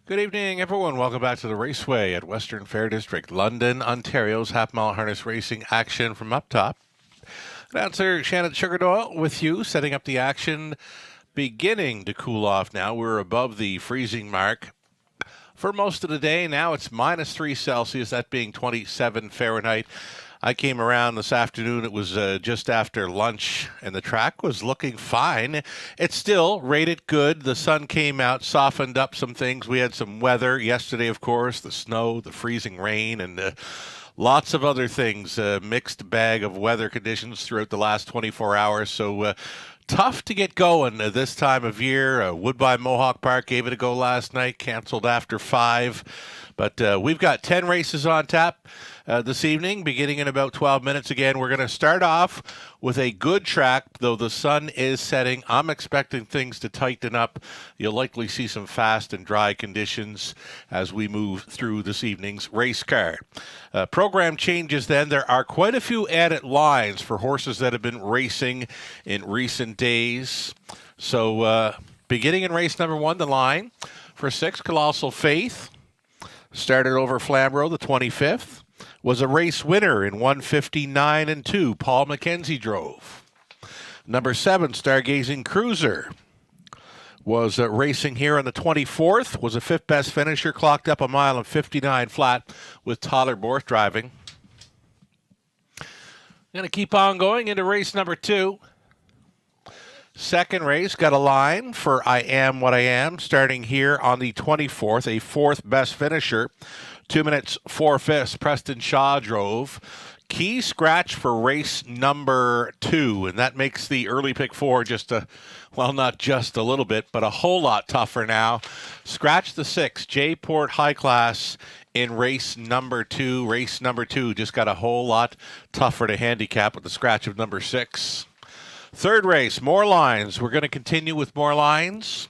Good evening, everyone. Welcome back to the Raceway at Western Fair District, London, Ontario's half-mile harness racing action from up top. Announcer Shannon Sugar Doyle with you, setting up the action, beginning to cool off now. We're above the freezing mark for most of the day. Now it's -3 Celsius, that being 27 Fahrenheit. I came around this afternoon. It was just after lunch, and the track was looking fine. It's still rated good. The sun came out, softened up some things. We had some weather yesterday, of course, the snow, the freezing rain, and lots of other things. Mixed bag of weather conditions throughout the last 24 hours. So tough to get going this time of year. Woodbine Mohawk Park gave it a go last night, canceled after 5. But we've got 10 races on tap this evening, beginning in about 12 minutes. Again, we're going to start off with a good track, though the sun is setting. I'm expecting things to tighten up. You'll likely see some fast and dry conditions as we move through this evening's race card. Program changes then. There are quite a few added lines for horses that have been racing in recent days. So beginning in race number 1, the line for 6, Colossal Faith. Started over Flamborough the 25th. Was a race winner in 1:59 and 2. Paul McKenzie drove. Number 7, Stargazing Cruiser, was racing here on the 24th. Was a 5th best finisher. Clocked up a mile and 59 flat with Tyler Borth driving. Going to keep on going into race number 2. Second race, got a line for I Am What I Am, starting here on the 24th, a 4th best finisher. 2 minutes, 4/5. Preston Shaw drove. Key scratch for race number 2, and that makes the early pick 4 just not just a little bit, but a whole lot tougher now. Scratch the 6, J-Port High Class in race number 2. Race number 2 just got a whole lot tougher to handicap with the scratch of number 6. Third race, more lines. We're going to continue with more lines.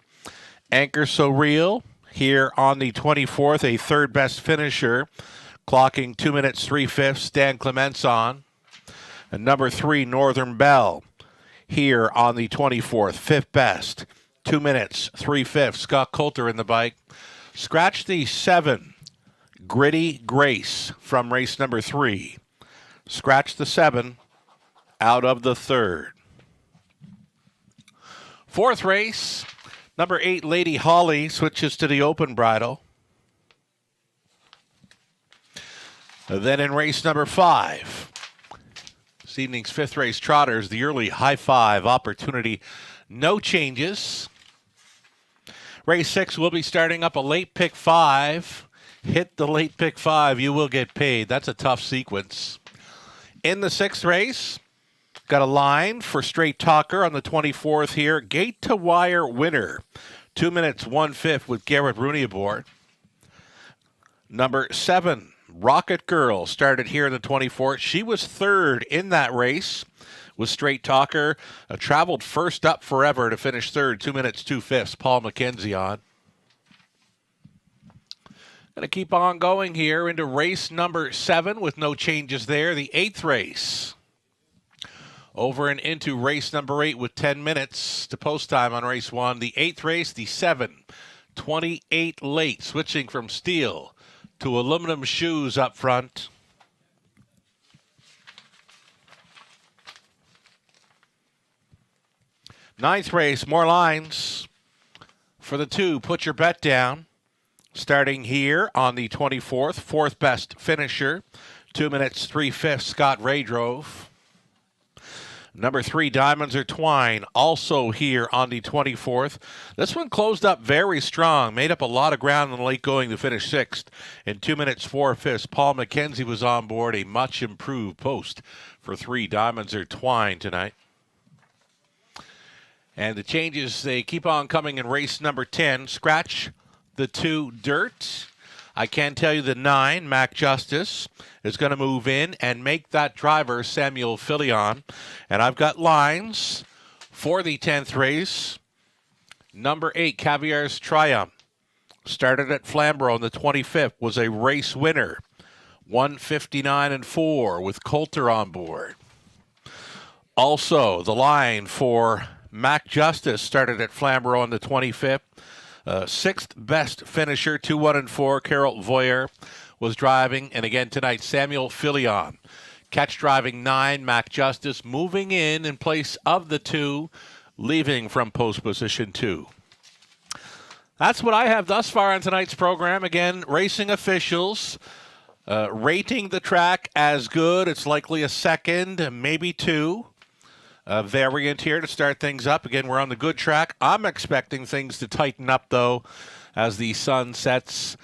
Anchor So Real here on the 24th, a 3rd best finisher, clocking 2 minutes, 3/5. Dan Clements on. And number 3, Northern Belle, here on the 24th, 5th best, 2 minutes, 3/5. Scott Coulter in the bike. Scratch the 7, Gritty Grace from race number 3. Scratch the 7 out of the 3rd. Fourth race, number 8, Lady Holly, switches to the open bridle. Then in race number 5, this evening's 5th race, Trotters, the early high 5 opportunity. No changes. Race 6 will be starting up a late pick 5. Hit the late pick 5, you will get paid. That's a tough sequence. In the 6th race, got a line for Straight Talker on the 24th here. Gate to Wire winner. 2 minutes, 1/5 with Garrett Rooney aboard. Number 7, Rocket Girl, started here in the 24th. She was 3rd in that race with Straight Talker. Traveled first up forever to finish 3rd. 2 minutes, 2/5. Paul McKenzie on. Going to keep on going here into race number 7 with no changes there. The 8th race. Over and into race number 8 with 10 minutes to post time on race 1. The 8th race, the 7, 28 late, switching from steel to aluminum shoes up front. Ninth race, more lines for the 2. Put Your Bet Down. Starting here on the 24th, 4th best finisher. 2 minutes, 3/5. Scott Ray drove. Number 3, Diamonds Are Twine, also here on the 24th. This one closed up very strong, made up a lot of ground in the late going to finish 6th. In 2 minutes, 4/5, Paul McKenzie was on board, a much improved post for 3, Diamonds Are Twine tonight. And the changes, they keep on coming in race number 10. Scratch the 2, Dirt. I can tell you the 9, Mac Justice, is going to move in and make that driver Samuel Filion. And I've got lines for the 10th race. Number 8, Caviar's Triumph, started at Flamborough on the 25th, was a race winner. 1:59 and 4 with Coulter on board. Also, the line for Mac Justice started at Flamborough on the 25th. Sixth best finisher, 2-1-4. Carol Voyer was driving. And again tonight, Samuel Filion. Catch driving 9. Mac Justice moving in place of the 2, leaving from post position 2. That's what I have thus far on tonight's program. Again, racing officials rating the track as good. It's likely a second, maybe 2. Variant here to start things up. Again, we're on the good track. I'm expecting things to tighten up, though, as the sun sets,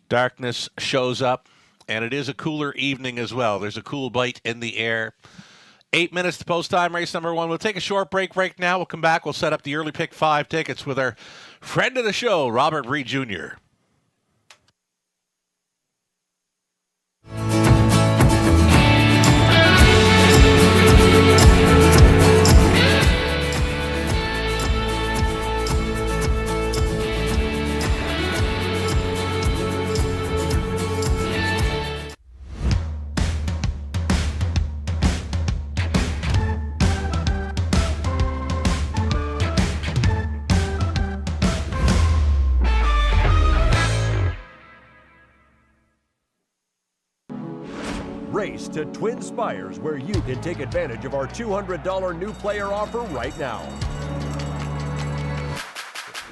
darkness shows up, and it is a cooler evening as well. There's a cool bite in the air. 8 minutes to post time, race number 1. We'll take a short break right now. We'll come back. We'll set up the early pick 5 tickets with our friend of the show, Robert Reed Jr. Race to Twin Spires, where you can take advantage of our $200 new player offer right now.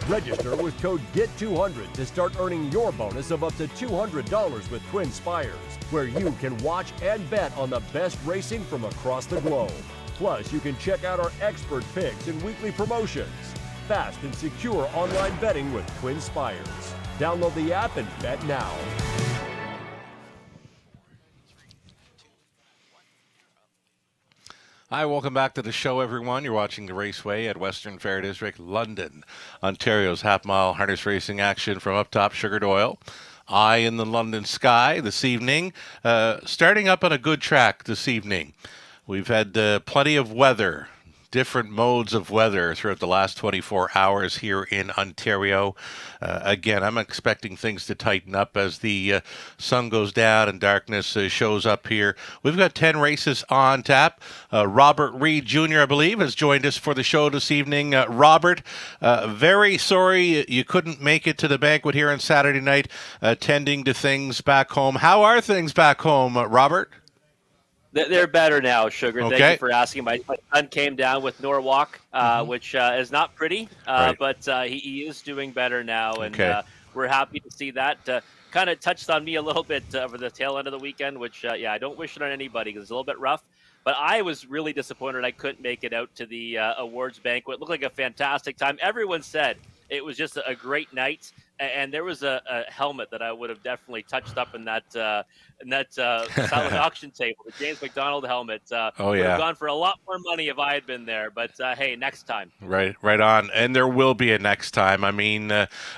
Register with code GET200 to start earning your bonus of up to $200 with Twin Spires, where you can watch and bet on the best racing from across the globe. Plus, you can check out our expert picks and weekly promotions. Fast and secure online betting with Twin Spires. Download the app and bet now. Hi, welcome back to the show, everyone. You're watching the Raceway at Western Fair District, London, Ontario's half-mile harness racing action from up top, Sugar Doyle. Eye in the London sky this evening. Starting up on a good track this evening. We've had plenty of weather, different modes of weather throughout the last 24 hours here in Ontario. Again, I'm expecting things to tighten up as the sun goes down and darkness shows up here. We've got 10 races on tap. Robert Reed Jr., I believe, has joined us for the show this evening. Robert, very sorry you couldn't make it to the banquet here on Saturday night, attending to things back home. How are things back home, Robert? They're better now, Sugar. Okay. Thank you for asking. My son came down with Norwalk, which is not pretty, Right. but he is doing better now, and Okay. we're happy to see that. Kind of touched on me a little bit over the tail end of the weekend, which, I don't wish it on anybody because it's a little bit rough. But I was really disappointed I couldn't make it out to the awards banquet. It looked like a fantastic time. Everyone said it was just a great night. And there was a helmet that I would have definitely touched up in that silent auction table, the James McDonald helmet. Would have gone for a lot more money if I had been there. But hey, next time. Right on. And there will be a next time. I mean,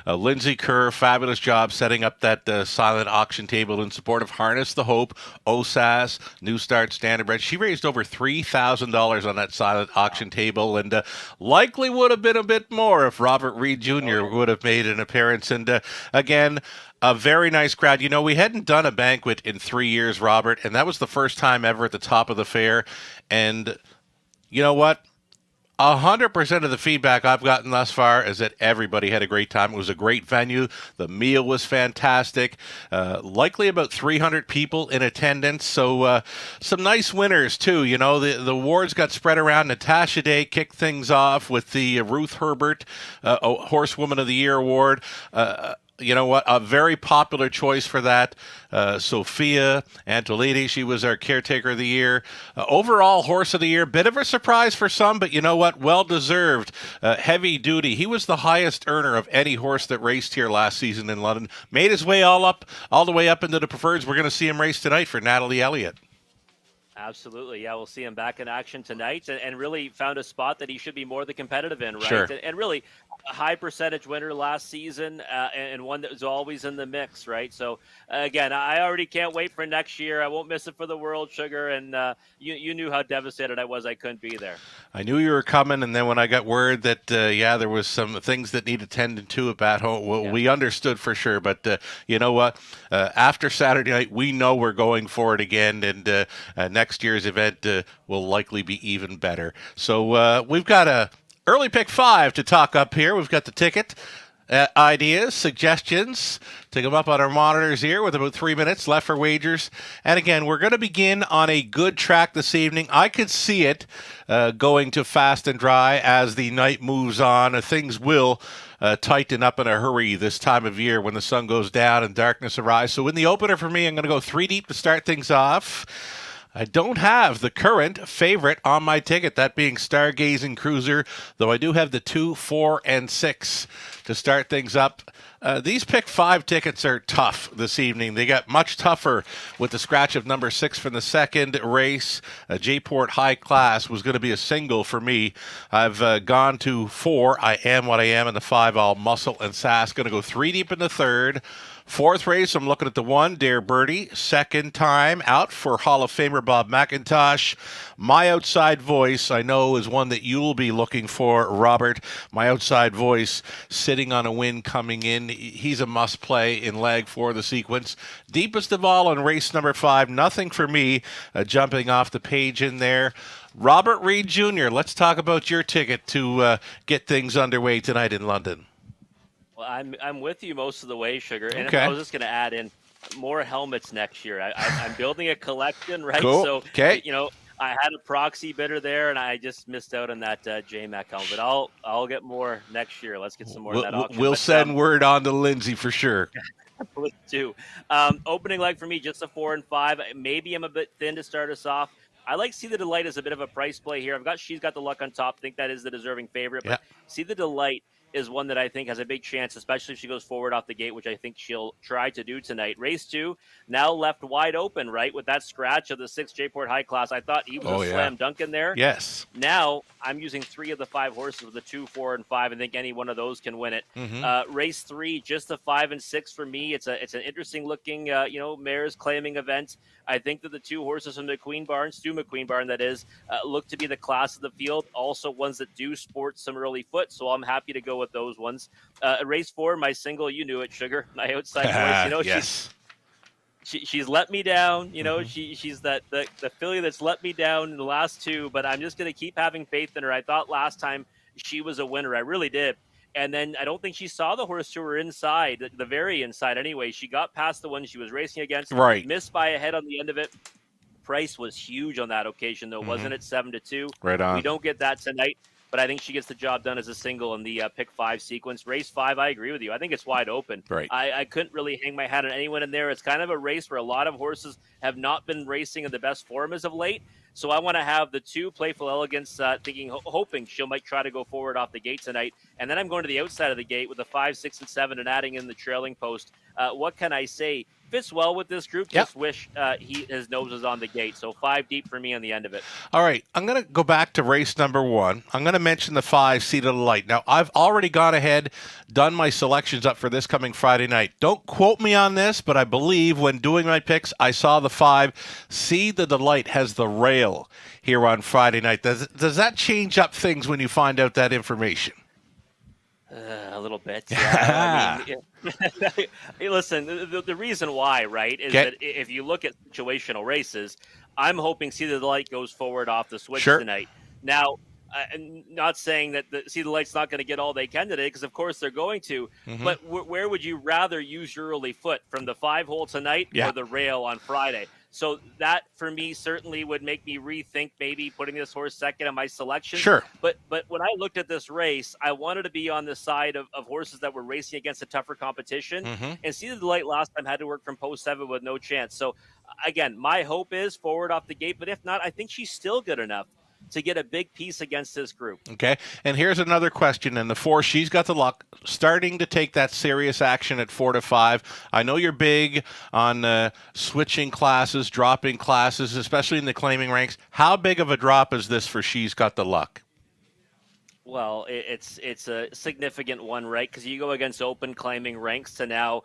Lindsay Kerr, fabulous job setting up that silent auction table in support of Harness the Hope, OSAS, New Start Standardbred. She raised over $3,000 on that silent auction table, and likely would have been a bit more if Robert Reed Jr. would have made an appearance. And again, a very nice crowd. You know, we hadn't done a banquet in 3 years, Robert, and that was the first time ever at the top of the fair. And you know what? 100% of the feedback I've gotten thus far is that everybody had a great time. It was a great venue. The meal was fantastic. Likely about 300 people in attendance. So some nice winners, too. You know, the awards got spread around. Natasha Day kicked things off with the Ruth Herbert Horsewoman of the Year award. You know what? A very popular choice for that. Sophia Antolini, she was our Caretaker of the Year. Overall Horse of the Year, bit of a surprise for some, but you know what? Well-deserved. Heavy Duty. He was the highest earner of any horse that raced here last season in London. Made his way all the way up into the preferreds. We're going to see him race tonight for Natalie Elliott. Absolutely. Yeah, we'll see him back in action tonight, and really found a spot that he should be more the competitive in, right? Sure. And really a high percentage winner last season, and one that was always in the mix, right? So again, I already can't wait for next year. I won't miss it for the world, Sugar. And you knew how devastated I was I couldn't be there. I knew you were coming, and then when I got word that, there was some things that needed tending to at Bat Home, we understood for sure. But you know what? After Saturday night, we know we're going for it again, and next year's event will likely be even better. So we've got a early pick 5 to talk up here. We've got the ticket. ideas, suggestions, take them up on our monitors here with about 3 minutes left for wagers. And again, we're going to begin on a good track this evening. I could see it going to fast and dry as the night moves on. Things will tighten up in a hurry this time of year when the sun goes down and darkness arrives. So in the opener for me, I'm going to go 3 deep to start things off. I don't have the current favorite on my ticket, that being Stargazing Cruiser, though I do have the 2, 4, and 6 to start things up. These pick 5 tickets are tough this evening. They got much tougher with the scratch of number 6 from the second race. J-Port High Class was going to be a single for me. I've gone to 4. I am what I am in the 5. All Muscle and Sass. Going to go 3 deep in the third. Fourth race, I'm looking at the 1, Dare Birdie. Second time out for Hall of Famer Bob McIntosh. My Outside Voice, I know, is one that you'll be looking for, Robert. My Outside Voice sitting on a win coming in. He's a must-play in leg 4 of the sequence. Deepest of all in race number 5. Nothing for me jumping off the page in there. Robert Reed Jr., let's talk about your ticket to get things underway tonight in London. Well, I'm with you most of the way, Sugar. And Okay. I was just going to add in more helmets next year. I'm building a collection, right? Cool. So, Okay. I had a proxy bidder there, and I just missed out on that JMac helmet. But I'll get more next year. Let's get some more in that auction. We'll But, send word on to Lindsay for sure. Please do. Opening leg for me, just a 4 and 5. Maybe I'm a bit thin to start us off. I like See the Delight as a bit of a price play here. She's got the luck on top. Think that is the deserving favorite. But See the Delight is one that I think has a big chance, especially if she goes forward off the gate, which I think she'll try to do tonight. Race 2, now left wide open, right? With that scratch of the 6 J-Port High Class. I thought he was a slam dunk in there. Yes. Now I'm using 3 of the 5 horses with the 2, 4, and 5. I think any one of those can win it. Race 3, just the 5 and 6 for me. It's an interesting looking, mares claiming event. I think that the 2 horses from the McQueen Barn, Stu McQueen Barn, that is, look to be the class of the field. Also ones that do sport some early foot, so I'm happy to go with those ones. Race 4, my single, you knew it, Sugar. My Outside Voice. Yes. She's let me down. She's the filly that's let me down in the last 2, but I'm just going to keep having faith in her. I thought last time she was a winner. I really did. And then I don't think she saw the horse to her inside, the very inside anyway. She got past the one she was racing against, missed by a head on the end of it. Price was huge on that occasion, though, wasn't it? 7-2. Right on. We don't get that tonight, but I think she gets the job done as a single in the pick 5 sequence. Race 5, I agree with you. I think it's wide open. Right. I couldn't really hang my hat on anyone in there. It's kind of a race where a lot of horses have not been racing in the best form as of late. So I want to have the 2 Playful Elegance, hoping she might try to go forward off the gate tonight. And then I'm going to the outside of the gate with the 5, 6, and 7 and adding in the trailing post. What can I say? Fits well with this group. Just wish his nose was on the gate. So 5 deep for me on the end of it. All right. I'm going to go back to race number 1. I'm going to mention the 5, See the Light. Now, I've already gone ahead, done my selections up for this coming Friday night. Don't quote me on this, but I believe when doing my picks, I saw the 5, See the Delight has the rail here on Friday night. Does that change up things when you find out that information? A little bit. Yeah. Hey, listen, the reason why, right, is that if you look at situational races, I'm hoping See the Light goes forward off the switch tonight. Now, I'm not saying that See the Light's not going to get all they can today, because of course they're going to. But where would you rather use your early foot, from the 5 hole tonight or the rail on Friday? So that, for me, certainly would make me rethink maybe putting this horse second in my selection. Sure. But when I looked at this race, I wanted to be on the side of horses that were racing against a tougher competition. And See the Delight last time had to work from post 7 with no chance. So, again, my hope is forward off the gate. But if not, I think she's still good enough to get a big piece against this group. Okay. And here's another question. And the 4, She's Got the Luck, starting to take that serious action at 4 to 5. I know you're big on switching classes, dropping classes, especially in the claiming ranks. How big of a drop is this for She's Got the Luck? Well, it's a significant one, right? Because you go against open claiming ranks to now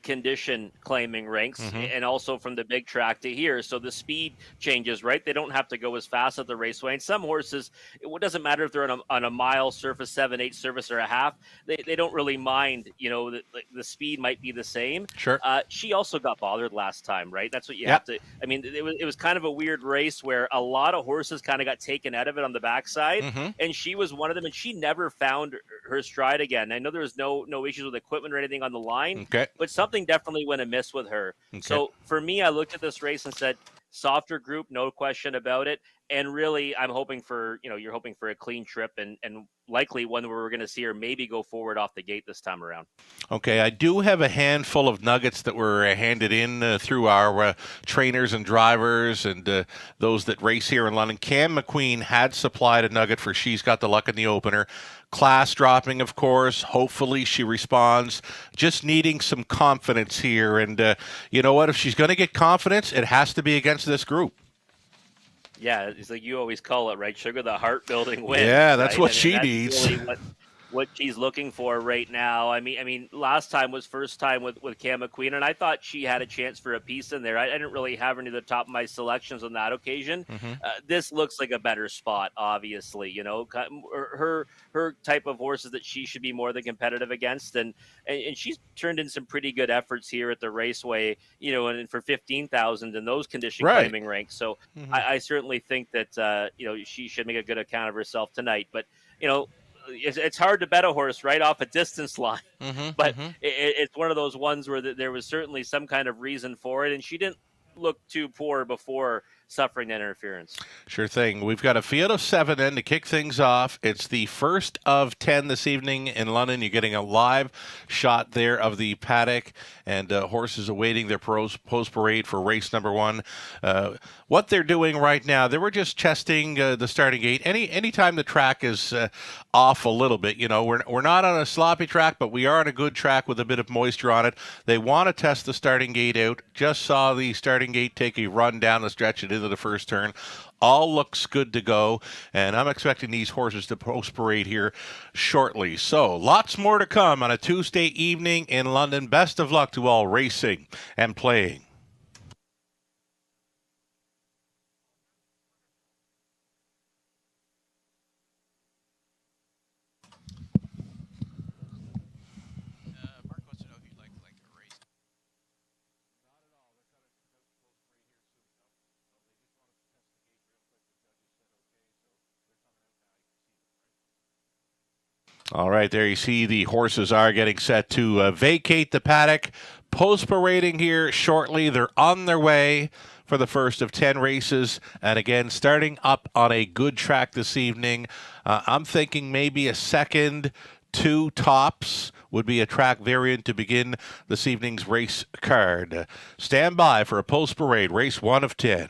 condition claiming ranks, and also from the big track to here. So the speed changes, right? They don't have to go as fast at the raceway. And some horses, it doesn't matter if they're on a mile surface, 7/8 surface, or a half. They don't really mind. The speed might be the same. Sure. She also got bothered last time, right? That's what you have to. I mean, it was kind of a weird race where a lot of horses kind of got taken out of it on the backside, and she was one of them, and she never found her stride again. I know there was no issues with equipment or anything on the line, Okay. but something definitely went amiss with her. Okay. So for me, I looked at this race and said, softer group, no question about it. And really, I'm hoping for, you're hoping for a clean trip and likely one where we're going to see her maybe go forward off the gate this time around. Okay, I do have a handful of nuggets that were handed in through our trainers and drivers and those that race here in London. Cam McQueen had supplied a nugget for She's Got the Luck in the opener. Class dropping, of course. Hopefully she responds. Just needing some confidence here. And you know what? If she's going to get confidence, it has to be against this group. Yeah, it's like you always call it, right, Sugar? The heart-building win. Yeah, that's right? what And she that's needs. Really what she's looking for right now. I mean, last time was first time with Cam McQueen, and I thought she had a chance for a piece in there. I didn't really have her near the top of my selections on that occasion. Mm-hmm. This looks like a better spot, obviously. Her type of horses that she should be more than competitive against, and she's turned in some pretty good efforts here at the Raceway. And for 15,000 in those condition claiming ranks. So Mm-hmm. I certainly think that she should make a good account of herself tonight. But it's hard to bet a horse right off a distance line, but it's one of those ones where there was certainly some kind of reason for it, and she didn't look too poor before suffering that interference. Sure thing. We've got a field of 7 then to kick things off. It's the first of 10 this evening in London. You're getting a live shot there of the paddock, and horses awaiting their post parade for race number 1. What they're doing right now, they were just testing the starting gate. Anytime the track is off a little bit, we're not on a sloppy track, but we are on a good track with a bit of moisture on it. They want to test the starting gate out. Just saw the starting gate take a run down the stretch and into the first turn. All looks good to go, and I'm expecting these horses to post parade here shortly. So lots more to come on a Tuesday evening in London. Best of luck to all racing and playing. All right, there you see the horses are getting set to vacate the paddock. Post parading here shortly. They're on their way for the first of 10 races. And again, starting up on a good track this evening. I'm thinking maybe a second, 2 tops would be a track variant to begin this evening's race card. Stand by for a post parade, race 1 of 10.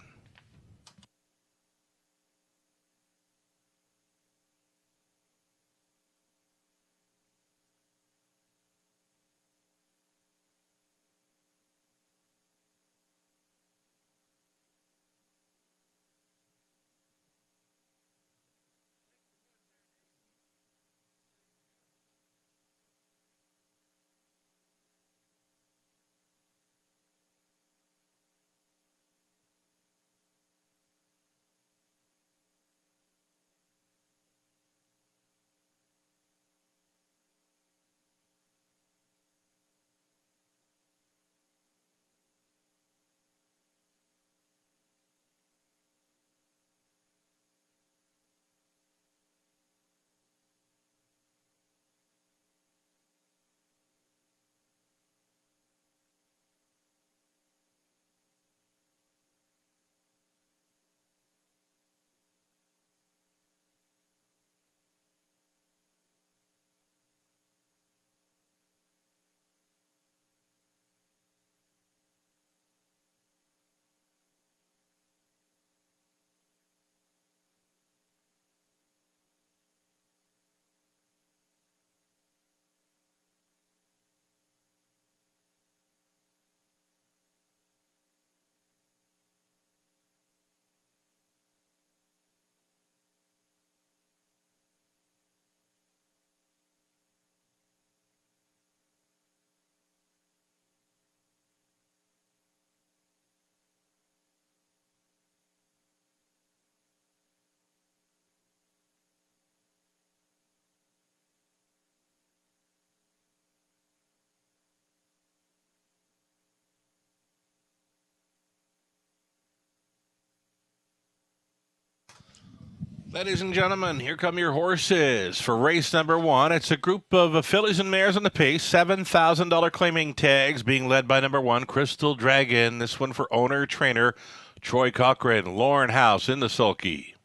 Ladies and gentlemen, here come your horses for race number 1. It's a group of fillies and mares on the pace. $7,000 claiming tags being led by number 1, Crystal Dragon. This one for owner-trainer Troy Cochrane. Lauren House in the sulky.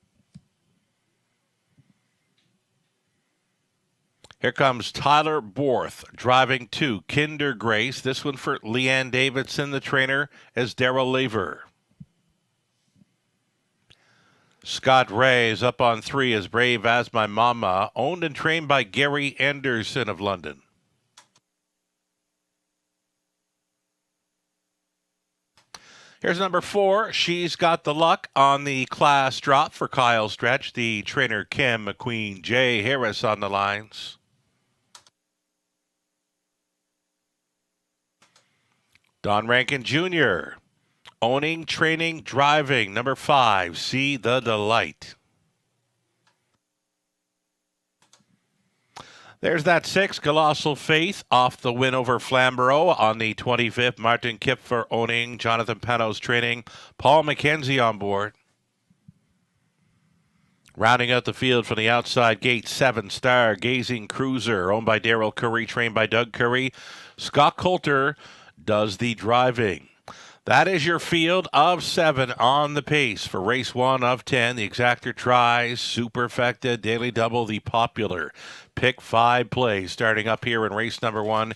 Here comes Tyler Borth driving 2, Kinder Grace. This one for Leanne Davidson, the trainer, as Daryl Laver. Scott Ray is up on 3 as Brave as My Mama, owned and trained by Gary Anderson of London. Here's number 4. She's Got the Luck on the class drop for Kyle Stretch. The trainer Kim McQueen, Jay Harris on the lines. Don Rankin Jr. Owning, training, driving. Number 5, See the Delight. There's that 6, Colossal Faith, off the win over Flamborough on the 25th. Martin Kipfer owning, Jonathan Panos training, Paul McKenzie on board. Rounding out the field from the outside gate, 7 Star Gazing Cruiser, owned by Daryl Curry, trained by Doug Curry. Scott Coulter does the driving. That is your field of 7 on the pace for race 1 of 10. The Exactor tries, Superfecta, Daily Double, the popular Pick 5 plays starting up here in race number 1.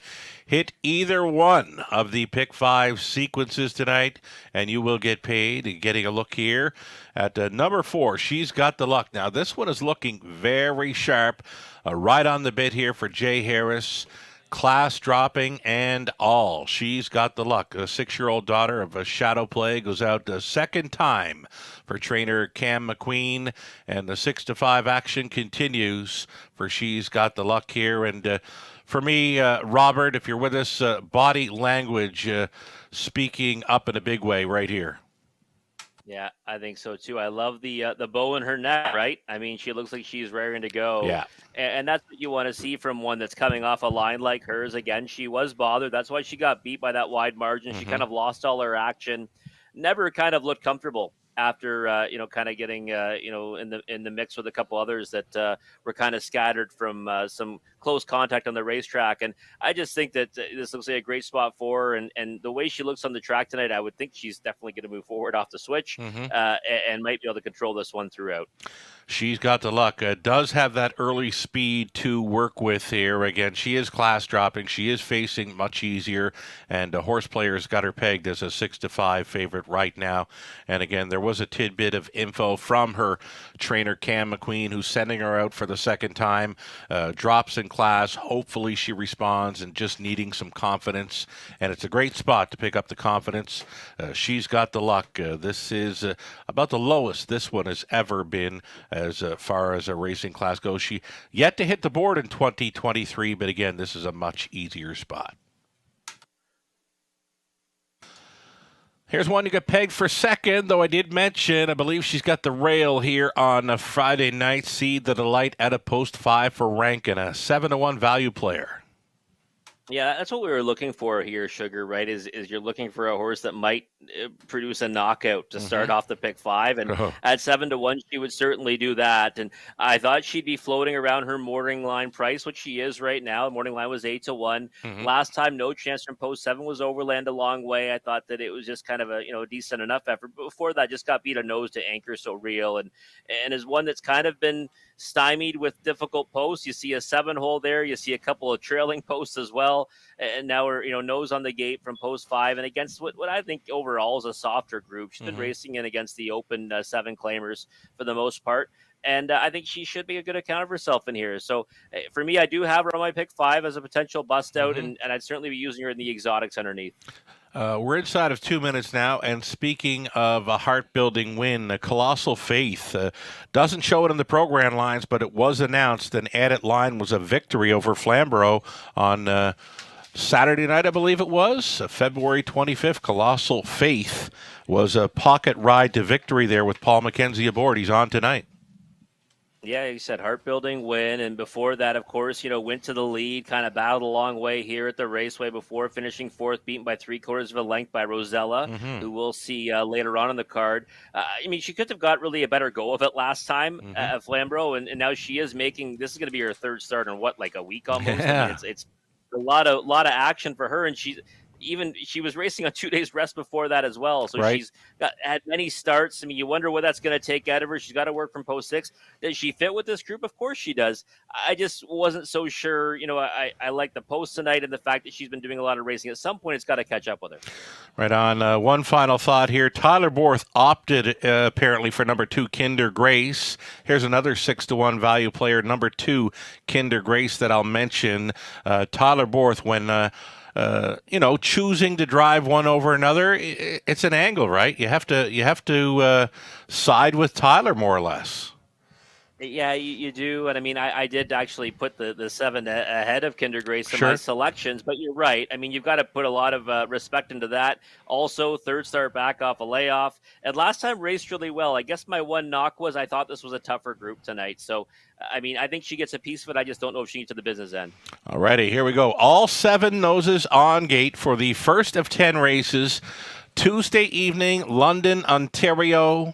Hit either one of the Pick 5 sequences tonight, and you will get paid. Getting a look here at number 4, She's Got the Luck. Now, this one is looking very sharp. Right on the bit here for Jay Harris. Class dropping and all. She's Got the Luck. A 6-year-old daughter of a Shadow Play goes out a second time for trainer Cam McQueen, and the 6-5 action continues for She's Got the Luck here. And for me, Robert, if you're with us, body language speaking up in a big way right here. Yeah, I think so too. I love the bow in her neck, right? I mean, she looks like she's raring to go. Yeah. And that's what you want to see from one that's coming off a line like hers. Again, she was bothered. That's why she got beat by that wide margin. She kind of lost all her action. Never kind of looked comfortable after kind of getting in the mix with a couple others that were kind of scattered from some close contact on the racetrack. And I just think that this looks like a great spot for her, and the way she looks on the track tonight, I would think she's definitely going to move forward off the switch and might be able to control this one throughout. She's Got the Luck. Does have that early speed to work with here. Again, she is class dropping. She is facing much easier, and Horse Players got her pegged as a 6-5 favorite right now. And again, there was a tidbit of info from her trainer Cam McQueen, who's sending her out for the second time. Drops in class. Hopefully she responds, and just needing some confidence. And it's a great spot to pick up the confidence. She's Got the Luck. This is about the lowest this one has ever been as far as a racing class goes. She yet to hit the board in 2023, but again, this is a much easier spot. Here's one you got pegged for second, though I did mention, I believe she's got the rail here on a Friday night. See the Delight at a post 5 for Rankin, a 7-1 value player. Yeah, that's what we were looking for here, Sugar, right? Is you're looking for a horse that might produce a knockout to start off the Pick 5. And at 7-1, she would certainly do that. And I thought she'd be floating around her morning line price, which she is right now. The morning line was 8-1. Last time, No Chance from post 7 was Overland a long way. I thought that it was just kind of a decent enough effort. But before that, just got beat a nose to Anchor So Real. And is one that's kind of been stymied with difficult posts. You see a 7-hole there. You see a couple of trailing posts as well. And now we're, nose on the gate from post 5 and against what I think overall is a softer group. She's been racing in against the open 7 claimers for the most part. And I think she should be a good account of herself in here. So for me, I do have her on my Pick 5 as a potential bust out, and I'd certainly be using her in the exotics underneath. We're inside of 2 minutes now, and speaking of a heart-building win, a Colossal Faith doesn't show it in the program lines, but it was announced. An added line was a victory over Flamborough on Saturday night, I believe it was, February 25th. Colossal Faith was a pocket ride to victory there with Paul McKenzie aboard. He's on tonight. Yeah, you said heart-building win, and before that, of course, went to the lead, kind of battled a long way here at the Raceway before finishing fourth, beaten by 3/4 of a length by Rosella, Mm-hmm. who we'll see later on in the card. I mean, she could have got really a better go of it last time Mm-hmm. at Flamborough, and now she is making. This is going to be her third start in what, like a week almost. I mean, Yeah. it's a lot of action for her, and she was racing on 2 days rest before that as well. So Right. she's had many starts. I mean, you wonder what that's going to take out of her. She's got to work from post 6. Does she fit with this group? Of course she does. I just wasn't so sure. I like the post tonight and the fact that she's been doing a lot of racing. At some point, it's got to catch up with her. Right on. One final thought here. Tyler Borth opted apparently for number 2, Kinder Grace. Here's another 6-1 value player, number 2, Kinder Grace, that I'll mention. Tyler Borth, when choosing to drive one over another, it's an angle, right? You have to side with Tyler more or less. Yeah, you do. And I mean, I did actually put the 7 ahead of Kinder Grace in Sure. my selections, but you're right. I mean, you've got to put a lot of respect into that. Also, third start back off a layoff. And last time raced really well. I guess my one knock was I thought this was a tougher group tonight. So, I mean, I think she gets a piece of it. I just don't know if she gets to the business end. Alrighty, here we go. All 7 noses on gate for the first of 10 races. Tuesday evening, London, Ontario.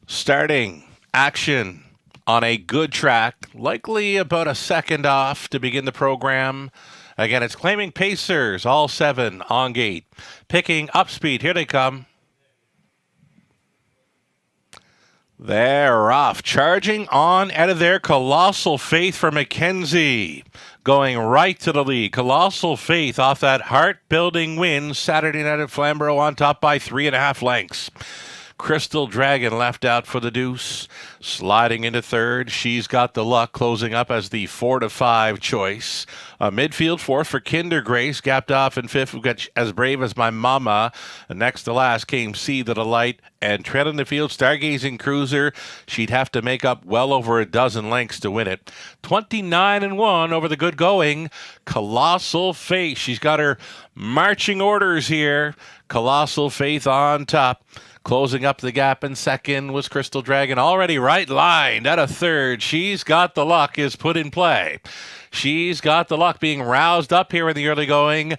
Starting action on a good track, likely about a second off to begin the program. Again, it's claiming pacers, all 7 on gate. Picking up speed. Here they come. They're off. Charging on out of there. Colossal Faith for McKenzie. Going right to the lead. Colossal Faith off that heart-building win Saturday night at Flamborough on top by 3.5 lengths. Crystal Dragon left out for the deuce. Sliding into third. She's got the luck, closing up as the 4-5 choice. A midfield fourth for Kinder Grace. Gapped off in fifth. We've got As Brave as My Mama. And next to last came See the Delight. And trailing the field, Stargazing Cruiser. She'd have to make up well over a dozen lengths to win it. 29-1 over the good going. Colossal Faith. She's got her marching orders here. Colossal Faith on top. Closing up the gap in second was Crystal Dragon, already right lined at a third. She's Got the Luck is put in play. She's Got the Luck being roused up here in the early going.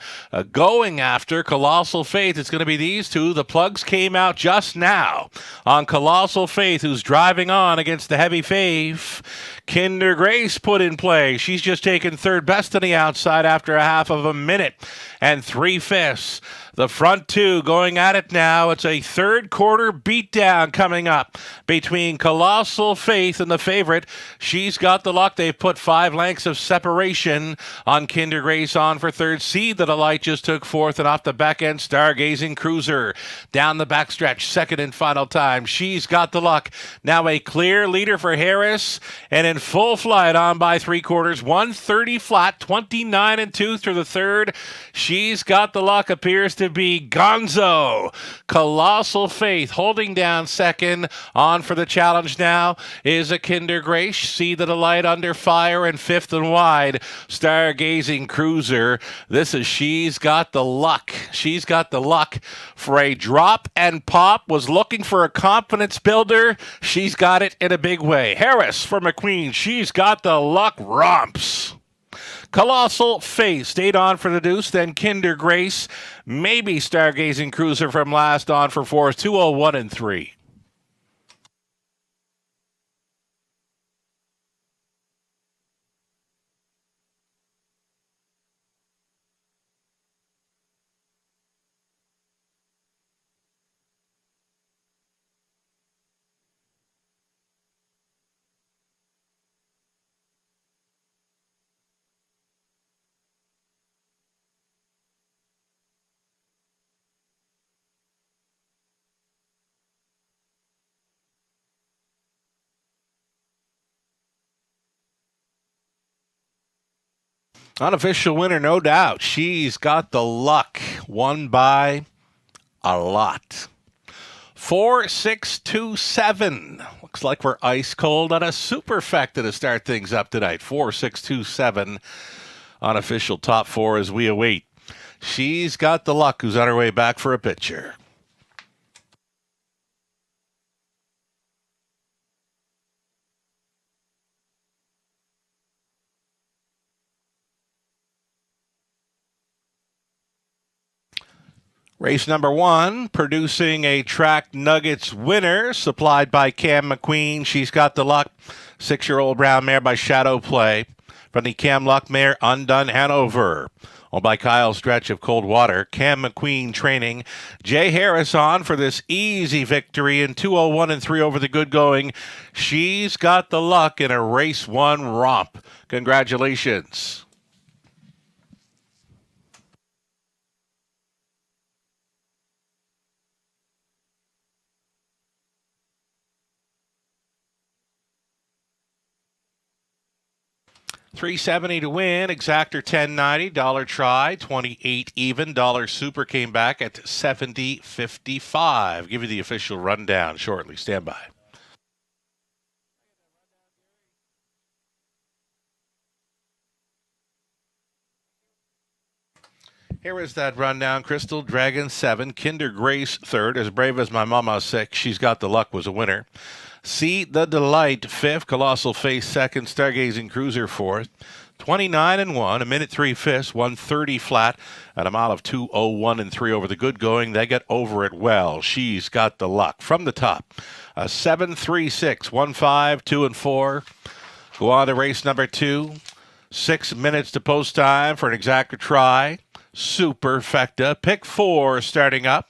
Going after Colossal Faith. It's going to be these two. The plugs came out just now on Colossal Faith, who's driving on against the heavy Faith. Kinder Grace put in play. She's just taken third best on the outside after a half of a minute and 3/5. The front two going at it now. It's a third quarter beatdown coming up between Colossal Faith and the favorite. She's Got the Luck. They've put 5 lengths of separation on Kinder Grace on for third. See the Delight just took fourth, and off the back end, Stargazing Cruiser down the backstretch, second and final time. She's Got the Luck. Now a clear leader for Harris, and in full flight on by 3/4, 130 flat, 29-2 through the third. She's Got the Luck appears to be Gonzo. Colossal Faith holding down second. On for the challenge now is a Kinder Grace. See the Delight under fire, and fifth and wide, Stargazing Cruiser. This is She's Got the Luck. She's Got the Luck for a drop and pop. Was looking for a confidence builder. She's got it in a big way. Harris for McQueen. She's Got the Luck romps. Colossal Faith stayed on for the deuce, then Kinder Grace, maybe Stargazing Cruiser from last on for fourth, 201 and 3. Unofficial winner, no doubt. She's Got the Luck. Won by a lot. 4-6-2-7. Looks like we're ice cold on a superfecta to start things up tonight. 4-6-2-7. Unofficial top 4 as we await. She's Got the Luck, who's on her way back for a picture. Race number 1, producing a Track Nuggets winner, supplied by Cam McQueen. She's got the luck. 6-year-old brown mare by Shadow Play. From the Cam Luck mare, Undone Hanover. Owned by Kyle Stretch of Coldwater. Cam McQueen training. Jay Harris on for this easy victory in 2:01 and 3 over the good going. She's got the luck in a race 1 romp. Congratulations. $370 to win, exactor $10.90, dollar try, 28 even, dollar super came back at $70.55. Give you the official rundown shortly. Stand by. Here is that rundown. Crystal Dragon 7, Kinder Grace 3rd, As Brave as My Mama 6, She's Got the Luck was a winner. See the Delight 5th, Colossal Face 2nd, Stargazing Cruiser 4th. 29 and 1, a minute 3 fifths, 130 flat, at a mile of 2:01 and 3 over the good going. They get over it well. She's Got the Luck. From the top, 7, 3, 6, 1, 5, 2 and 4. Go on to race number 2. 6 minutes to post time for an exacta try. Superfecta. Pick 4 starting up.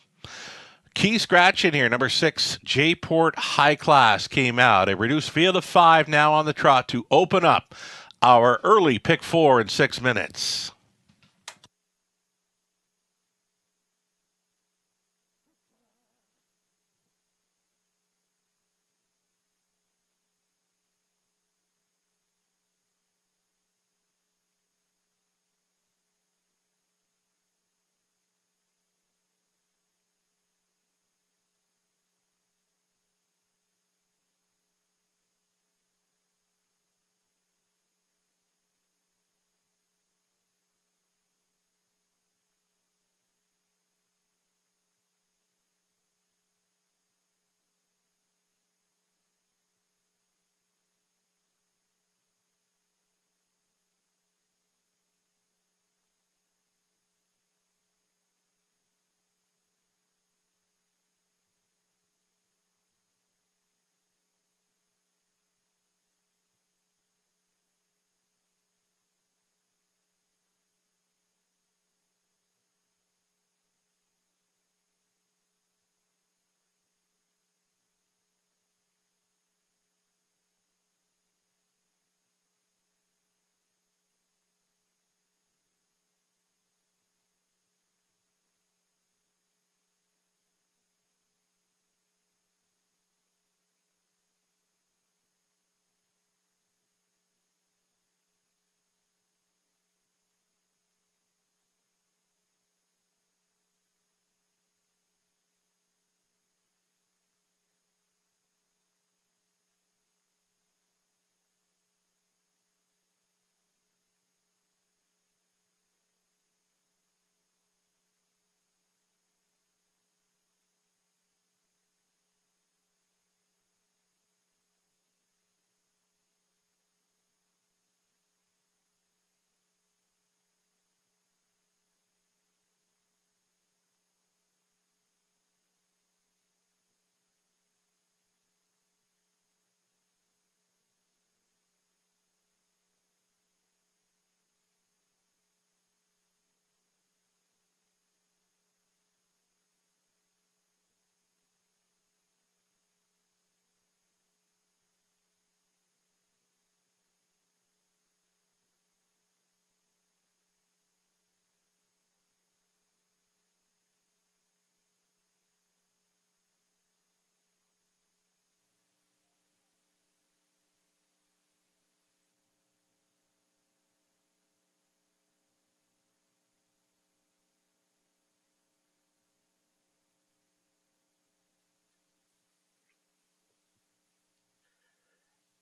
Key scratch in here. Number 6, Jport High Class came out. A reduced field of 5 now on the trot to open up our early pick 4 in 6 minutes.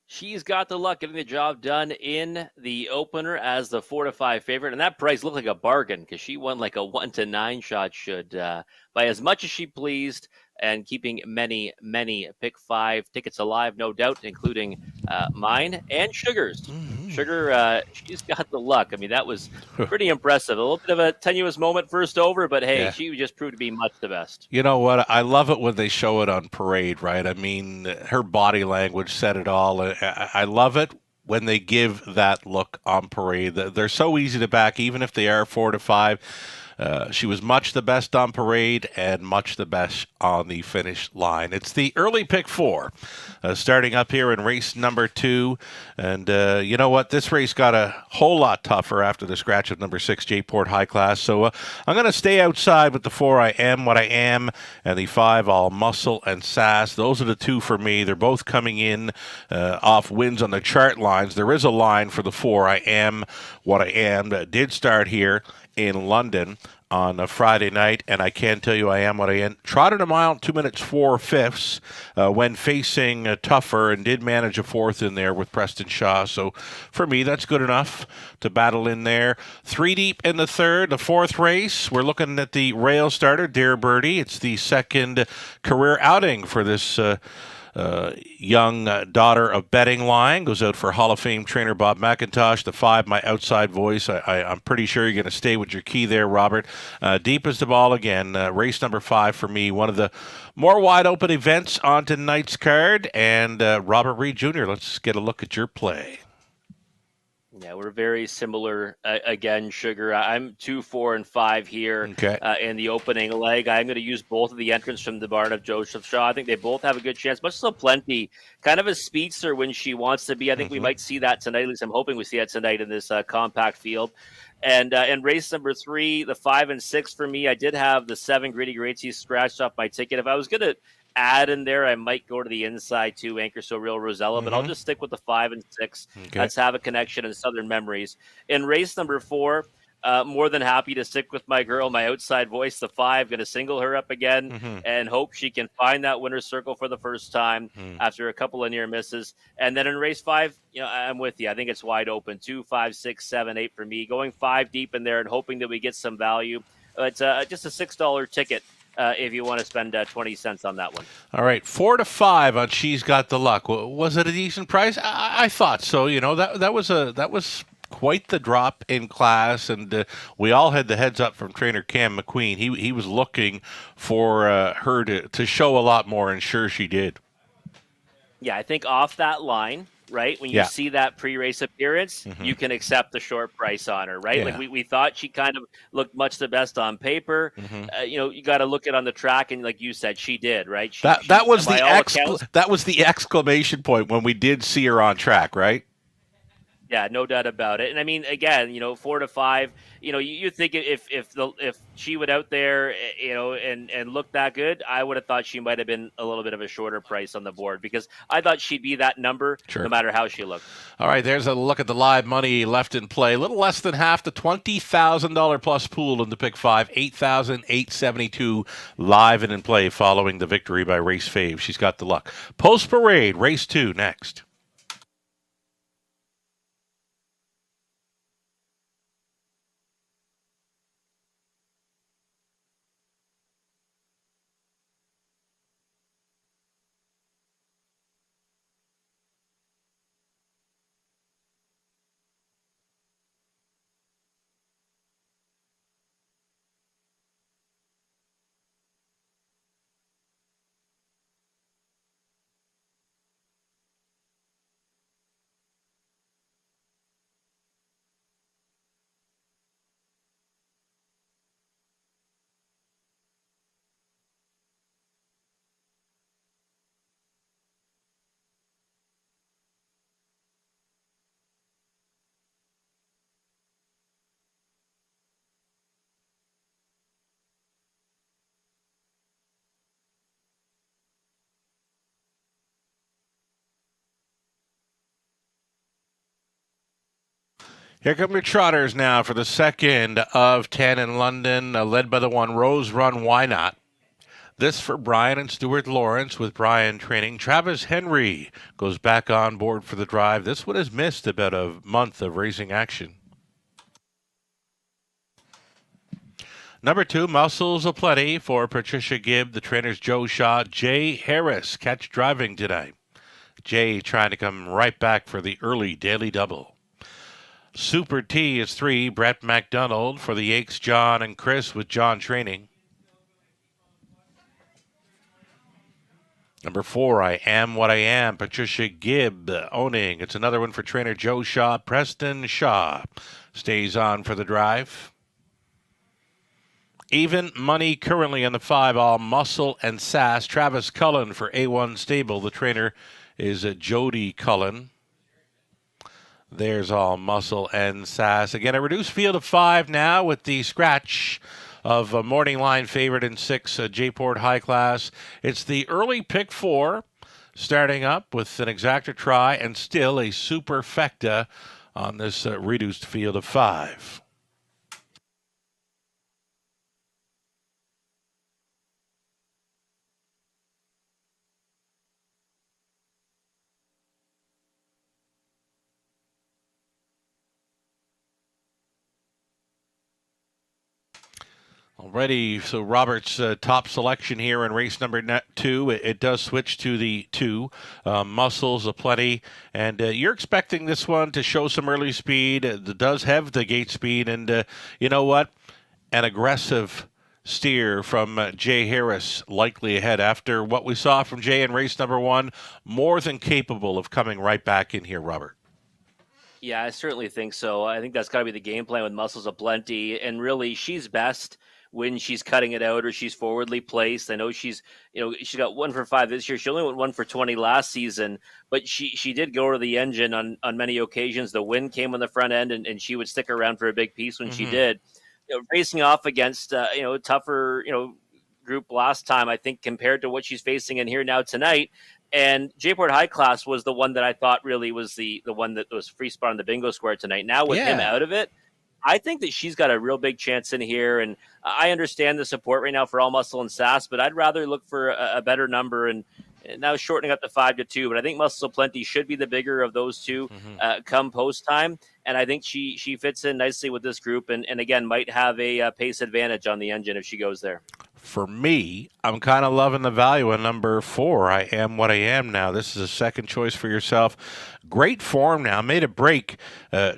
She's Got the Luck, getting the job done in the opener as the 4-5 favorite, and that price looked like a bargain because she won like a 1-9 shot. Should by as much as she pleased, and keeping many pick 5 tickets alive, no doubt, including mine and Sugar's. Mm-hmm. Sugar, she's got the luck. I mean, that was pretty impressive. A little bit of a tenuous moment first over, but hey, she just proved to be much the best. You know what? I love it when they show it on parade, right? I mean, her body language said it all. I love it when they give that look on parade. They're so easy to back, even if they are 4 to 5. She was much the best on parade and much the best on the finish line. It's the early pick 4, starting up here in race number 2. And you know what? This race got a whole lot tougher after the scratch of number 6, J-Port High Class. So I'm going to stay outside with the 4, I Am What I Am, and the 5, All Muscle and Sass. Those are the 2 for me. They're both coming in off wins on the chart lines. There is a line for the 4, I Am What I Am, that did start here in London on a Friday night, and I can tell you I Am What I Am. Trotted a mile 2 minutes 4/5 when facing tougher, and did manage a 4th in there with Preston Shaw. So for me, that's good enough to battle in there. 3 deep in the 3rd, the 4th race. We're looking at the rail starter, Dear Birdie. It's the 2nd career outing for this young daughter of betting line. Goes out for Hall of Fame trainer Bob McIntosh. The 5, My Outside Voice. I'm pretty sure you're going to stay with your key there, Robert. Deep as the ball again. Race number 5 for me. One of the more wide open events on tonight's card. And Robert Reed Jr., let's get a look at your play. Yeah, we're very similar again, Sugar. I'm 2, 4, and 5 here in the opening leg. I'm going to use both of the entrants from the barn of Joseph Shaw. I think they both have a good chance. Much so Plenty, kind of a speedster when she wants to be. I think we might see that tonight. At least I'm hoping we see that tonight in this compact field. And in race number 3, the 5 and 6 for me, I did have the 7 Gritty Greatsies scratched off my ticket. If I was going to add in there, I might go to the inside too, Anchor So Real Rosella, but I'll just stick with the 5 and 6. Let's have a connection in Southern Memories. In race number 4, more than happy to stick with my girl, My Outside Voice, the 5. Going to single her up again and hope she can find that winner's circle for the first time after a couple of near misses. And then in race 5, I'm with you. I think it's wide open. 2, 5, 6, 7, 8 for me. Going 5 deep in there and hoping that we get some value. It's just a $6 ticket. If you want to spend 20 cents on that one. All right, 4 to 5 on She's Got the Luck. Was it a decent price? I thought so. That was quite the drop in class, and we all had the heads up from trainer Cam McQueen. He was looking for her to show a lot more, and sure she did. Yeah, I think off that line, right, when you see that pre-race appearance, you can accept the short price on her, right? Like we thought she kind of looked much the best on paper. You got to look it on the track, and like you said, she did, right? That was the exclamation point when we did see her on track, right? Yeah, no doubt about it. And I mean, again, 4 to 5. You think if she went out there, and looked that good, I would have thought she might have been a little bit of a shorter price on the board because I thought she'd be that number no matter how she looked. All right, there's a look at the live money left in play. A little less than half the $20,000 plus pool in the pick 5, $8,872 live and in play following the victory by Race Fave. She's got the luck. Post parade, race 2 next. Here come your trotters now for the 2nd of 10 in London, led by the 1 Rose Run Why Not. This for Brian and Stuart Lawrence with Brian training. Travis Henry goes back on board for the drive. This one has missed about a month of racing action. Number 2, Muscles Aplenty for Patricia Gibb. The trainers Joe Shaw, Jay Harris catch driving tonight. Jay trying to come right back for the early daily double. Super T is 3. Brett McDonald for the Yakes, John and Chris with John training. Number 4, I Am What I Am, Patricia Gibb owning. It's another one for trainer Joe Shaw. Preston Shaw stays on for the drive. Even money currently in the 5, all Muscle and Sass. Travis Cullen for A1 Stable. The trainer is Jody Cullen. There's all Muscle and Sass. Again, a reduced field of 5 now with the scratch of a morning line favorite in 6, J-Port High Class. It's the early pick 4 starting up with an exacta try and still a superfecta on this reduced field of 5. Already, so Robert's top selection here in race number 2. It does switch to the 2. Muscles aplenty. And you're expecting this one to show some early speed. It does have the gate speed. And you know what? An aggressive steer from Jay Harris likely ahead after what we saw from Jay in race number 1. More than capable of coming right back in here, Robert. Yeah, I certainly think so. I think that's got to be the game plan with Muscles Aplenty. And really, she's best when she's cutting it out or she's forwardly placed. I know she's got 1 for 5 this year. She only went 1 for 20 last season, but she did go to the engine on many occasions. The wind came on the front end, and she would stick around for a big piece when she did. Racing off against tougher group last time, I think, compared to what she's facing in here now tonight. And J-Port High Class was the one that I thought really was the one that was free spot on the bingo square tonight. Now with him out of it, I think that she's got a real big chance in here. And I understand the support right now for All Muscle and Sass, but I'd rather look for a better number and now shortening up to 5-2. But I think Muscle Plenty should be the bigger of those two come post time. And I think she fits in nicely with this group and again, might have a pace advantage on the engine if she goes there. For me, I'm kind of loving the value in number 4. I Am What I Am now. This is a second choice for yourself. Great form now. Made a break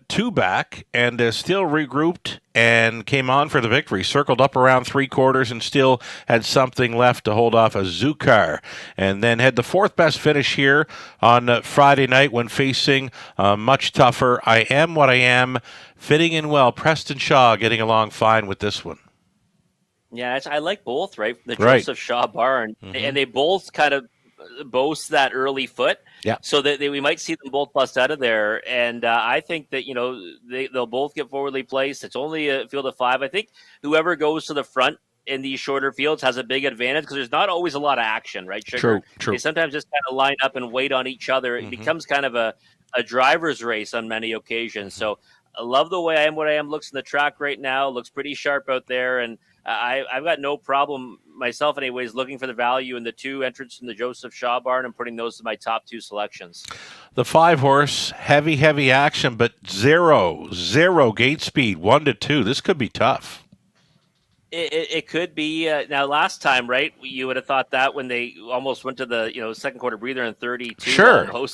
2 back and still regrouped and came on for the victory. Circled up around 3/4 and still had something left to hold off a Zukar. And then had the 4th best finish here on Friday night when facing much tougher I Am What I Am. Fitting in well. Preston Shaw getting along fine with this one. Yeah, I like both, right? The Joseph Shaw barn, and they both kind of boast that early foot, so that we might see them both bust out of there. And I think that they'll both get forwardly placed. It's only a field of 5. I think whoever goes to the front in these shorter fields has a big advantage because there's not always a lot of action, right? Sugar? True. They sometimes just kind of line up and wait on each other. It becomes kind of a driver's race on many occasions. So I love the way I Am What I Am looks in the track right now. Looks pretty sharp out there, and I've got no problem myself anyways looking for the value in the 2 entrants in the Joseph Shaw barn and putting those as my top 2 selections. The 5 horse, heavy action, but zero gate speed, 1-2. This could be tough. It could be. Now, last time, right, you would have thought that when they almost went to the second quarter breather in 32. Sure, was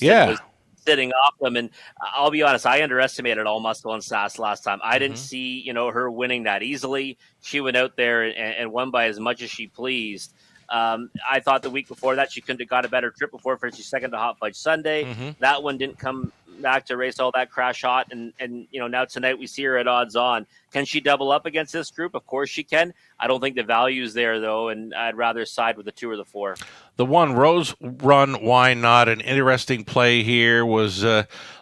sitting off them. And I'll be honest, I underestimated All Muscle and Sass last time. I didn't see, her winning that easily. She went out there and won by as much as she pleased. I thought the week before that she couldn't have got a better trip before finishing second to Hot Fudge Sunday. That one didn't come back to race all that crash hot. And now tonight we see her at odds on. Can she double up against this group? Of course she can. I don't think the value's there, though, and I'd rather side with the 2 or the 4. The 1, Rose Run, Why Not? An interesting play here. Was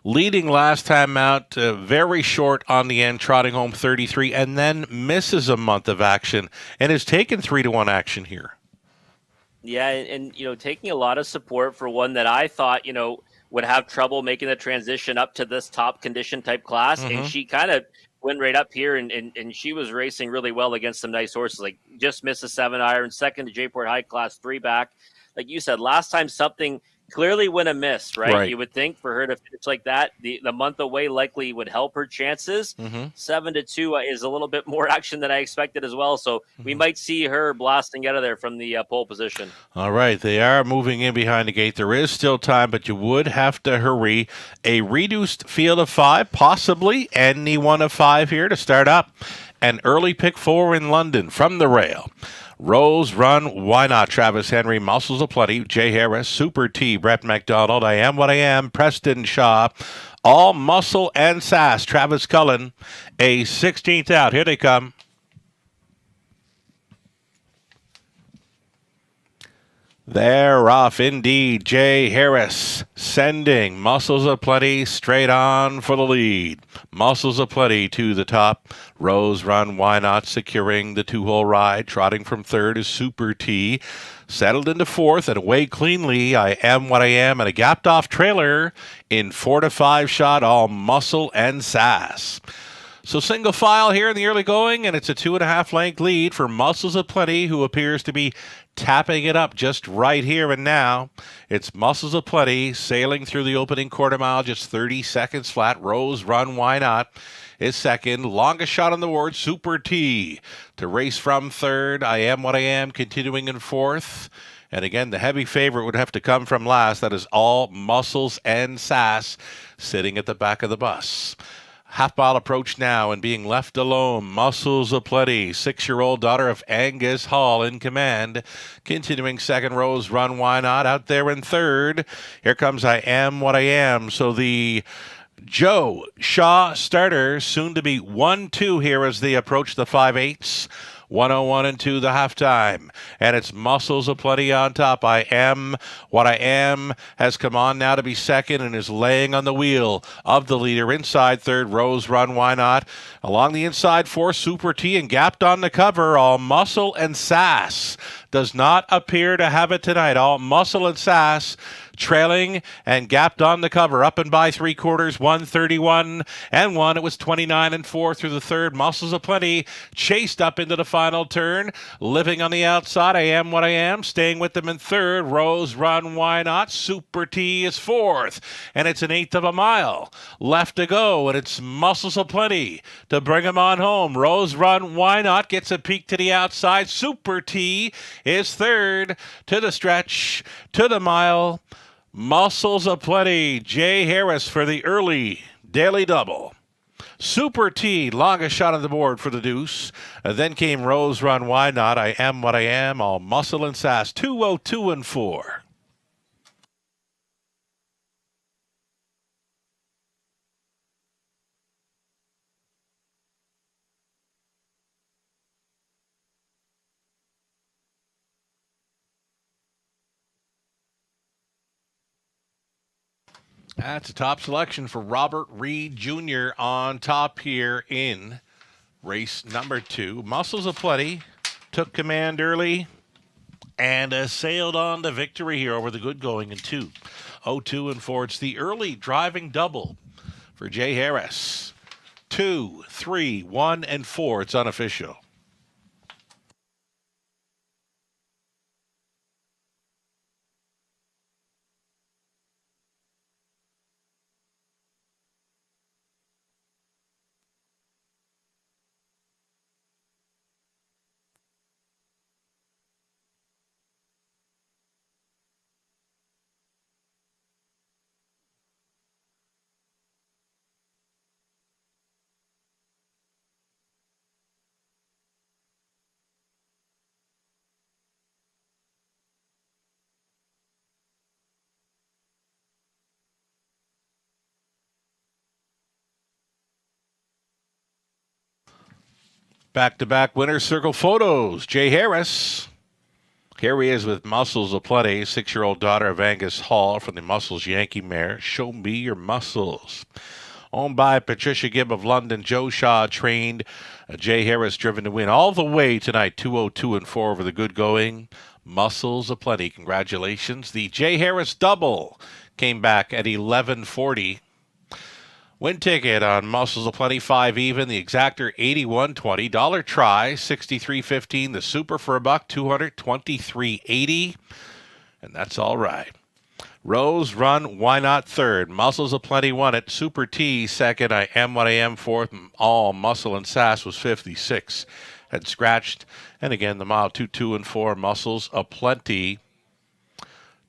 leading last time out, very short on the end, trotting home 33, and then misses a month of action and has taken 3-1 action here. Yeah, and taking a lot of support for one that I thought, would have trouble making the transition up to this top condition type class. And she kind of went right up here and she was racing really well against some nice horses, like just missed a 7 iron, second to J-Port High Class, 3 back. Like you said, last time something clearly win a miss, right? Right. You would think for her to finish like that, the month away likely would help her chances. 7-2 is a little bit more action than I expected as well. So we might see her blasting out of there from the pole position. All right, they are moving in behind the gate. There is still time, but you would have to hurry. A reduced field of 5, possibly any one of 5 here to start up. An early pick 4 in London from the rail. Rose Run, Why Not? Travis Henry, Muscles Aplenty, Jay Harris, Super T, Brett McDonald, I Am What I Am, Preston Shaw, All Muscle and Sass, Travis Cullen, a 16th out. Here they come. They're off indeed. Jay Harris sending Muscles Aplenty straight on for the lead. Muscles Aplenty to the top. Rose Run, Why Not? Securing the 2-hole ride. Trotting from third is Super T. Settled into fourth and away cleanly. I Am What I Am, and a gapped off trailer in 4 to 5 shot. All Muscle and Sass. So single file here in the early going, and it's a 2.5 length lead for Muscles Aplenty, who appears to be tapping it up just right here and now. It's Muscles Aplenty sailing through the opening quarter mile, just 30 seconds flat. Rose Run, Why Not? Is second. Longest shot on the board, Super T to race from third. I Am What I Am continuing in fourth. And again, the heavy favorite would have to come from last. That is All Muscles and Sass sitting at the back of the bus. Half-mile approach now and being left alone. Muscles Aplenty, 6-year-old daughter of Angus Hall in command. Continuing second, Rose Run, Why Not? Out there in third. Here comes I Am What I Am. So the Joe Shaw starter, soon to be 1-2 here as they approach the 5/8. 101 and 2 the halftime. And it's Muscles Aplenty on top. I Am What I Am has come on now to be second and is laying on the wheel of the leader. Inside third, Rose Run, Why Not? Along the inside four, Super T, and gapped on the cover, All Muscle and Sass. Does not appear to have it tonight. All Muscle and Sass trailing and gapped on the cover, up and by 3/4, 131 and 1. It was 29 and 4 through the third. Muscles Aplenty chased up into the final turn, living on the outside. I Am What I Am staying with them in third. Rose Run, Why Not? Super T is fourth, and it's an 1/8 of a mile left to go, and it's Muscles Aplenty to bring them on home. Rose Run, Why Not? Gets a peek to the outside. Super T is third to the stretch, to the mile. Muscles Aplenty, Jay Harris for the early daily double. Super T, longest shot on the board for the deuce. Then came Rose Run, Why Not? I Am What I Am, All Muscle and Sass, 202 and 4. That's a top selection for Robert Reed Jr. on top here in race number 2. Muscles Aplenty took command early and sailed on to victory here over the good going in 2:02 and 4. It's the early driving double for Jay Harris. 2, 3, 1, and 4. It's unofficial. Back-to-back winner's circle photos. Jay Harris. Here he is with Muscles Aplenty, 6-year-old daughter of Angus Hall from the Muscles Yankee mare. Show me your muscles. Owned by Patricia Gibb of London. Joe Shaw trained. Jay Harris driven to win all the way tonight. 2:02 and 4 over the good going. Muscles Aplenty. Congratulations. The Jay Harris double came back at 11:40. Win ticket on Muscles Aplenty, 5 even. The exactor, 81.20. Dollar try, 63.15. The super for $1, 223.80. And that's all right. Rose Run, Why Not third. Muscles Aplenty won it. Super T second. I Am What I Am fourth. All Muscle and Sass was 56. Had scratched. And again, the mile 2, 2, and 4. Muscles Aplenty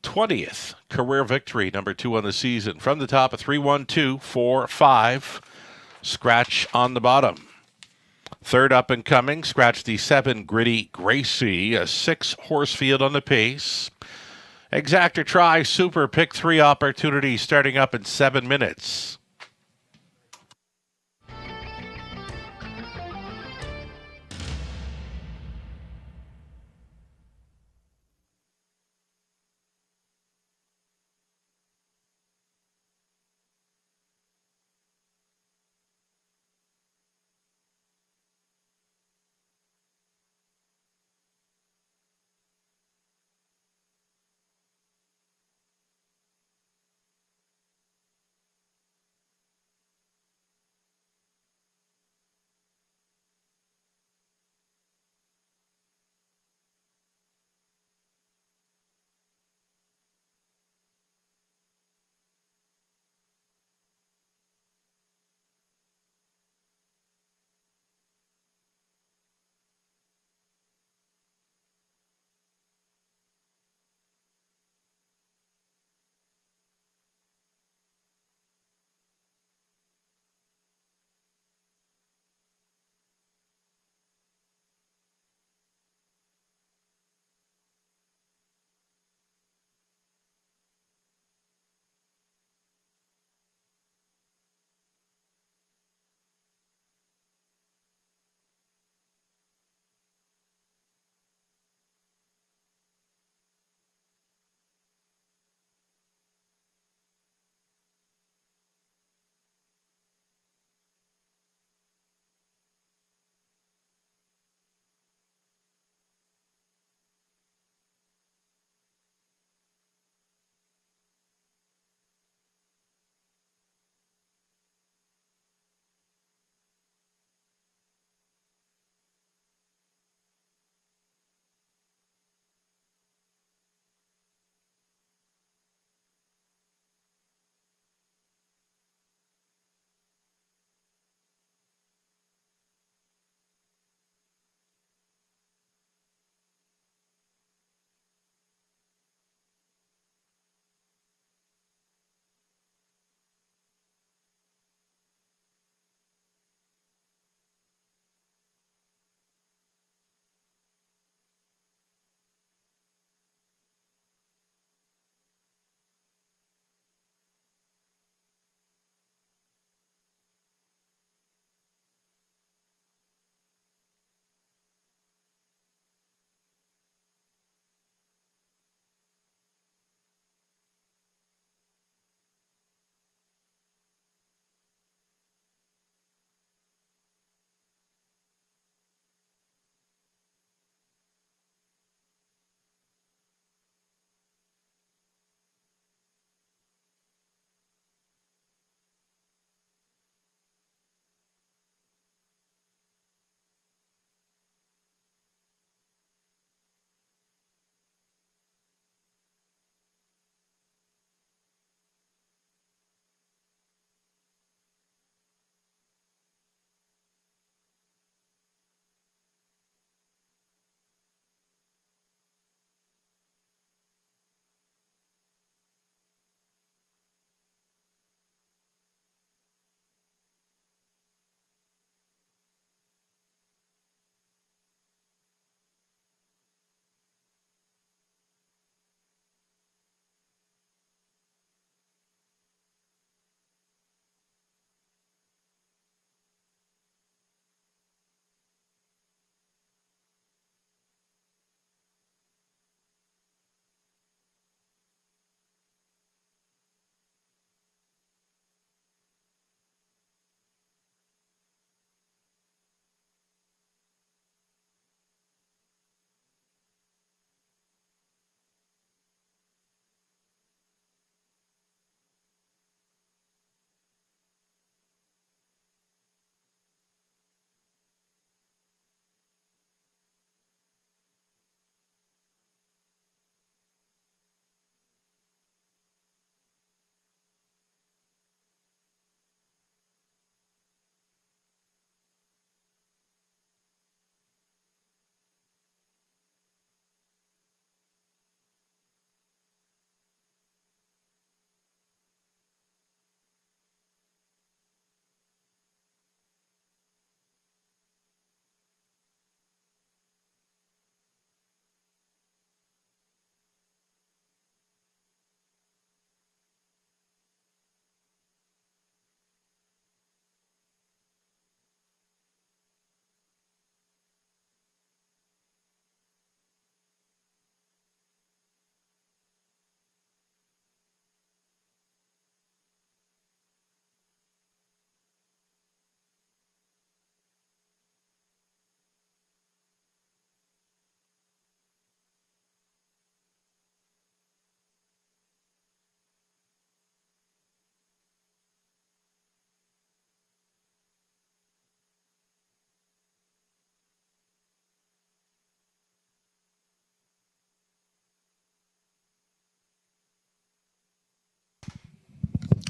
20th career victory, number 2 on the season. From the top, a 3, 1, 2, 4, 5. Scratch on the bottom. Third up and coming, scratch the 7 Gritty Gracie, a 6 Horsefield on the pace. Exactor Try Super Pick 3 opportunity starting up in 7 minutes.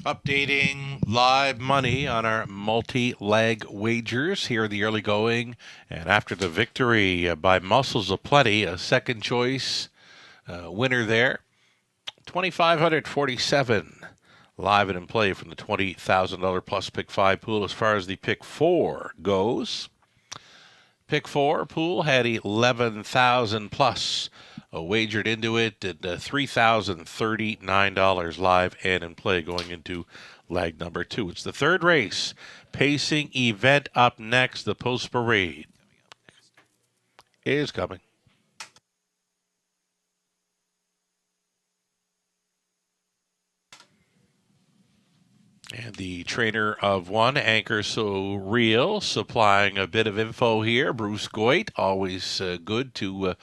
Updating live money on our multi-leg wagers here in the early going. And after the victory by Muscles of Plenty, a second choice winner there. 2,547 live and in play from the $20,000 plus pick 5 pool. As far as the pick 4 goes, pick 4 pool had 11,000 plus wagered into it at $3,039 live and in play going into leg number 2. It's the third race. Pacing event up next. The Post Parade is coming. And the trainer of one, Anchor So Real, supplying a bit of info here. Bruce Goit, always good to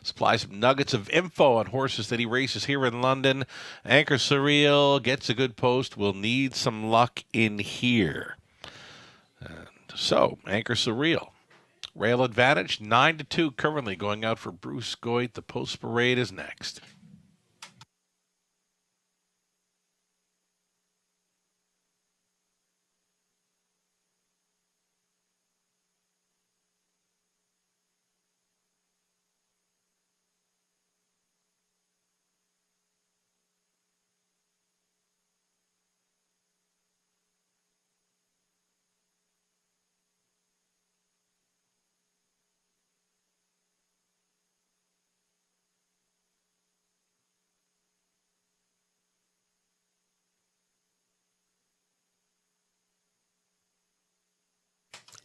supply some nuggets of info on horses that he races here in London. Anchor Surreal gets a good post. Will need some luck in here. And so, Anchor Surreal. Rail advantage, 9-2 currently going out for Bruce Goit. The Post Parade is next.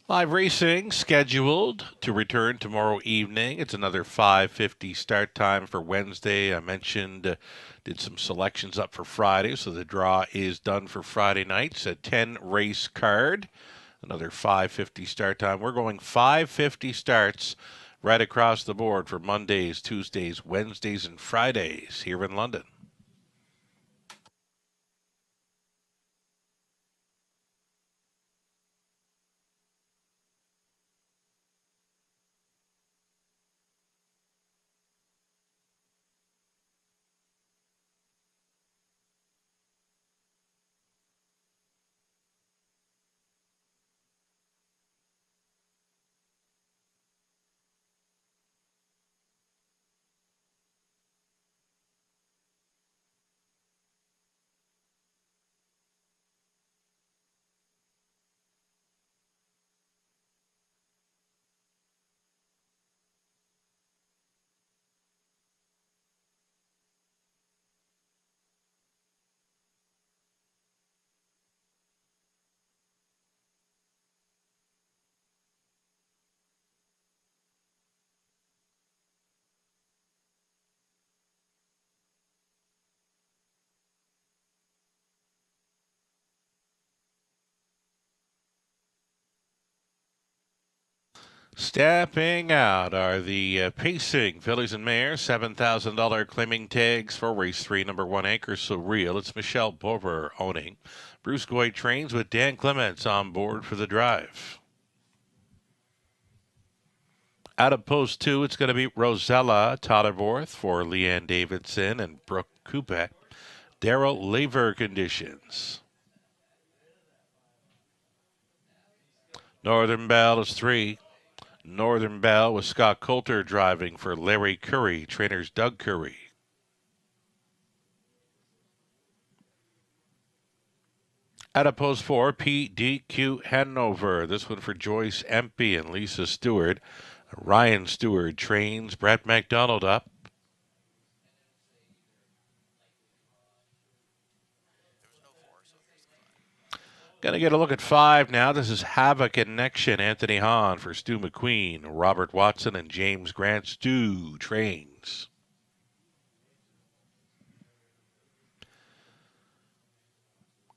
Live racing scheduled to return tomorrow evening. It's another 5:50 start time for Wednesday. I mentioned did some selections up for Friday, so the draw is done for Friday night. It's a 10 race card. Another 5:50 start time. We're going 5:50 starts right across the board for Mondays, Tuesdays, Wednesdays, and Fridays here in London. Stepping out are the pacing fillies and mares, $7,000 claiming tags for race 3, number 1, Anchor So Real. It's Michelle Bover owning. Bruce Goy trains with Dan Clements on board for the drive. Out of post 2, it's going to be Rosella Todderworth for Leanne Davidson and Brooke Coupet. Daryl Lever conditions. Northern Belle is 3. Northern Belle with Scott Coulter driving for Larry Curry, trainers Doug Curry. At a post 4, PDQ Hanover. This one for Joyce Empey and Lisa Stewart. Ryan Stewart trains Brett McDonald up. Going to get a look at 5 now. This is Havoc Connection. Anthony Hahn for Stu McQueen, Robert Watson, and James Grant. Stu trains.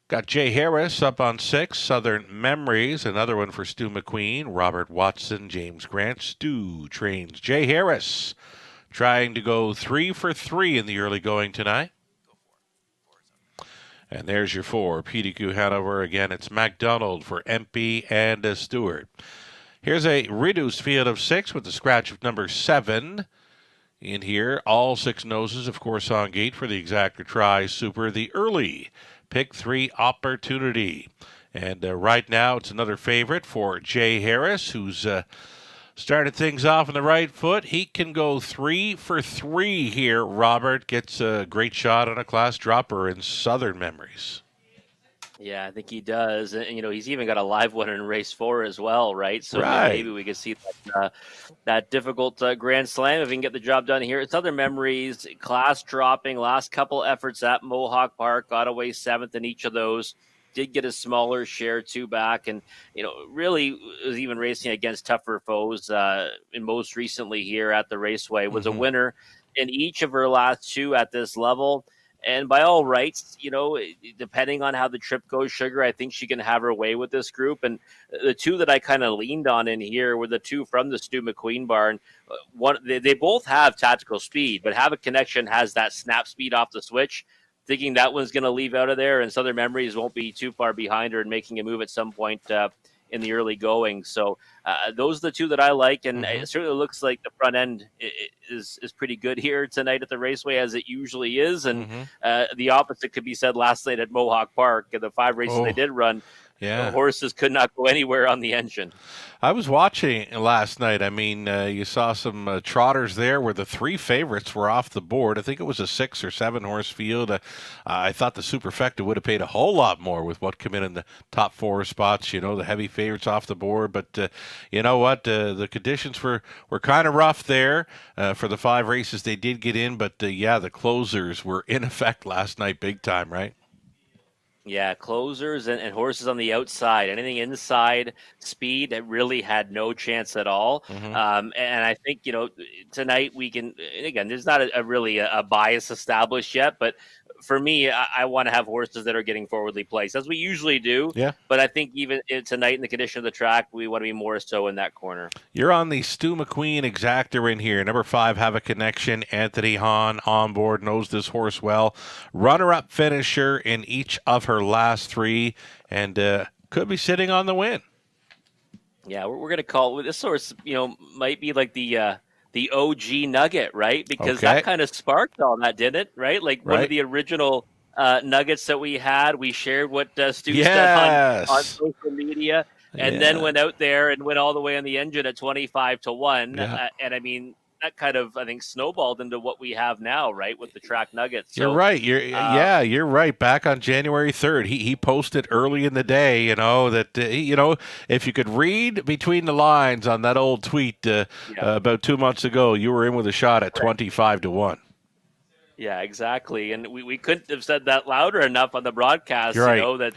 Got Jay Harris up on 6, Southern Memories. Another one for Stu McQueen, Robert Watson, James Grant. Stu trains. Jay Harris trying to go 3 for 3 in the early going tonight. And there's your 4. PDQ Hanover. Again, it's McDonald for Empey and Stewart. Here's a reduced field of 6 with the scratch of number 7 in here. All 6 noses, of course, on gate for the Exacta Tri Super. The early Pick 3 Opportunity. And right now it's another favorite for Jay Harris, who's started things off on the right foot. He can go 3 for 3 here. Robert gets a great shot on a class dropper in Southern Memories. Yeah, I think he does. And, he's even got a live one in race 4 as well, right? So Right. maybe we could see that difficult Grand Slam if he can get the job done here. It's Other Memories, class dropping, last couple efforts at Mohawk Park, got away 7th in each of those. Did get a smaller share 2 back, and really was even racing against tougher foes. And most recently here at the Raceway was a winner in each of her last 2 at this level. And by all rights, depending on how the trip goes, Sugar, I think she can have her way with this group. And the 2 that I kind of leaned on in here were the 2 from the Stu McQueen barn. They both have tactical speed, but Have a Connection has that snap speed off the switch. Thinking that one's going to leave out of there, and Southern Memories won't be too far behind her and making a move at some point in the early going. So those are the 2 that I like, and it certainly looks like the front end is pretty good here tonight at the Raceway, as it usually is. And the opposite could be said last night at Mohawk Park. The 5 races they did run, the horses could not go anywhere on the engine. I was watching last night. I mean, you saw some trotters there where the 3 favorites were off the board. I think it was a 6 or 7 horse field. I thought the Superfecta would have paid a whole lot more with what come in the top 4 spots. The heavy favorites off the board. But you know what? The conditions were kind of rough there for the 5 races they did get in. But the closers were in effect last night big time, right? Yeah, closers and horses on the outside. Anything inside speed, it really had no chance at all. And I think, tonight we can, again, there's not really a bias established yet, but for me, I want to have horses that are getting forwardly placed, as we usually do. Yeah. But I think even tonight in the condition of the track, we want to be more so in that corner. You're on the Stu McQueen exactor in here. Number 5, Have a Connection. Anthony Hahn on board, knows this horse well. Runner-up finisher in each of her last 3, and could be sitting on the win. Yeah, we're going to call this horse, might be like the OG Nugget, right? Because that kind of sparked all that, didn't it? Right? Like one of the original nuggets that we had. We shared what Stu said on social media, and then went out there and went all the way on the engine at 25-1. And I mean, that kind of, I think, snowballed into what we have now, right, with the track nuggets. So, you're right. You're right. Back on January 3rd, he posted early in the day, that if you could read between the lines on that old tweet about 2 months ago, you were in with a shot at 25-1. Yeah, exactly. And we couldn't have said that louder enough on the broadcast. You're right.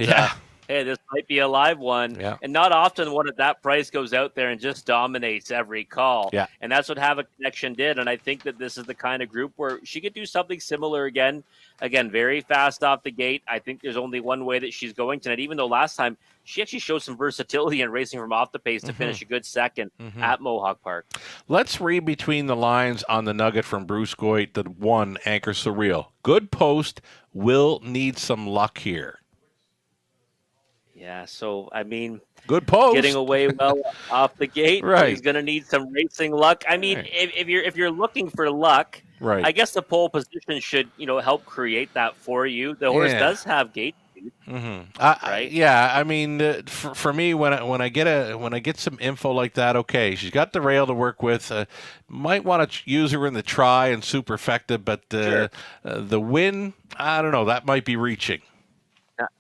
Hey, this might be a live one. Yeah. And not often one at that price goes out there and just dominates every call. Yeah. And that's what Have a Connection did. And I think that this is the kind of group where she could do something similar again. Again, very fast off the gate. I think there's only one way that she's going tonight, even though last time she actually showed some versatility in racing from off the pace to finish a good second at Mohawk Park. Let's read between the lines on the nugget from Bruce Goit, the 1, Anchor Surreal. Good post, will need some luck here. Yeah, so, I mean, good post. Getting away well off the gate. Right. He's going to need some racing luck. I mean, if you're looking for luck, I guess the pole position should, help create that for you. The horse does have gate speed. Right? Yeah, I mean, for me, when I get some info like that, okay, she's got the rail to work with. Might want to use her in the try and Superfecta, but the win, I don't know, that might be reaching.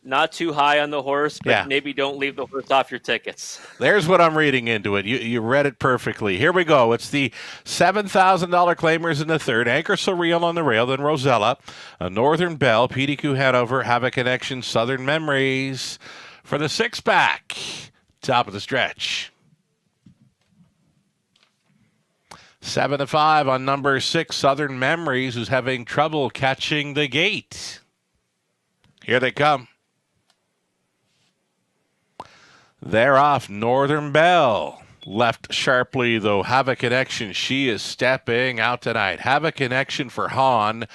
Not too high on the horse, but maybe don't leave the horse off your tickets. There's what I'm reading into it. You read it perfectly. Here we go. It's the $7,000 claimers in the 3rd. Anchor Surreal on the rail, then Rosella, Northern Belle, PDQ Hanover, Have a Connection, Southern Memories for the 6-pack. Top of the stretch. 7-5 on number 6, Southern Memories, who's having trouble catching the gate. Here they come. They're off. Northern Belle left sharply, though. Have a Connection. She is stepping out tonight. Have a Connection for Hahn,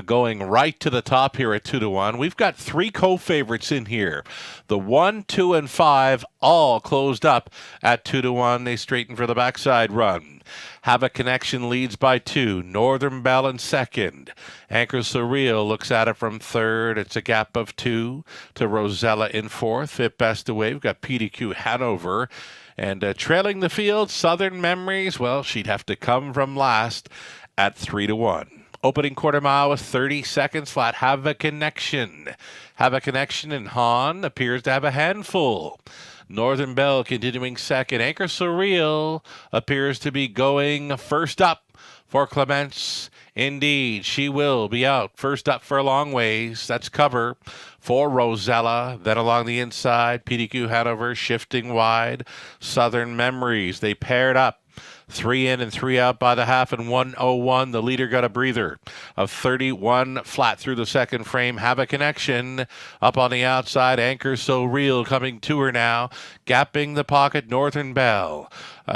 going right to the top here at 2-1. We've got 3 co-favorites in here. The 1, 2, and 5 all closed up at 2-1. They straighten for the backside run. Have a Connection leads by 2. Northern Bell in second. Anchor Surreal looks at it from third. It's a gap of 2 to Rosella in fourth. Fifth best away. We've got PDQ Hanover. And trailing the field, Southern Memories, well, she'd have to come from last at 3-1. Opening quarter mile was 30 seconds flat. Have a Connection. Have a Connection, and Hahn appears to have a handful. Northern Bell continuing second. Anchor Surreal appears to be going first up for Clements. Indeed, she will be out first up for a long ways. That's cover for Rosella. Then along the inside, PDQ Hanover shifting wide. Southern Memories, they paired up. 3 in and 3 out by the half, and 1:01. The leader got a breather of 31 flat through the second frame. Have a Connection up on the outside. Anchor So Real coming to her now. Gapping the pocket, Northern Bell.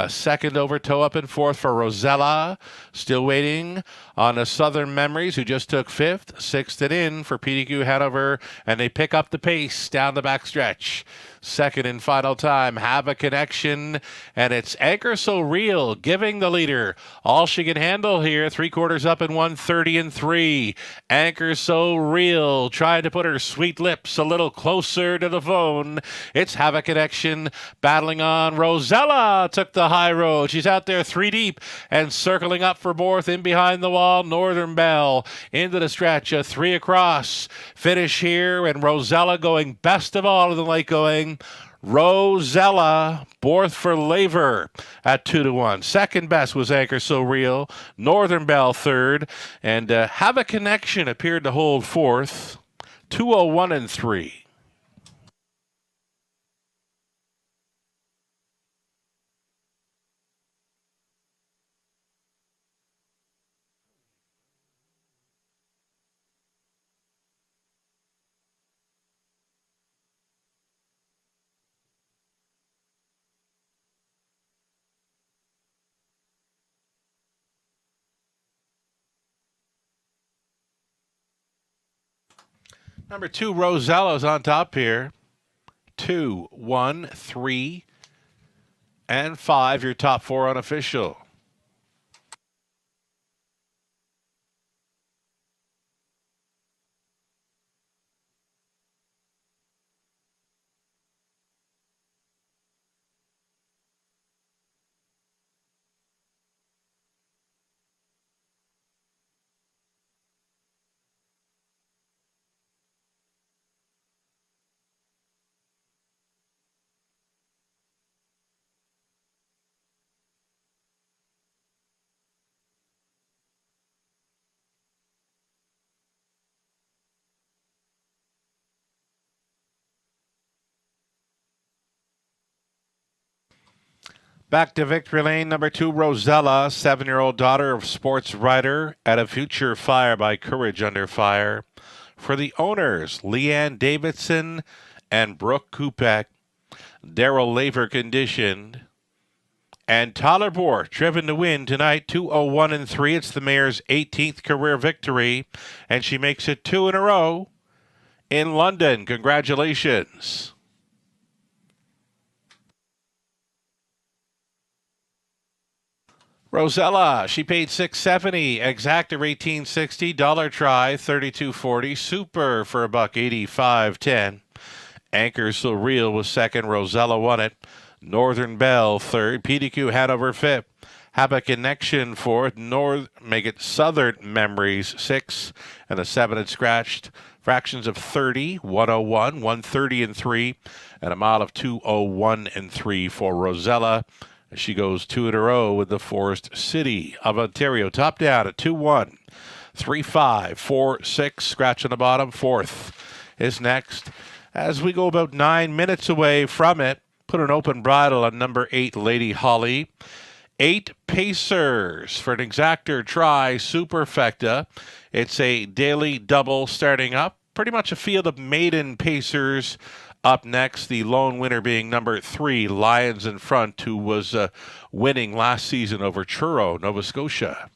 Second over, toe up in fourth for Rosella. Still waiting on the Southern Memories, who just took fifth. Sixth and in for PDQ Hanover, and they pick up the pace down the backstretch. Second and final time, Have a Connection, and it's Anchor So Real giving the leader all she can handle here. 3/4 up in 1:30 and 3. Anchor So Real trying to put her sweet lips a little closer to the phone. It's Have a Connection battling on. Rosella took the high road. She's out there 3 deep and circling up for fourth. In behind the wall, Northern Bell into the stretch. A 3 across finish here, and Rosella going best of all in the late going. Rosella, fourth for Laver at 2-1. Second best was Anchor So Real. Northern Bell third, and Have a Connection appeared to hold fourth. 2:01 and 3. Number 2, Rosella's on top here. 2, 1, 3, and 5, your top 4 unofficial. Back to victory lane, number 2, Rosella, 7-year-old daughter of sports writer, At a Future Fire by Courage Under Fire. For the owners, Leanne Davidson and Brooke Kupek. Daryl Laver conditioned. And Tyler Bohr driven to win tonight, 2:01 and 3. It's the mayor's 18th career victory, and she makes it 2 in a row in London. Congratulations. Rosella, she paid $6.70, Exactor $18.60, Dollar Try $32.40, Super for $1.80, $5.10. Anchor So Real was second, Rosella won it. Northern Bell third, PDQ Hanover fifth. Have a Connection fourth, make it Southern Memories 6, and a 7 had scratched. Fractions of 30, 1:01, 1:30 and 3, and a mile of 2:01 and 3 for Rosella. She goes 2 in a row with the Forest City of Ontario. Top down at 2-1, 3-5, 4-6. Scratch on the bottom. Fourth is next. As we go about 9 minutes away from it, put an open bridle on number 8, Lady Holly. 8 Pacers for an Exactor Try Superfecta. It's a daily double starting up. Pretty much a field of maiden Pacers. Up next, the lone winner being number 3, Lions in Front, who was winning last season over Truro, Nova Scotia.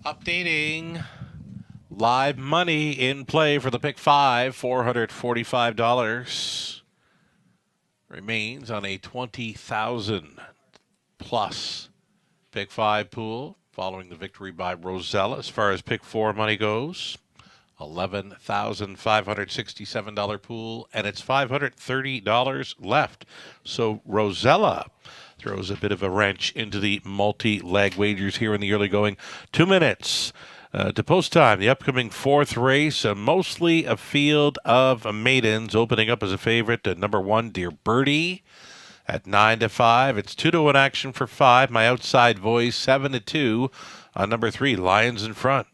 Updating live money in play for the pick five, $445 remains on a 20,000 plus pick five pool following the victory by Rosella. As far as pick four money goes, $11,567 pool, and it's $530 left. So Rosella throws a bit of a wrench into the multi-leg wagers here in the early going. 2 minutes to post time. The upcoming fourth race, mostly a field of maidens, opening up as a favorite. Number 1, Dear Birdie, at 9-5. It's 2-1 action for 5. My Outside Voice, 7-2 on number 3, Lions in Front.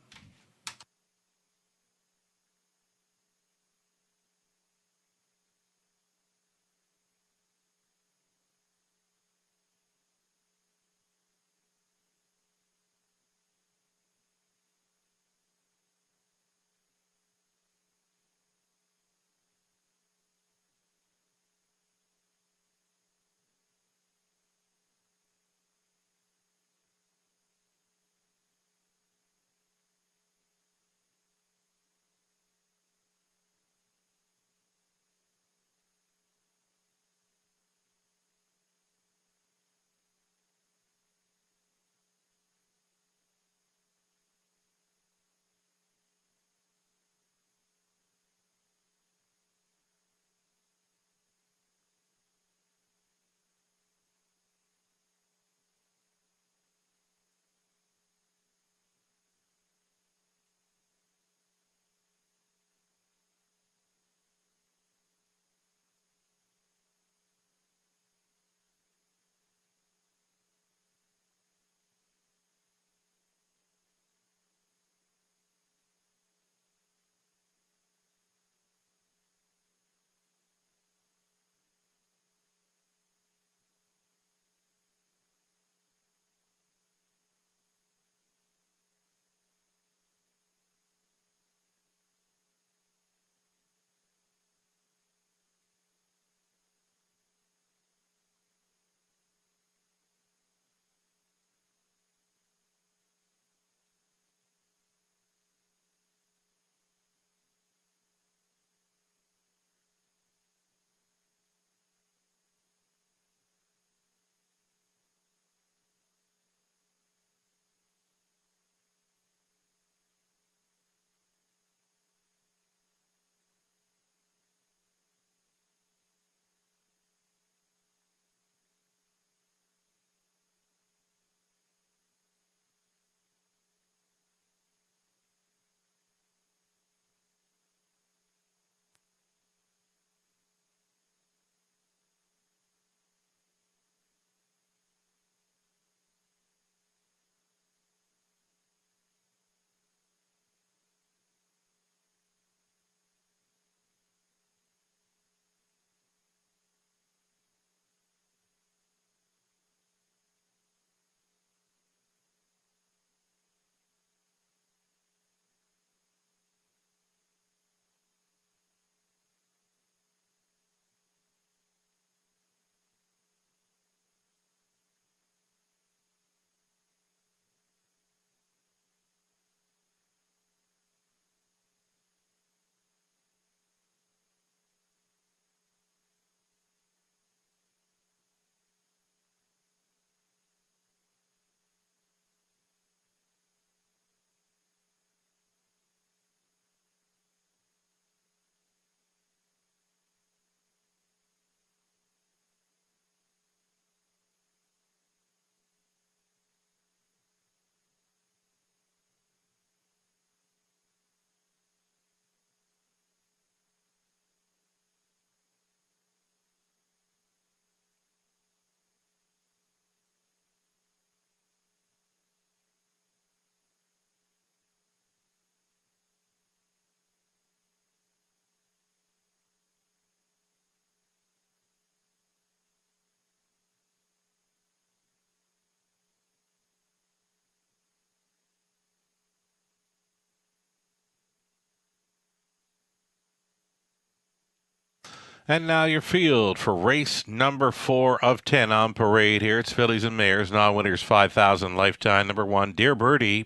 And now your field for race number 4 of 10 on parade here. It's fillies and mares. Non-winners 5,000 lifetime. Number 1, Dear Birdie.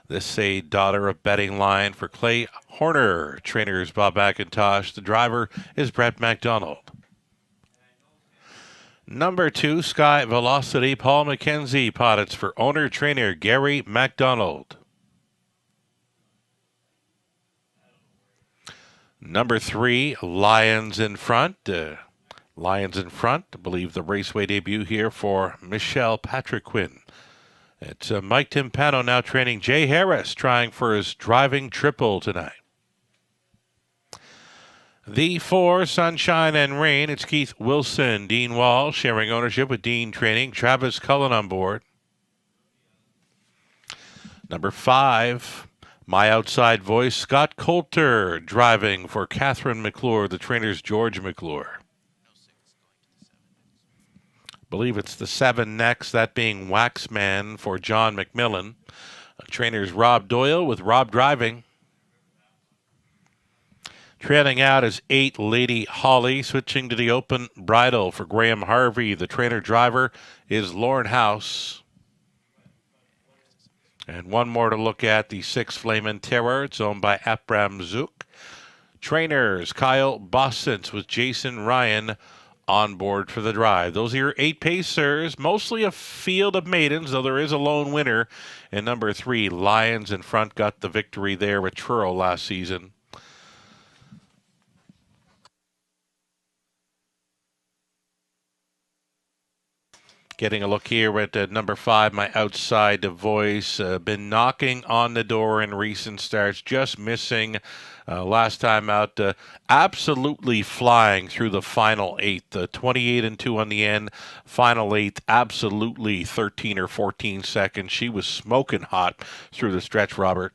This a daughter of betting line for Clay Horner. Trainer is Bob McIntosh. The driver is Brett McDonald. Number 2, Sky Velocity, Paul McKenzie. Pottits for owner-trainer Gary MacDonald. Number 3, Lions in Front. Lions in Front, I believe the raceway debut here for Michelle Patriquin. It's Mike Timpano now training Jay Harris, trying for his driving triple tonight. The 4, Sunshine and Rain. It's Keith Wilson, Dean Wall, sharing ownership with Dean Training. Travis Cullen on board. Number 5, My Outside Voice, Scott Coulter, driving for Catherine McClure. The trainer's George McClure. Believe it's the 7 next, that being Waxman for John McMillan. Trainer's Rob Doyle with Rob driving. Trailing out is 8, Lady Holly, switching to the open bridle for Graham Harvey. The trainer driver is Lauren House. And one more to look at, the 6, Flamin' Terror. It's owned by Abram Zook. Trainers, Kyle Bossens with Jason Ryan on board for the drive. Those are your 8 pacers, mostly a field of maidens, though there is a lone winner. And number 3, Lions in Front, got the victory there with Truro last season. Getting a look here at number 5, My Outside Voice. Been knocking on the door in recent starts, just missing last time out. Absolutely flying through the final 8. 28-2 on the end. Final 8, absolutely 13 or 14 seconds. She was smoking hot through the stretch, Robert.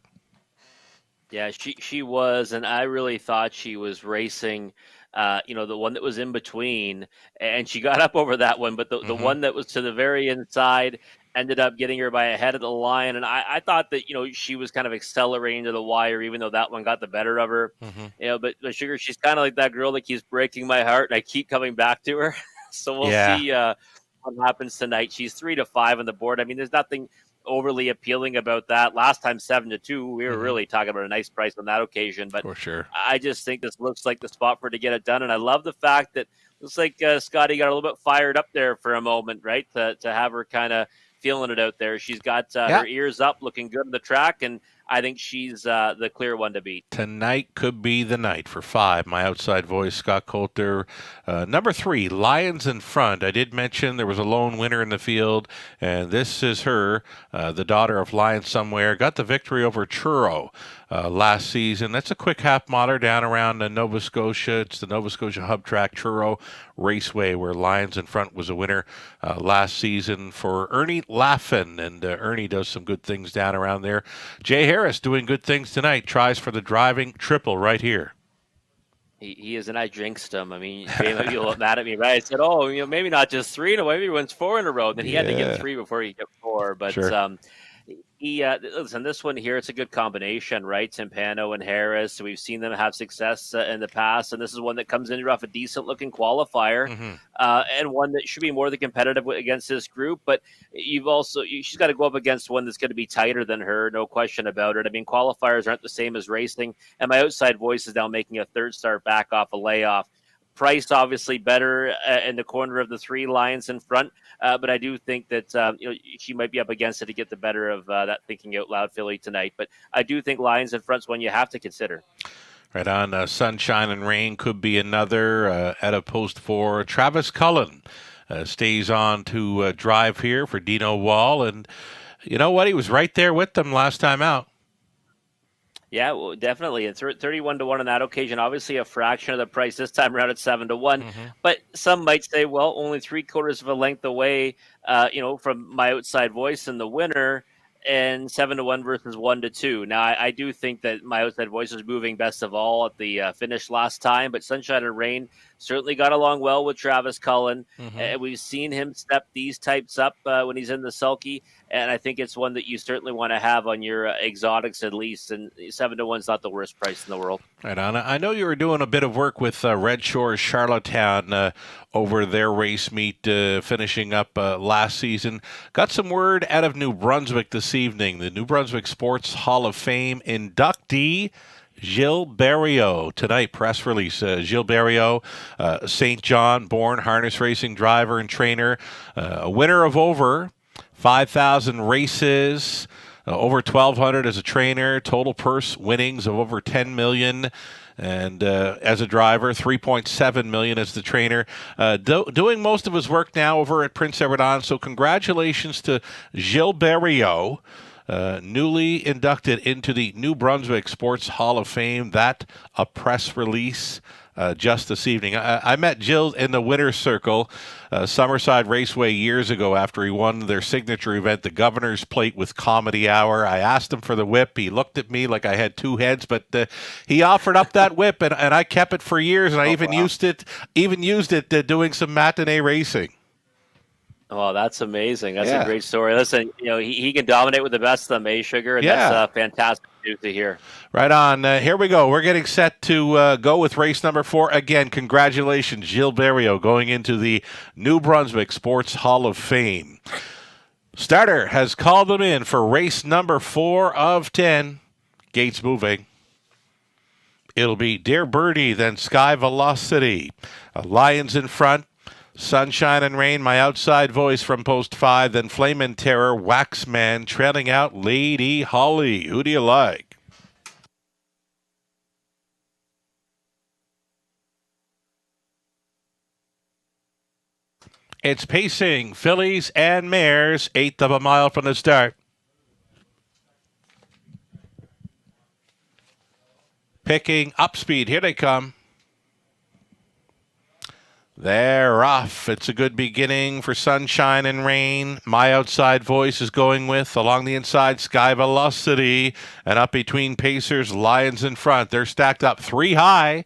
Yeah, she was, and I really thought she was racing the one that was in between, and she got up over that one, but the one that was to the very inside ended up getting her by a head of the line. And I thought that, she was kind of accelerating to the wire, even though that one got the better of her. But Sugar, she's kind of like that girl that keeps breaking my heart, and I keep coming back to her. So we'll see what happens tonight. She's 3-5 on the board. I mean, there's nothing overly appealing about that. Last time 7-2, we were really talking about a nice price on that occasion, but for sure, I just think this looks like the spot for her to get it done. And I love the fact that looks like Scotty got a little bit fired up there for a moment, right? To have her kind of feeling it out there. She's got her ears up, looking good on the track, and I think she's the clear one to beat. Tonight could be the night for 5, My Outside Voice, Scott Coulter. Number 3, Lions in Front. I did mention there was a lone winner in the field, and this is her, the daughter of Lions Somewhere. Got the victory over Truro last season. That's a quick half miler down around Nova Scotia. It's the Nova Scotia Hub Track Truro Raceway, where Lions in Front was a winner last season for Ernie Laffin, and Ernie does some good things down around there. Jay Harris doing good things tonight. Tries for the driving triple right here. He is, and I jinxed him. I mean, Jay might be a little mad at me, right? I said, maybe not just 3 in a row, maybe he wins 4 in a row. Then he had to get 3 before he got 4. But sure. Listen, this one here, it's a good combination, right? Timpano and Harris. We've seen them have success in the past, and this is one that comes in off a decent-looking qualifier, and one that should be more than competitive against this group. But she's got to go up against one that's going to be tighter than her, no question about it. I mean, qualifiers aren't the same as racing, and My Outside Voice is now making a third start back off a layoff. Price obviously better in the corner of the 3 Lions in Front, but I do think that she might be up against it to get the better of that thinking out loud filly tonight. But I do think Lions in Front's one you have to consider. Right on. Sunshine and Rain could be another at a post 4. Travis Cullen stays on to drive here for Dino Wall, and you know what? He was right there with them last time out. Yeah, well, definitely. It's 31-1 on that occasion. Obviously, a fraction of the price this time around at 7-1. But some might say, well, only 3/4 of a length away, from My Outside Voice and the winner, and 7-1 versus 1-2. Now, I do think that My Outside Voice is moving best of all at the finish last time, but Sunshine and Rain Certainly got along well with Travis Cullen. Mm-hmm. And we've seen him step these types up when he's in the sulky. And I think it's one that you certainly want to have on your exotics at least. And 7-1 is not the worst price in the world. Right on. I know you were doing a bit of work with Red Shores Charlottetown over their race meet, finishing up last season. Got some word out of New Brunswick this evening. The New Brunswick Sports Hall of Fame inductee, Gilles Barriot. Tonight, press release. Gilles Barriot, St. John born harness racing driver and trainer, a winner of over 5,000 races, over 1,200 as a trainer, total purse winnings of over 10 million, and as a driver, 3.7 million as the trainer. Doing most of his work now over at Prince Edward Island. So congratulations to Gilles Barriot. Newly inducted into the New Brunswick Sports Hall of Fame. That a press release just this evening. I met Jill in the winner's circle, Summerside Raceway, years ago after he won their signature event, the Governor's Plate with Comedy Hour. I asked him for the whip. He looked at me like I had two heads, but he offered up that whip, and I kept it for years, and I used it doing some matinee racing. Oh, that's amazing. That's a great story. Listen, he can dominate with the best of them, Sugar? And that's fantastic news to hear. Right on. Here we go. We're getting set to go with race number 4. Again, congratulations, Gilles Barriot, going into the New Brunswick Sports Hall of Fame. Starter has called them in for race number 4 of 10. Gates moving. It'll be Dear Birdie, then Sky Velocity. Lions in front. Sunshine and Rain, My Outside Voice from post 5, then Flame and Terror, Waxman, trailing out Lady Holly. Who do you like? It's pacing, fillies and mares, 1/8 of a mile from the start. Picking up speed, here they come. They're off. It's a good beginning for Sunshine and Rain. My Outside Voice is going with, along the inside, Sky Velocity. And up between Pacers, Lions in front. They're stacked up 3 high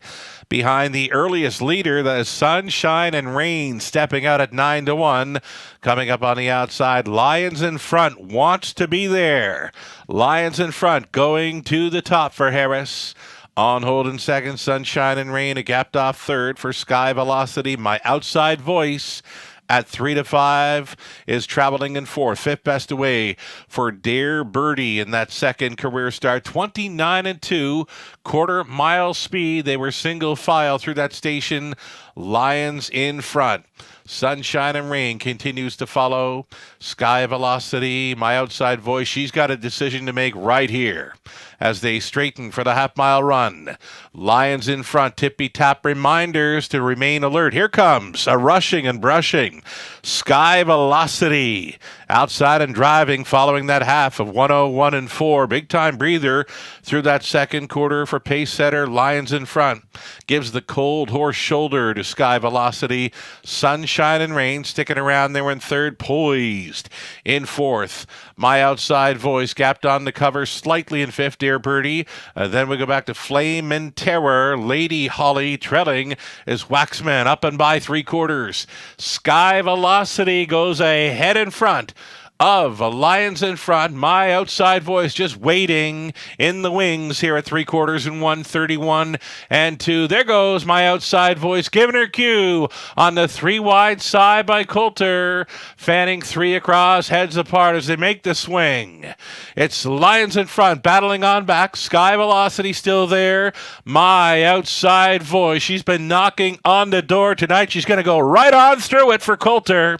behind the earliest leader, that is Sunshine and Rain, stepping out at 9-1. Coming up on the outside, Lions in front, wants to be there. Lions in front, going to the top for Harris. On hold in second, Sunshine and Rain, a gapped off third for Sky Velocity. My Outside Voice at 3-5 is traveling in fourth. Fifth best away for Dear Birdie in that second career start. 29-2, quarter-mile speed. They were single file through that station. Lions in front. Sunshine and Rain continues to follow. Sky Velocity, My Outside Voice. She's got a decision to make right here as they straighten for the half-mile run. Lions in front, tippy-tap reminders to remain alert. Here comes a rushing and brushing. Sky Velocity outside and driving, following that half of 101 and 4. Big-time breather through that second quarter for pace setter. Lions in front. Gives the cold horse shoulder to Sky Velocity. Sunshine and Rain sticking around there in third. Poised in fourth. My Outside Voice gapped on the cover slightly in fifth. Dear Birdie. Then we go back to Flame and Terror. Lady Holly trailing is Waxman up and by 3/4. Sky Velocity goes ahead in front of Lions in front. My Outside Voice just waiting in the wings here at 3/4 and 1:31 and 2. There goes My Outside Voice, giving her cue on the 3 wide side by Coulter. Fanning 3 across, heads apart as they make the swing. It's Lions in front, battling on back. Sky Velocity still there. My Outside Voice, she's been knocking on the door tonight. She's going to go right on through it for Coulter.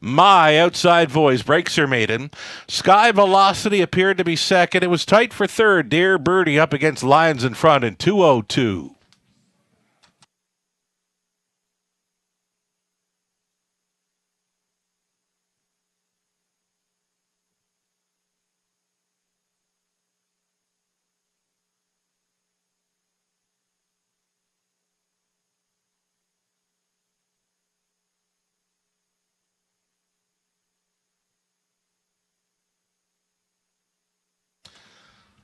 My Outside Voice breaks her maiden. Sky Velocity appeared to be second. It was tight for third. Dear Birdie up against Lions in front in 2:02.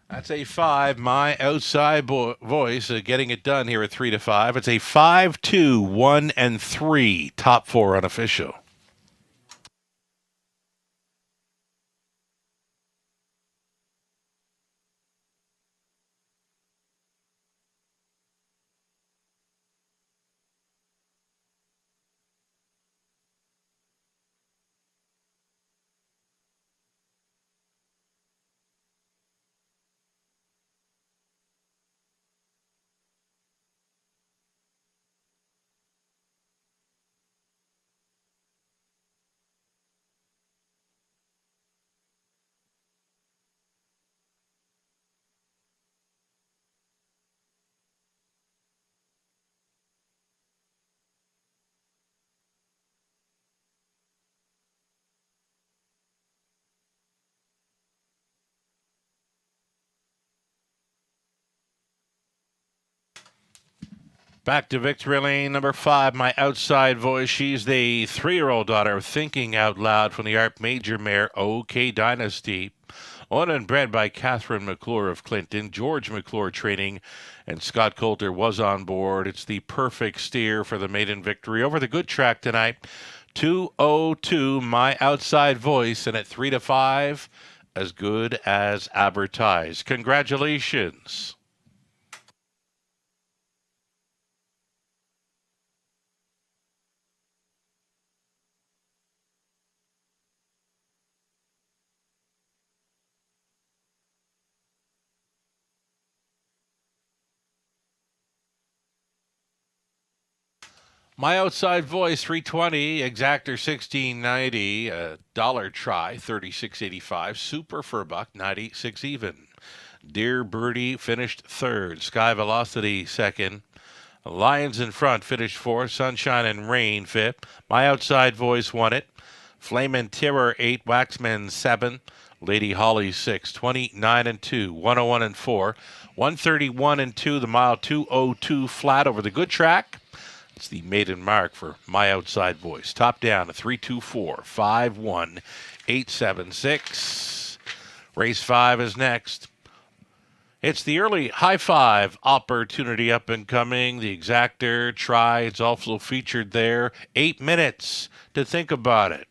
That's a 5. My outside voice getting it done here at 3 to 5. It's a 5, 2, 1, and 3. Top 4 unofficial. Back to victory lane number 5, my outside voice. She's the 3-year-old daughter of Thinking Out Loud from the Art Major mare OK Dynasty. Owned and bred by Catherine McClure of Clinton. George McClure training, and Scott Coulter was on board. It's the perfect steer for the maiden victory over the good track tonight. 202, my outside voice, and at 3 to 5, as good as advertised. Congratulations. My outside voice, 320, exactor 1690, dollar try, 36.85, super for a buck, 96 even. Dear Birdie finished third, Sky Velocity second. Lions in front finished fourth, Sunshine and Rain fifth. My outside voice won it. Flame and Terror 8, Waxman 7, Lady Holly 6, 29 and 2, 101 and 4, 131 and 2, the mile 202 flat over the good track. It's the maiden mark for my outside voice. Top down, a 3-2-4, 5-1, 8-7-6. Race 5 is next. It's the early high five opportunity up and coming. The exactor try. It's also featured there. 8 minutes to think about it.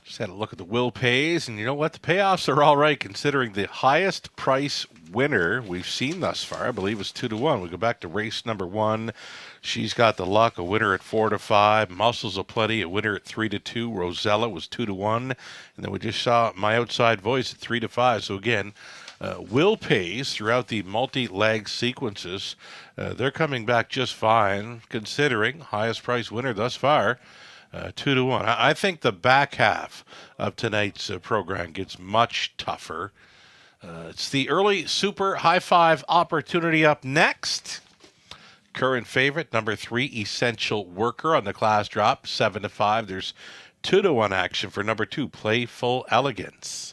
Just had a look at the will pays, and you know what? The payoffs are all right considering the highest price winner we've seen thus far, I believe, is 2-1. We go back to race number 1. She's got the luck, a winner at 4-5. Muscles of Plenty, a winner at 3-2. Rosella was 2-1, and then we just saw My Outside Voice at 3-5. So again, will pays throughout the multi-leg sequences. They're coming back just fine, considering highest price winner thus far. 2-1. I think the back half of tonight's program gets much tougher. It's the early Super High Five opportunity up next. Current favorite, number 3, Essential Worker on the class drop, 7-5. There's 2-1 action for number 2, Playful Elegance.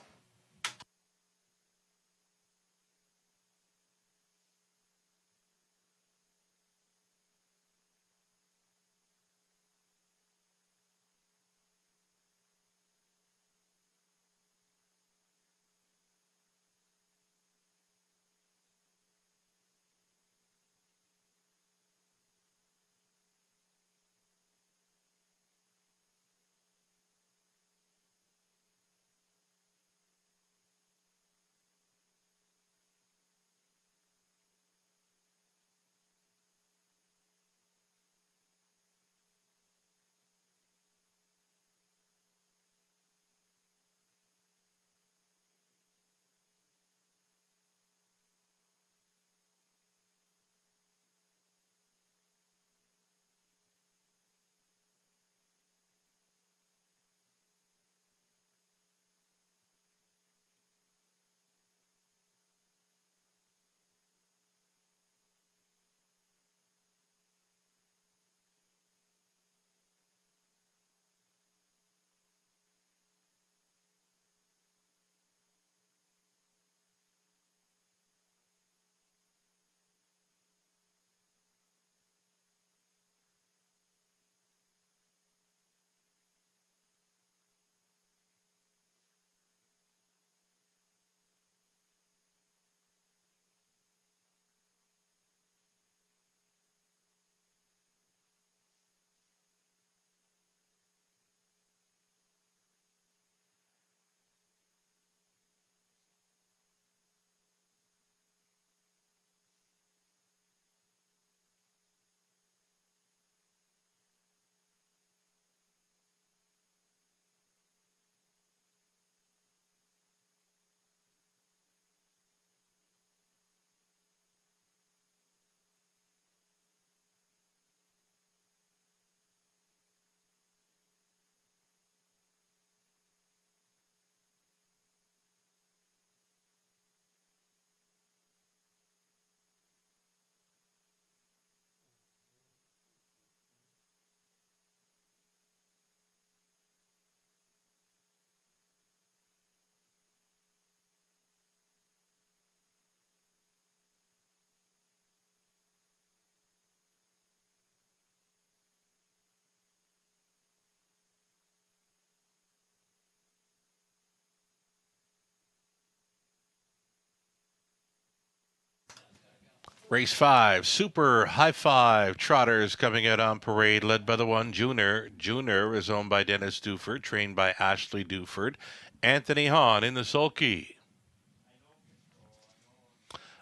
Race 5, Super High Five Trotters coming out on parade, led by the one, Junior. Junior is owned by Dennis Duford, trained by Ashley Duford. Anthony Hahn in the sulky.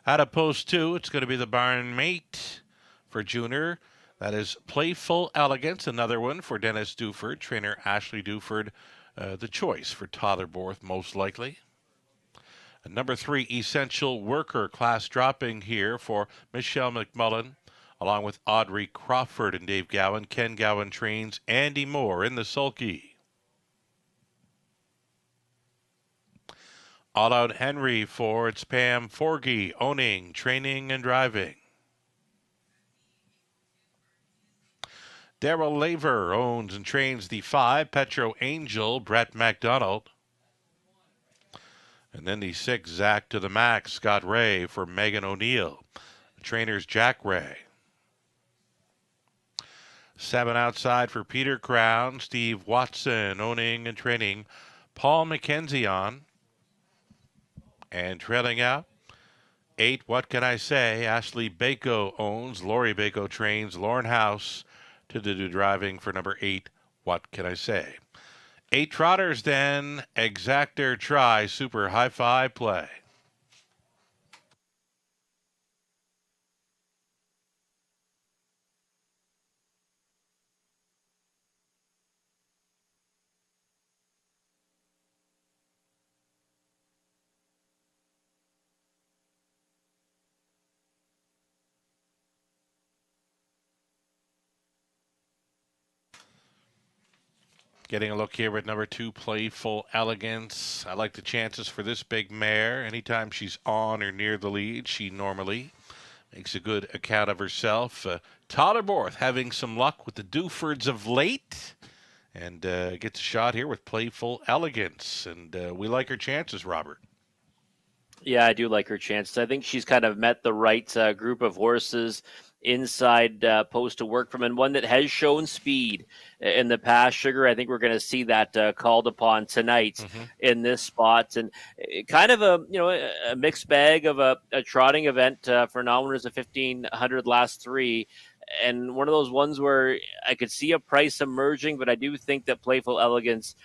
Out of post 2, it's going to be the barn mate for Junior. That is Playful Elegance, another one for Dennis Duford, trainer Ashley Duford. The choice for Totherborth, most likely. Number 3, Essential Worker, class dropping here for Michelle McMullen, along with Audrey Crawford and Dave Gowan. Ken Gowan trains Andy Moore in the sulky. All Out Henry for it's Pam Forgy, owning, training, and driving. Daryl Laver owns and trains the 5, Petro Angel, Brett MacDonald. And then the 6, Zach to the Max, Scott Ray for Megan O'Neill. The trainers Jack Ray. 7 outside for Peter Crown, Steve Watson owning and training Paul McKenzie on. And trailing out, 8, What Can I Say? Ashley Bako owns, Lori Bako trains Lauren House to do driving for number 8, What Can I Say? 8 trotters then. Exactor try. Super high five play. Getting a look here at number 2, Playful Elegance. I like the chances for this big mare. Anytime she's on or near the lead, she normally makes a good account of herself. Tollerborth having some luck with the Dufords of late. And gets a shot here with Playful Elegance. And we like her chances, Robert. Yeah, I do like her chances. I think she's kind of met the right group of horses inside post to work from, and one that has shown speed in the past. Sugar, I think we're going to see that called upon tonight in this spot, and kind of a mixed bag of a trotting event for non-winners of 1,500 last 3. And one of those ones where I could see a price emerging, but I do think that Playful Elegance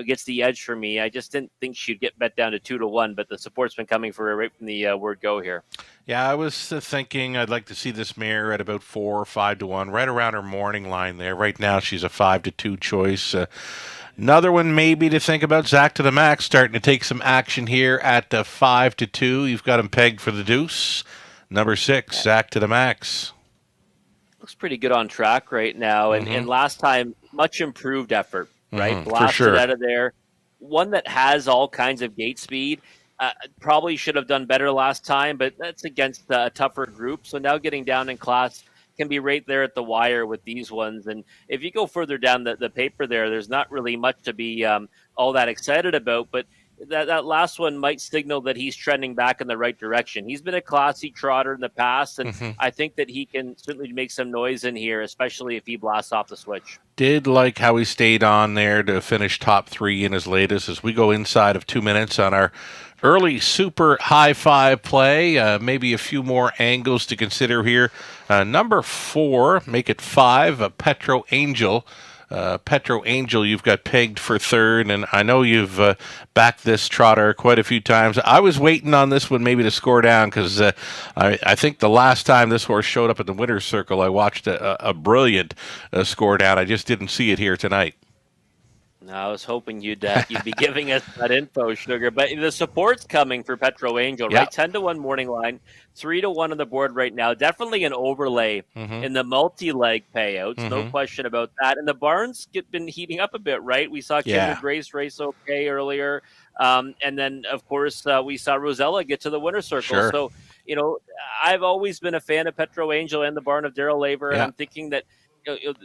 gets the edge for me. I just didn't think she'd get bet down to 2-1, but the support's been coming for her right from the word go here. Yeah, I was thinking I'd like to see this mare at about 4 or 5-1, right around her morning line there. Right now, she's a 5-2 choice. Another one maybe to think about, Zach to the Max, starting to take some action here at 5-2. You've got him pegged for the deuce. Number 6, Zach to the Max. Looks pretty good on track right now, and last time, much improved effort. Right, blasted sure. out of there. One that has all kinds of gate speed. Probably should have done better last time, but that's against a tougher group. So now getting down in class can be right there at the wire with these ones. And if you go further down the paper there's not really much to be all that excited about. But that last one might signal that he's trending back in the right direction. He's been a classy trotter in the past, and I think that he can certainly make some noise in here, especially if he blasts off the switch. Did like how he stayed on there to finish top 3 in his latest. As we go inside of 2 minutes on our early super high five play, maybe a few more angles to consider here. Number 4, make it 5, Petro Angel. Petro Angel, you've got pegged for 3rd, and I know you've backed this trotter quite a few times. I was waiting on this one maybe to score down because I think the last time this horse showed up at the winner's circle, I watched a brilliant score down. I just didn't see it here tonight. No, I was hoping you'd be giving us that info, Sugar. But the support's coming for Petro Angel, right? 10-1 morning line, 3-1 on the board right now. Definitely an overlay in the multi-leg payouts, no question about that. And the barns been heating up a bit, right? We saw Kindred Grace race okay earlier. And then, of course, we saw Rosella get to the winner's circle. Sure. So, I've always been a fan of Petro Angel and the barn of Daryl Laver. And I'm thinking that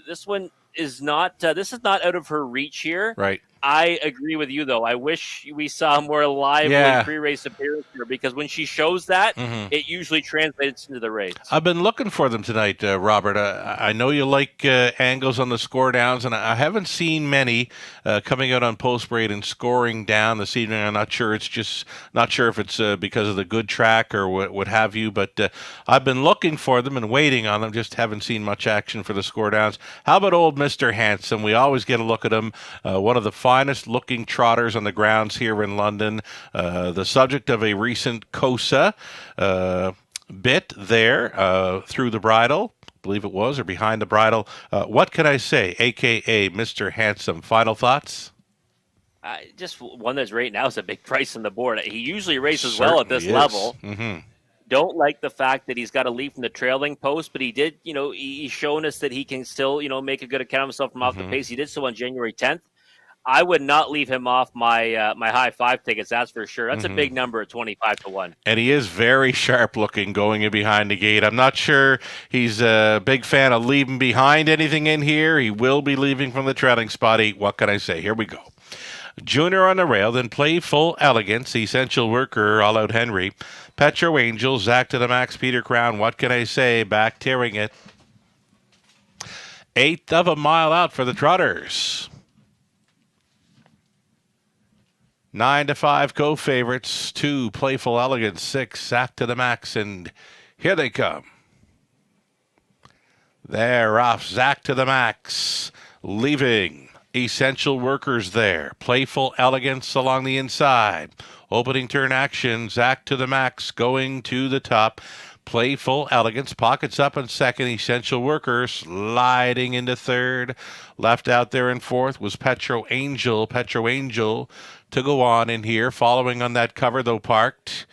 this one is not this is not out of her reach here. Right. I agree with you, though. I wish we saw more lively pre-race appearance here, because when she shows that, it usually translates into the race. I've been looking for them tonight, Robert. I know you like angles on the score downs, and I haven't seen many coming out on post braid and scoring down this evening. I'm not sure. It's just not sure if it's because of the good track or what have you. But I've been looking for them and waiting on them. Just haven't seen much action for the score downs. How about old Mr. Handsome? We always get a look at him. One of the finest looking trotters on the grounds here in London. The subject of a recent COSA bit there through the bridle, I believe it was, or behind the bridle. What can I say? AKA Mr. Handsome. Final thoughts? Just one that's right now is a big price on the board. He usually races well at this level. Don't like the fact that he's got to leave from the trailing post, but he did, he's shown us that he can still, make a good account of himself from off the pace. He did so on January 10th. I would not leave him off my my high five tickets, that's for sure. That's a big number at 25-1. And he is very sharp looking going in behind the gate. I'm not sure he's a big fan of leaving behind anything in here. He will be leaving from the trailing spot 8. What can I say? Here we go. Junior on the rail, then Playful Elegance, Essential Worker, All Out Henry, Petro Angel, Zach to the Max, Peter Crown. What can I say? Back tearing it. 1/8 of a mile out for the Trotters. 9-5 co-favorites, 2 Playful Elegance, 6 Zach to the Max, and here they come. They're off. Zach to the Max, leaving Essential Workers there. Playful Elegance along the inside. Opening turn action. Zach to the Max going to the top. Playful Elegance pockets up in second. Essential Worker sliding into third. Left out there in fourth was Petro Angel. Petro Angel to go on in here. Following on that cover, though, parked.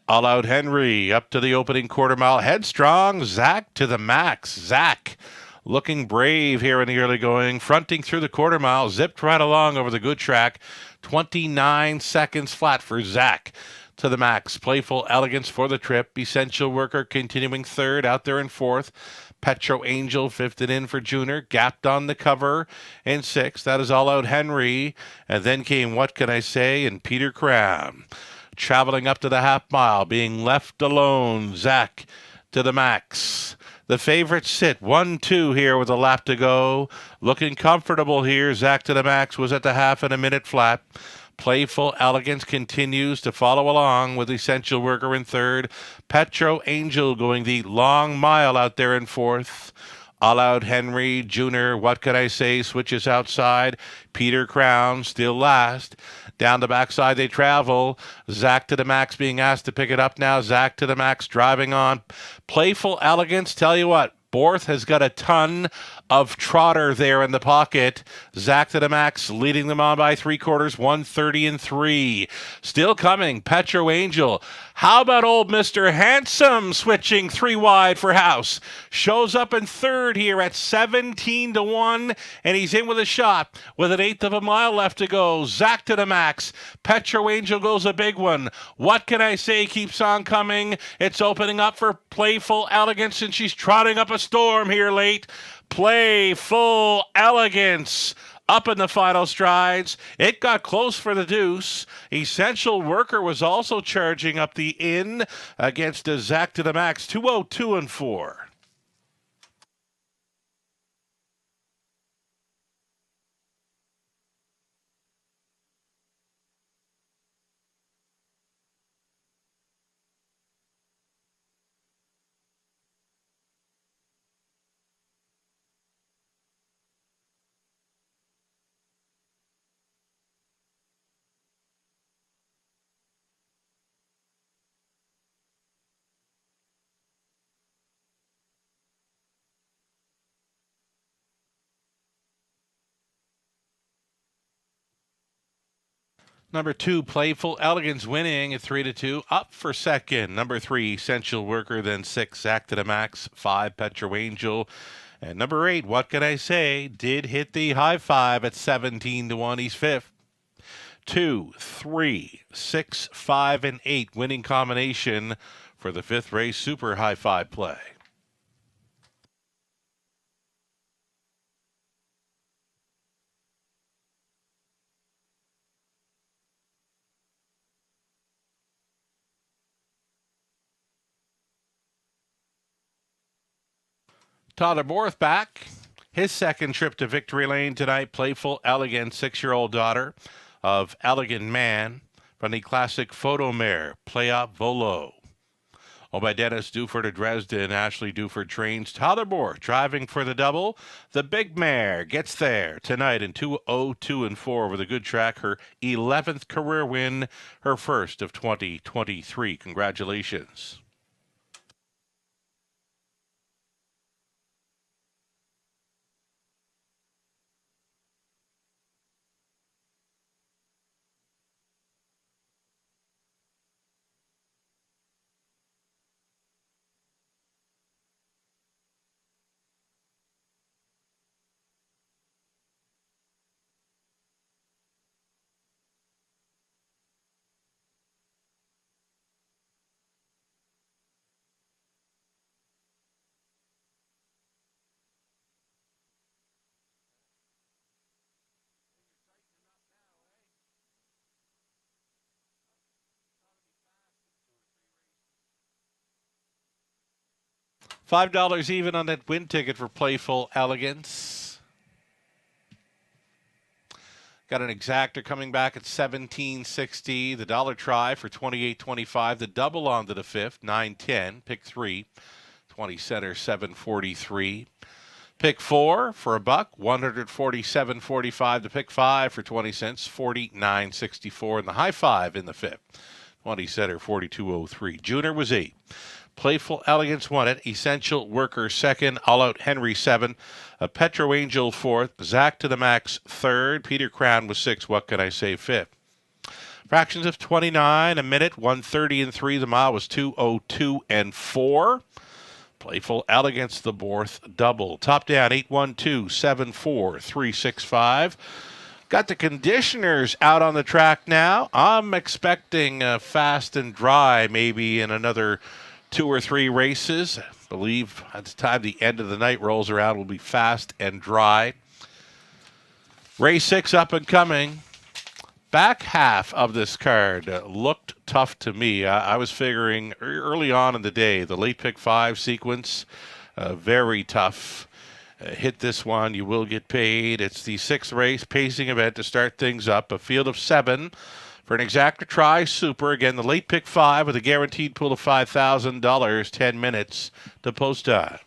All Out Henry up to the opening quarter mile. Headstrong. Zach to the Max. Zach looking brave here in the early going. Fronting through the quarter mile. Zipped right along over the good track. 29 seconds flat for Zach to the Max. Playful Elegance for the trip. Essential Worker continuing third out there in fourth. Petro Angel fifth and in for Junior. Gapped on the cover in sixth. That is All Out Henry. And then came What Can I Say and Peter Crown. Traveling up to the half mile, being left alone. Zach to the Max. The favorites sit 1-2 here with a lap to go. Looking comfortable here. Zach to the Max was at the half and a minute flat. Playful Elegance continues to follow along with Essential Worker in third. Petro Angel going the long mile out there in fourth. All Out Henry, Junior, What Could I Say, switches outside. Peter Crown still last. Down the backside they travel. Zach to the Max being asked to pick it up now. Zach to the Max driving on. Playful Elegance, tell you what, Borth has got a ton of trotter there in the pocket. Zach to the Max leading them on by 3/4, 1:30 Still coming, Petro Angel. How about old Mr. Handsome switching 3 wide for House? Shows up in third here at 17-1, and he's in with a shot with an 1/8 of a mile left to go. Zach to the Max. Petro Angel goes a big one. What Can I Say keeps on coming. It's opening up for Playful Elegance, and she's trotting up a storm here late. Playful Elegance up in the final strides. It got close for the deuce. Essential Worker was also charging up the in against a Zach to the Max. 2:02 and 4. Number 2, Playful Elegance winning at 3-2. Up for second. Number 3, Essential Worker. Then 6, Zach to the Max. 5, Petro Angel. And number 8, What Can I Say, did hit the high five at 17-1. He's fifth. 2, 3, 6, 5, and 8 winning combination for the fifth race super high five play. Tyler Borth back. His second trip to Victory Lane tonight. Playful Elegance, 6-year-old daughter of Elegant Man from the classic photo mare, Playa Volo. Owned by Dennis Duford of Dresden. Ashley Duford trains. Tyler Borth driving for the double. The big mare gets there tonight in 2:02 and 4 over the good track. Her 11th career win, her first of 2023. Congratulations. $5 even on that win ticket for Playful Elegance. Got an exactor coming back at $17.60. The dollar try for $28.25. The double on to the fifth, $9.10. Pick 3, 20 center, $7.43. Pick 4 for a buck, 147.45. The pick 5 for 20 cents, 49.64. And the high 5 in the fifth, 20 center, 42.03. Junior was 8. Playful Elegance won it. Essential Worker second. All Out Henry 7. A Petro Angel fourth. Zach to the Max third. Peter Crown was 6. What can I say fifth? Fractions of 29 a minute. 130 and 3. The mile was 2:02 and 4. Playful Elegance the fourth double. Top down 812 74 365. Got the conditioners out on the track now. I'm expecting fast and dry maybe in another 2 or 3 races. I believe at the time the end of the night rolls around will be fast and dry. Race 6 up and coming. Back half of this card looked tough to me. I was figuring early on in the day, the late pick 5 sequence, very tough. Hit this one, you will get paid. It's the 6th race pacing event to start things up. A field of 7 for an exacta try super. Again, the late pick 5 with a guaranteed pool of $5,000, 10 minutes to post time.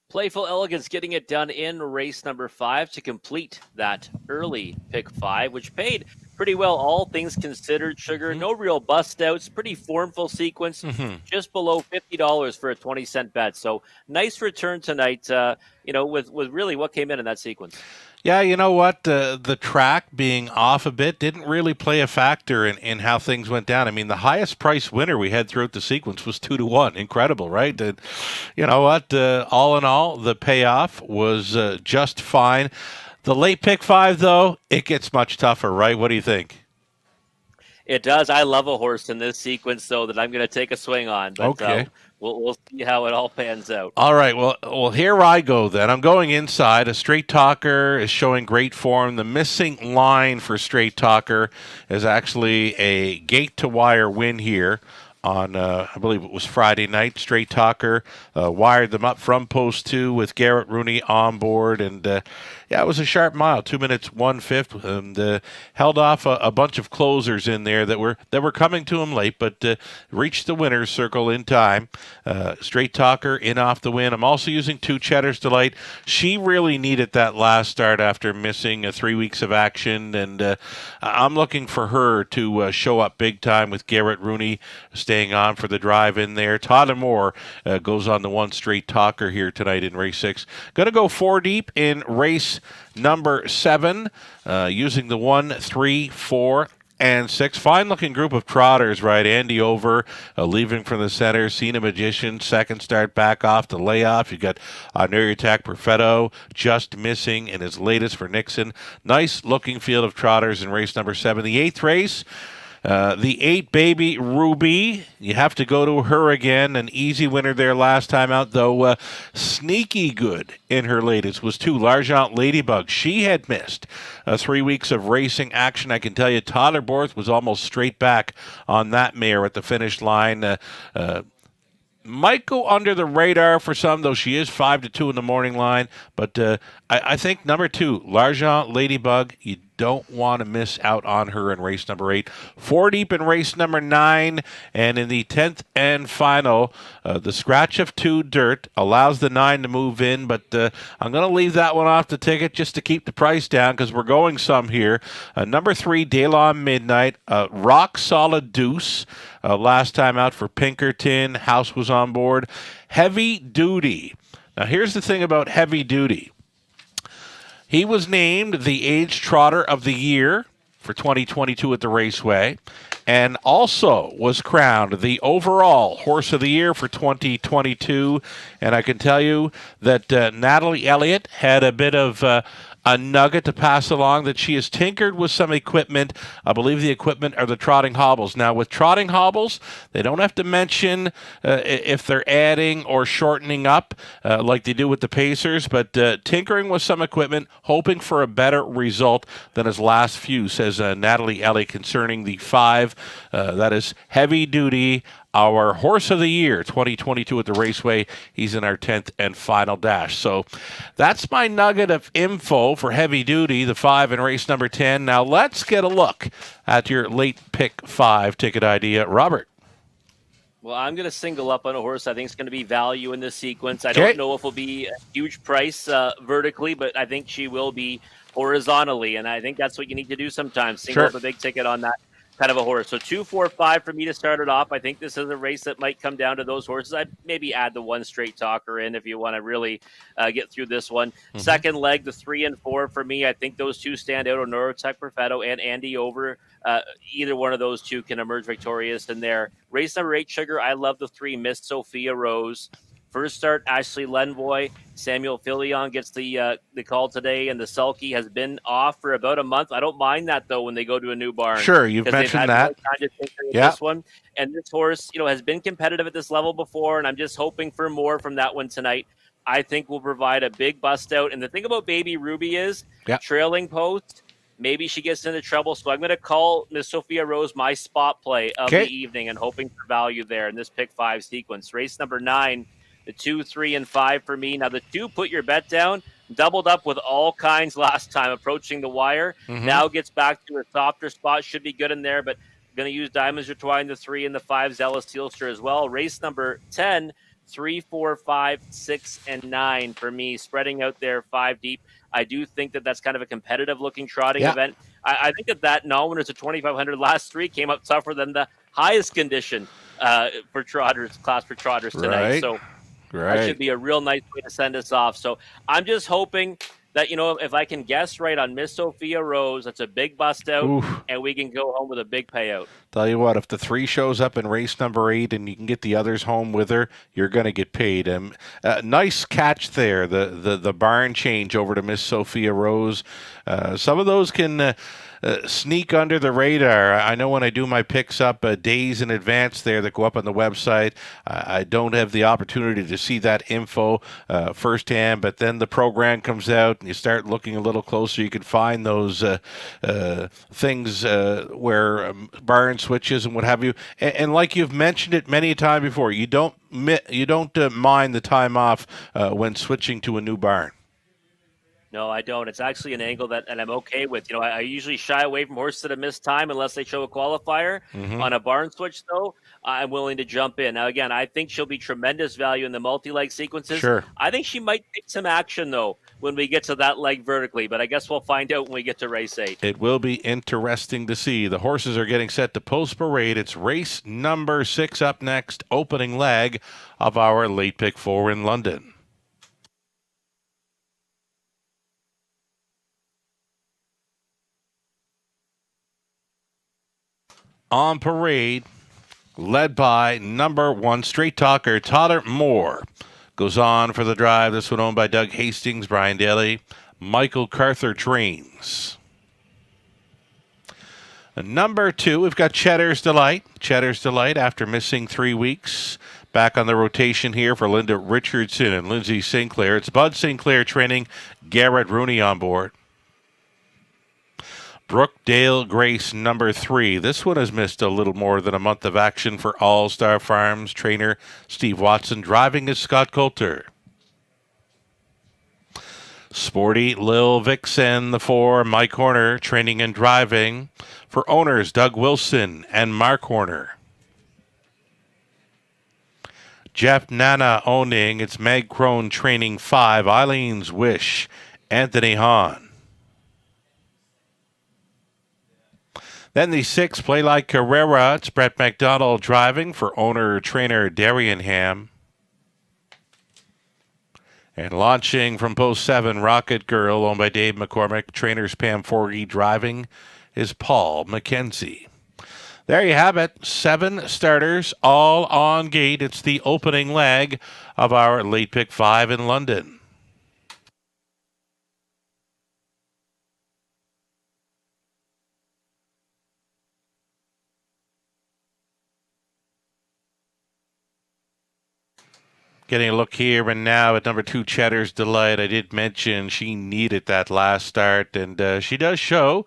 Playful Elegance getting it done in race number 5 to complete that early pick 5, which paid pretty well, all things considered. Sugar, Mm-hmm. no real bust outs, pretty formful sequence, Mm-hmm. just below $50 for a 20-cent bet. So nice return tonight, with really what came in that sequence. Yeah, you know what? The track being off a bit didn't really play a factor in how things went down. I mean, the highest price winner we had throughout the sequence was 2-1. Incredible, right? And you know what? All in all, the payoff was just fine. The late pick 5, though, it gets much tougher, right? What do you think? It does. I love a horse in this sequence, though, that I'm going to take a swing on. But Okay. we'll see how it all pans out. All right. Well, here I go then. I'm going inside. A Straight Talker is showing great form. The missing line for Straight Talker is actually a gate to wire win here on, I believe it was Friday night. Straight Talker wired them up from post 2 with Garrett Rooney on board, and yeah, it was a sharp mile, 2 minutes 1/5, and held off a bunch of closers in there that were coming to him late, but reached the winner's circle in time. Straight Talker in off the win. I'm also using 2 Cheddar's Delight. She really needed that last start after missing 3 weeks of action, and I'm looking for her to show up big time with Garrett Rooney staying on for the drive in there. Todd and Moore goes on the 1 Straight Talker here tonight in race 6. Going to go 4 deep in race number 7, using the 1, 3, 4, and 6. Fine looking group of trotters, right? Andy Over leaving from the center. Cena Magician, second start back off the layoff. You got Nuriatak Perfetto just missing in his latest for Nixon. Nice looking field of trotters in race number 7. The 8th race. The 8 Baby Ruby, you have to go to her again. An easy winner there last time out, though sneaky good in her latest was 2 L'Argent Ladybug. She had missed 3 weeks of racing action. I can tell you, Tyler Borth was almost straight back on that mare at the finish line. Might go under the radar for some, though she is 5-2 in the morning line. But I think number 2, L'Argent Ladybug, you don't want to miss out on her in race number 8. 4 deep in race number 9. And in the 10th and final, the scratch of 2 Dirt allows the 9 to move in. But I'm going to leave that one off the ticket just to keep the price down because we're going some here. Number 3, Daylon Midnight, Rock Solid Deuce. Last time out for Pinkerton. House was on board. Heavy Duty. Now, here's the thing about Heavy Duty. He was named the Age Trotter of the Year for 2022 at the Raceway, and also was crowned the overall Horse of the Year for 2022. And I can tell you that Natalie Elliott had a bit of a nugget to pass along, that she has tinkered with some equipment. I believe the equipment are the trotting hobbles. Now, with trotting hobbles, they don't have to mention if they're adding or shortening up like they do with the Pacers, but tinkering with some equipment, hoping for a better result than his last few, says Natalie Elliott concerning the 5. That is Heavy Duty, our Horse of the Year 2022 at the Raceway. He's in our 10th and final dash. So that's my nugget of info for Heavy Duty, the 5 in race number 10. Now let's get a look at your late pick 5 ticket idea, Robert. Well, I'm going to single up on a horse I think is going to be value in this sequence. I don't know if it'll be a huge price vertically, but I think she will be horizontally, and I think that's what you need to do sometimes. Single up a big ticket on that kind of a horse. So 2, 4, 5 for me to start it off. I think this is a race that might come down to those horses. I'd maybe add the 1 Straight Talker in if you want to really get through this one. Mm-hmm. Second leg, the 3 and 4 for me. I think those 2 stand out, Nuriatak Perfetto and Andy Over. Either one of those 2 can emerge victorious in there. Race number 8, Sugar. I love the 3, Miss Sophia Rose. First start, Ashley Lenvoy. Samuel Filion gets the call today, and the sulky has been off for about a month. I don't mind that, though, when they go to a new barn. Sure, you've mentioned that. This one. And this horse, has been competitive at this level before, and I'm just hoping for more from that one tonight. I think will provide a big bust out. And the thing about Baby Ruby is trailing post. Maybe she gets into trouble, so I'm going to call Miss Sophia Rose my spot play of the evening and hoping for value there in this pick 5 sequence. Race number 9. The 2, 3, and 5 for me. Now, the 2, put your bet down, doubled up with all kinds last time, approaching the wire. Mm-hmm. Now gets back to a softer spot. Should be good in there, but going to use Diamonds Intertwined, the 3, and the 5, Zealous Tealster as well. Race number 10, 3, 4, 5, 6, and 9 for me, spreading out there 5 deep. I do think that that's kind of a competitive-looking trotting event. I think that non-winners of 2,500 last 3 came up tougher than the highest condition for trotters, class for trotters tonight. Right. So that should be a real nice way to send us off. So I'm just hoping that, if I can guess right on Miss Sophia Rose, that's a big bust out, and we can go home with a big payout. Tell you what, if the 3 shows up in race number 8 and you can get the others home with her, you're going to get paid. Nice catch there, the barn change over to Miss Sophia Rose. Some of those can sneak under the radar. I know when I do my picks up days in advance there that go up on the website, I don't have the opportunity to see that info firsthand, but then the program comes out and you start looking a little closer. You can find those things where barn switches and what have you. And like you've mentioned it many a time before, you don't mind the time off when switching to a new barn. No, I don't. It's actually an angle that I'm okay with. I usually shy away from horses that have missed time unless they show a qualifier. On a barn switch, though, I'm willing to jump in. Now, again, I think she'll be tremendous value in the multi-leg sequences. Sure. I think she might take some action, though, when we get to that leg vertically, but I guess we'll find out when we get to race 8. It will be interesting to see. The horses are getting set to post parade. It's race number 6 up next, opening leg of our late pick 4 in London. On parade, led by number 1 straight talker Tyler Moore, goes on for the drive. This one owned by Doug Hastings, Brian Daly, Michael Carther trains. Number 2, we've got Cheddar's Delight. Cheddar's Delight, after missing 3 weeks, back on the rotation here for Linda Richardson and Lindsay Sinclair. It's Bud Sinclair training, Garrett Rooney on board. Brookdale Grace, number 3. This one has missed a little more than a month of action for All Star Farms trainer Steve Watson. Driving is Scott Coulter. Sporty Lil Vixen, the 4. Mike Horner training and driving for owners Doug Wilson and Mark Horner. Jeff Nana owning. It's Meg Crone training 5. Eileen's Wish, Anthony Hahn. Then the 6, Play Like Carrera. It's Brett McDonald driving for owner-trainer Darian Ham. And launching from post 7, Rocket Girl, owned by Dave McCormick. Trainers Pam Forgey driving is Paul McKenzie. There you have it. 7 starters, all on gate. It's the opening leg of our late pick 5 in London. Getting a look here and now at number 2, Cheddar's Delight. I did mention she needed that last start, and she does show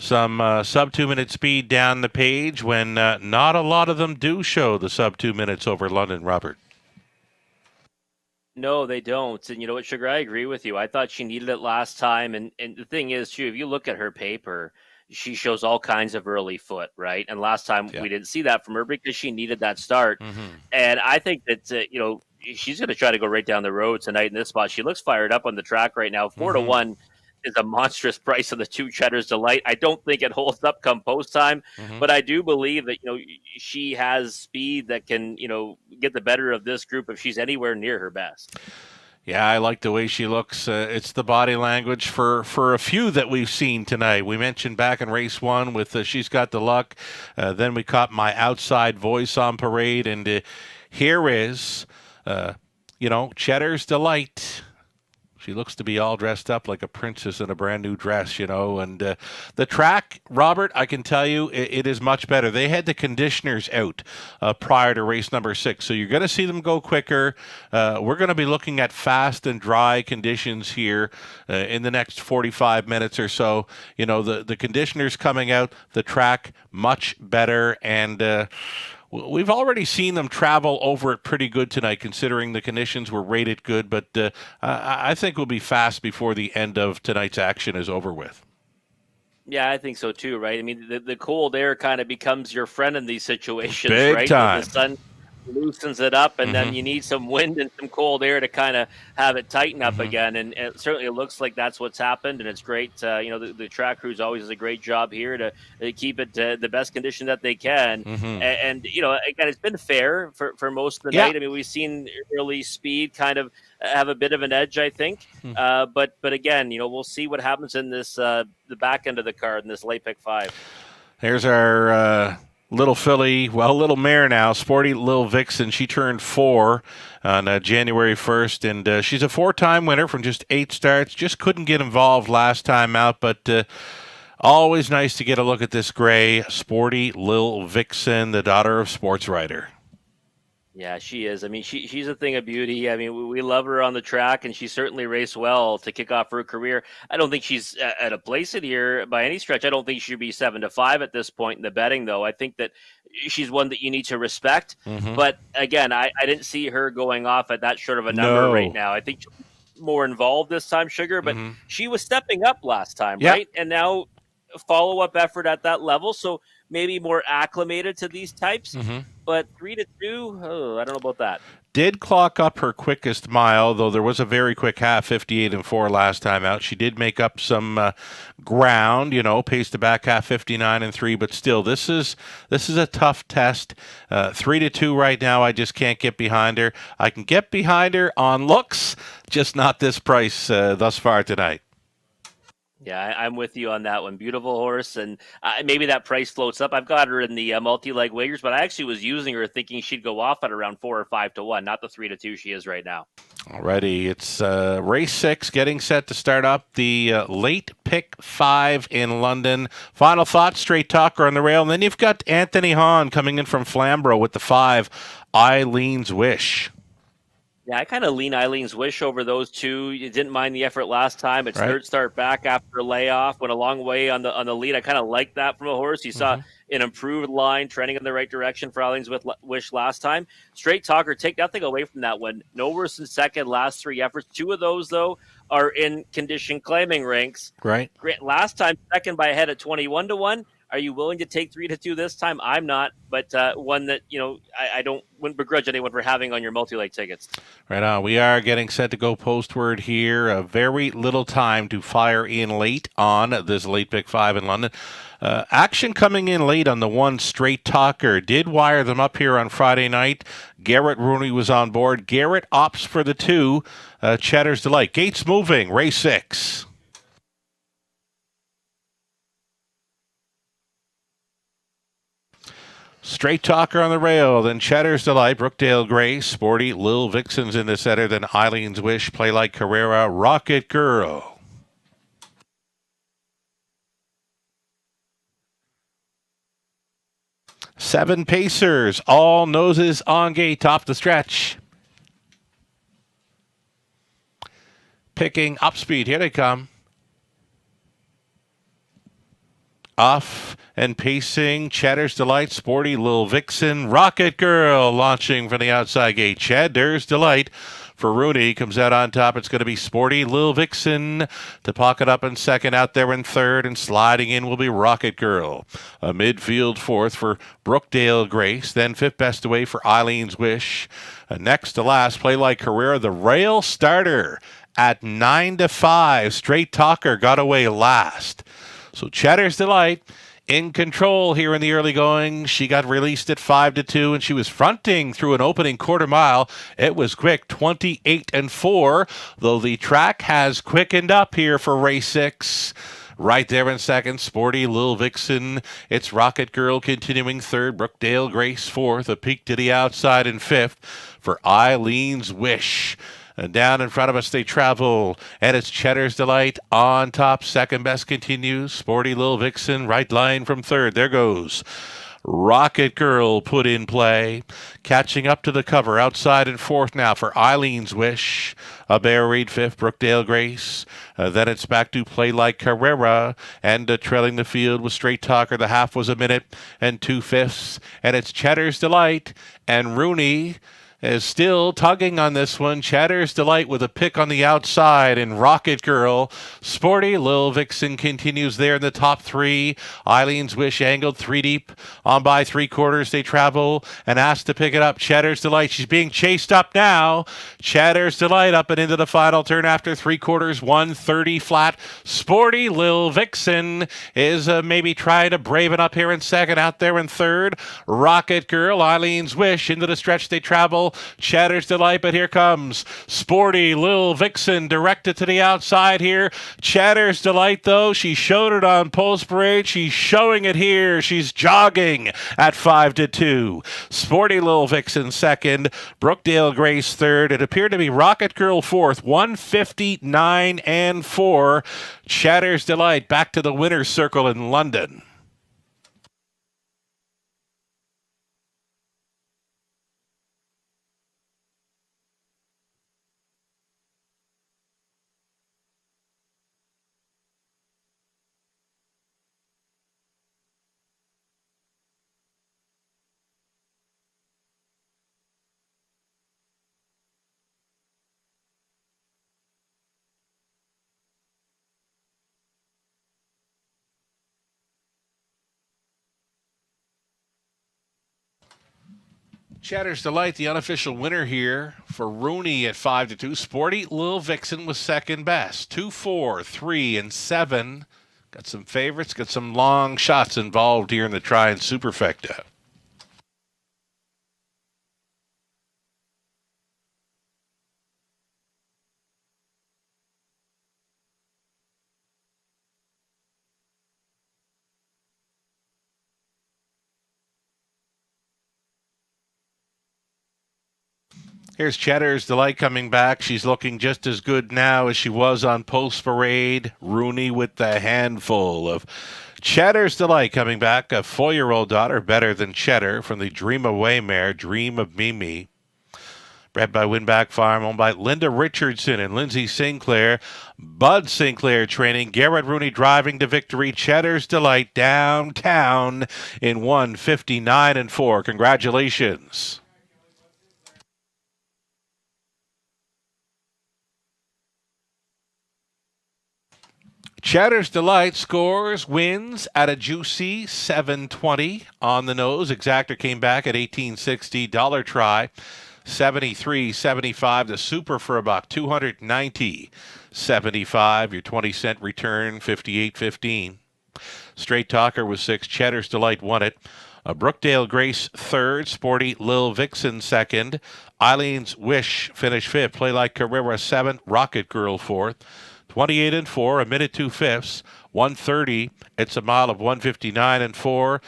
some sub 2 minute speed down the page when not a lot of them do show the sub 2 minutes over London, Robert. No, they don't. And you know what, Sugar, I agree with you. I thought she needed it last time. And the thing is, too, if you look at her paper, she shows all kinds of early foot, right? And last time we didn't see that from her because she needed that start. And I think that, she's going to try to go right down the road tonight in this spot. She looks fired up on the track right now. 4-1 is a monstrous price on the 2 Cheddar's Delight. I don't think it holds up come post time, but I do believe that, she has speed that can, get the better of this group if she's anywhere near her best. Yeah, I like the way she looks. It's the body language for a few that we've seen tonight. We mentioned back in race 1 with She's Got the Luck. Then we caught My Outside Voice on parade. And here is, Cheddar's Delight. She looks to be all dressed up like a princess in a brand new dress, And the track, Robert, I can tell you, it is much better. They had the conditioners out prior to race number 6, so you're going to see them go quicker. We're going to be looking at fast and dry conditions here in the next 45 minutes or so. The conditioners coming out, the track much better, and we've already seen them travel over it pretty good tonight, considering the conditions were rated good, but I think we'll be fast before the end of tonight's action is over with. Yeah, I think so too, right? I mean, the cold air kind of becomes your friend in these situations, Big right? time. The sun loosens it up, and then you need some wind and some cold air to kind of have it tighten up again. And it certainly looks like that's what's happened, and it's great. The track crews always does a great job here to keep it the best condition that they can. And again, it's been fair for most of the night. I mean, we've seen early speed kind of have a bit of an edge, I think. But again, we'll see what happens in this the back end of the card in this late pick 5. Here's our little filly, little mare now, Sporty Lil Vixen. She turned 4 on January 1st, and she's a 4-time winner from just 8 starts. Just couldn't get involved last time out, but always nice to get a look at this gray, Sporty Lil Vixen, the daughter of sports writer. Yeah, she is. I mean, she's a thing of beauty. I mean, we love her on the track, and she certainly raced well to kick off her career. I don't think she's at a place in here by any stretch. I don't think she should be 7-5 at this point in the betting, though. I think that she's one that you need to respect. But again, I didn't see her going off at that short of a number right now. I think she's more involved this time, Sugar, but she was stepping up last time, right? And now follow-up effort at that level. So maybe more acclimated to these types. But 3-2, I don't know about that. Did clock up her quickest mile, though there was a very quick half, 58-4 last time out. She did make up some ground, paced the back half 59-3, but still, this is a tough test. 3-2 right now. I just can't get behind her. I can get behind her on looks, just not this price thus far tonight. Yeah, I'm with you on that one. Beautiful horse, and maybe that price floats up. I've got her in the multi-leg wagers, but I actually was using her thinking she'd go off at around 4 or 5-1, not the 3-2 she is right now. Alrighty, it's race 6 getting set to start up the late pick 5 in London. Final thoughts, Straight Talker on the rail, and then you've got Anthony Hahn coming in from Flamborough with the 5, Eileen's Wish. Yeah, I kind of lean Eileen's Wish over those two. You didn't mind the effort last time. It's third start back after a layoff. Went a long way on the lead. I kind of like that from a horse. You saw an improved line trending in the right direction for Eileen's Wish last time. Straight Talker, take nothing away from that one. No worse than second last 3 efforts. 2 of those, though, are in condition claiming ranks. Right. Last time, second by a head at 21-1. Are you willing to take 3-2 this time? I'm not, but one that, I wouldn't begrudge anyone for having on your multi-leg tickets. Right on. We are getting set to go postward here. A very little time to fire in late on this late pick 5 in London. Action coming in late on the 1, Straight Talker. Did wire them up here on Friday night. Garrett Rooney was on board. Garrett opts for the 2, Cheddar's Delight. Gates moving, race 6. Straight Talker on the rail, then Cheddar's Delight, Brookdale Grace, Sporty Lil Vixen's in the center, then Eileen's Wish, Play Like Carrera, Rocket Girl. Seven pacers, all noses on gate, top the stretch. Picking up speed, here they come. Off and pacing, Cheddar's Delight, Sporty Lil Vixen, Rocket Girl launching from the outside gate. Cheddar's Delight for Rooney comes out on top. It's going to be Sporty Lil Vixen to pocket up in second. Out there in third, and sliding in will be Rocket Girl. A midfield 4th for Brookdale Grace. Then 5th best away for Eileen's Wish. Next to last, Play Like Carrera, the rail starter at 9-5. Straight Talker got away last. So Cheddar's Delight in control here in the early going. She got released at 5-2, and she was fronting through an opening quarter mile. It was quick, 28-4, though the track has quickened up here for race 6. Right there in second, Sporty Lil Vixen. It's Rocket Girl continuing third, Brookdale Grace 4th, a peek to the outside in 5th for Eileen's Wish. And down in front of us they travel, and it's Cheddar's Delight on top. Second best continues. Sporty Lil Vixen, right line from third. There goes Rocket Girl put in play. Catching up to the cover outside in 4th now for Eileen's Wish. A Bear Reed 5th, Brookdale Grace. Then it's back to Play Like Carrera. And trailing the field with Straight Talker. The half was 1 minute and 2/5. And it's Cheddar's Delight and Rooney is still tugging on this one. Chatter's Delight with a pick on the outside, and Rocket Girl. Sporty Lil Vixen continues there in the top three. Eileen's Wish angled three deep. On by three quarters they travel and asked to pick it up. Chatter's Delight. She's being chased up now. Chatter's Delight up and into the final turn after three quarters. 130 flat. Sporty Lil Vixen is maybe trying to brave it up here in second. Out there in third. Rocket Girl. Eileen's Wish into the stretch they travel. Chatter's Delight, but here comes Sporty Lil Vixen directed to the outside here. Chatter's Delight, though, she showed it on Post Parade. She's showing it here. She's jogging at 5-2. Sporty Lil Vixen second. Brookdale Grace third. It appeared to be Rocket Girl fourth. 159 and 4. Chatter's Delight back to the winner's circle in London. Chatter's Delight, the unofficial winner here for Rooney at 5-2. Sporty Lil Vixen was second best. 2, 4, 3, and 7. Got some favorites, got some long shots involved here in the Tri and Superfecta. Here's Chatter's Delight coming back. She's looking just as good now as she was on Post Parade. Rooney with the handful of Chatter's Delight coming back. A 4-year-old daughter, better than Cheddar, from the Dream Away mare, Dream of Mimi. Bred by Winback Farm, owned by Linda Richardson and Lindsay Sinclair. Bud Sinclair training. Garrett Rooney driving to victory. Chatter's Delight downtown in 159 and 4. Congratulations. Chatter's Delight scores, wins at a juicy 720 on the nose. Exactor came back at 1860. Dollar Try 73.75. The Super for about 290.75. Your 20-cent return 58.15. Straight Talker was 6. Chatter's Delight won it. Brookdale Grace third. Sporty Lil Vixen second. Eileen's Wish finished fifth. Play Like Carrera seventh. Rocket Girl fourth. 28 and 4, a minute 2/5, 130. It's a mile of 159 and 4.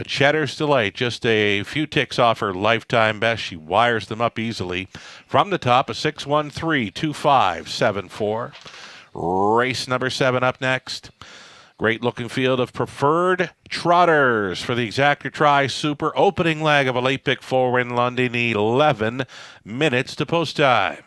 Chatter's Delight, just a few ticks off her lifetime best. She wires them up easily. From the top, a 613-2574. Race number 7 up next. Great looking field of preferred trotters for the Exactor Tri Super opening leg of a late pick 4 in London. 11 minutes to post time.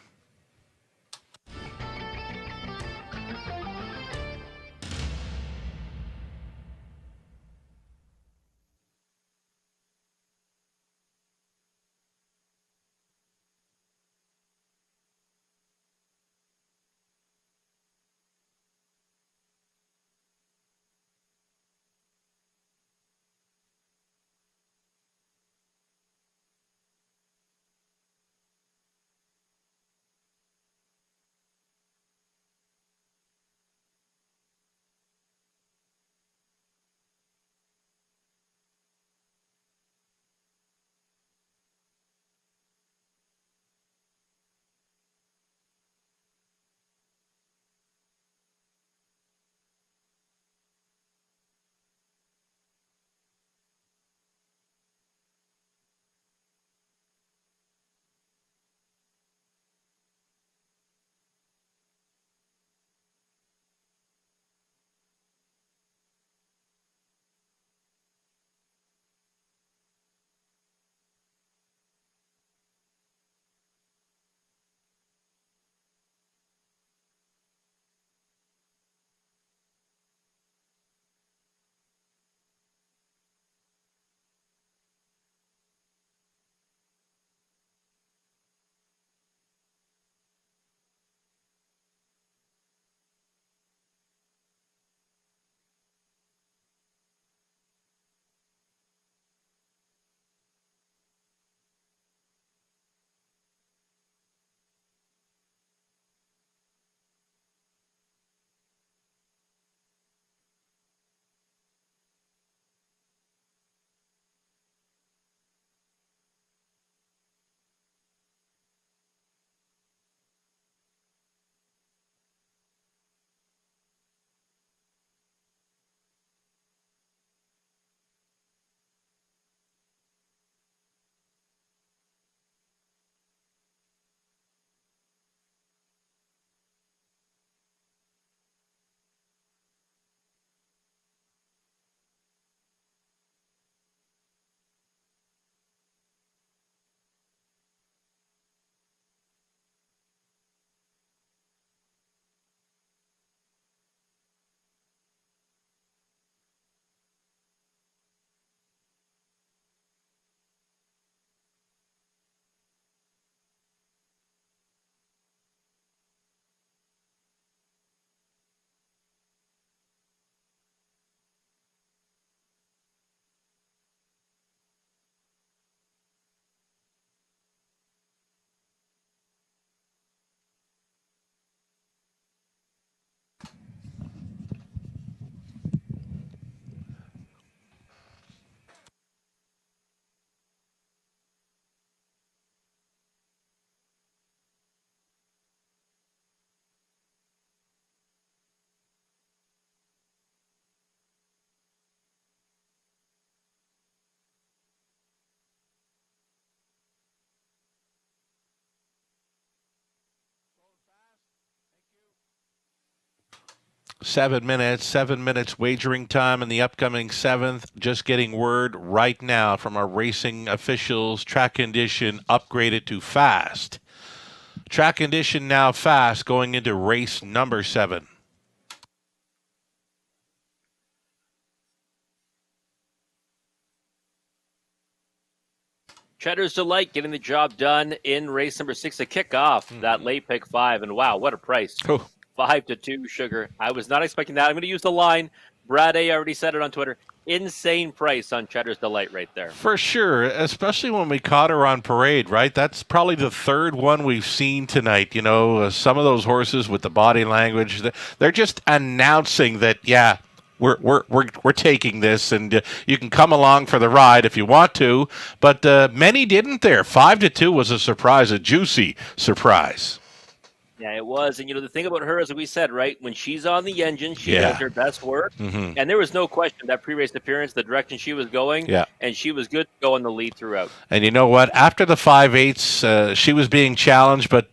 7 minutes, 7 minutes wagering time in the upcoming seventh. Just getting word right now from our racing officials. Track condition upgraded to fast. Track condition now fast going into race number 7. Cheddar's Delight getting the job done in race number 6 to kick off that late pick 5. And wow, what a price. Oh. 5-2 Sugar. I was not expecting that. I'm going to use the line. Brad A already said it on Twitter. Insane price on Cheddar's Delight right there. For sure, especially when we caught her on parade, right? That's probably the third one we've seen tonight. You know, some of those horses with the body language, they're just announcing that, yeah, we're taking this, and you can come along for the ride if you want to. But many didn't there. 5-2 was a surprise, a juicy surprise. Yeah, it was. And, the thing about her, as we said, right, when she's on the engine, she does her best work. Mm-hmm. And there was no question that pre-race appearance, the direction she was going, and she was good to go in the lead throughout. And you know what? After the 5/8, she was being challenged, but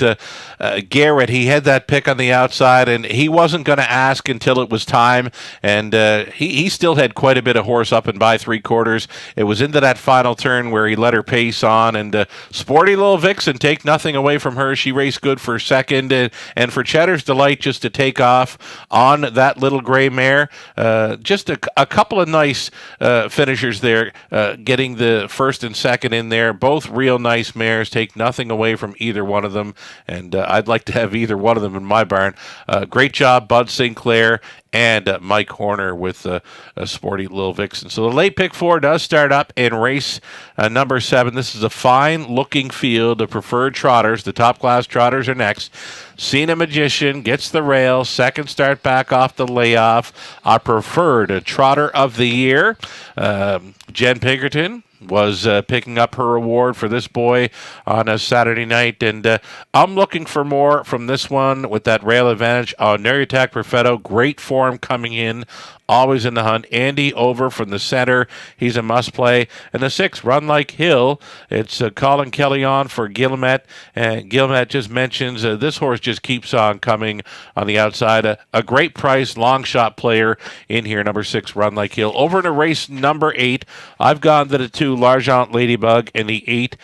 Garrett, he had that pick on the outside, and he wasn't going to ask until it was time. And he still had quite a bit of horse up and by 3/4. It was into that final turn where he let her pace on, and Sporty Little Vixen, take nothing away from her. She raced good for second. And for Cheddar's Delight just to take off on that little gray mare, just a couple of nice finishers there, getting the first and second in there. Both real nice mares, take nothing away from either one of them, and I'd like to have either one of them in my barn. Great job, Bud Sinclair and Mike Horner with a Sporty Little Vixen. So the late pick 4 does start up in race number 7. This is a fine-looking field of preferred trotters. The top-class trotters are next. Cena Magician gets the rail. Second start back off the layoff. Our preferred trotter of the year, Jen Pinkerton, was picking up her award for this boy on a Saturday night. And I'm looking for more from this one with that rail advantage. Nuriatak Perfetto, great form coming in. Always in the hunt. Andy Over from the center. He's a must-play. And the 6, Run Like Hill. It's Colin Kelly on for Guillemette. And Guillemette just mentions this horse just keeps on coming on the outside. A great price, long shot player in here, number 6, Run Like Hill. Over to race number 8. I've gone to the 2, L'Argent Ladybug, and the 8,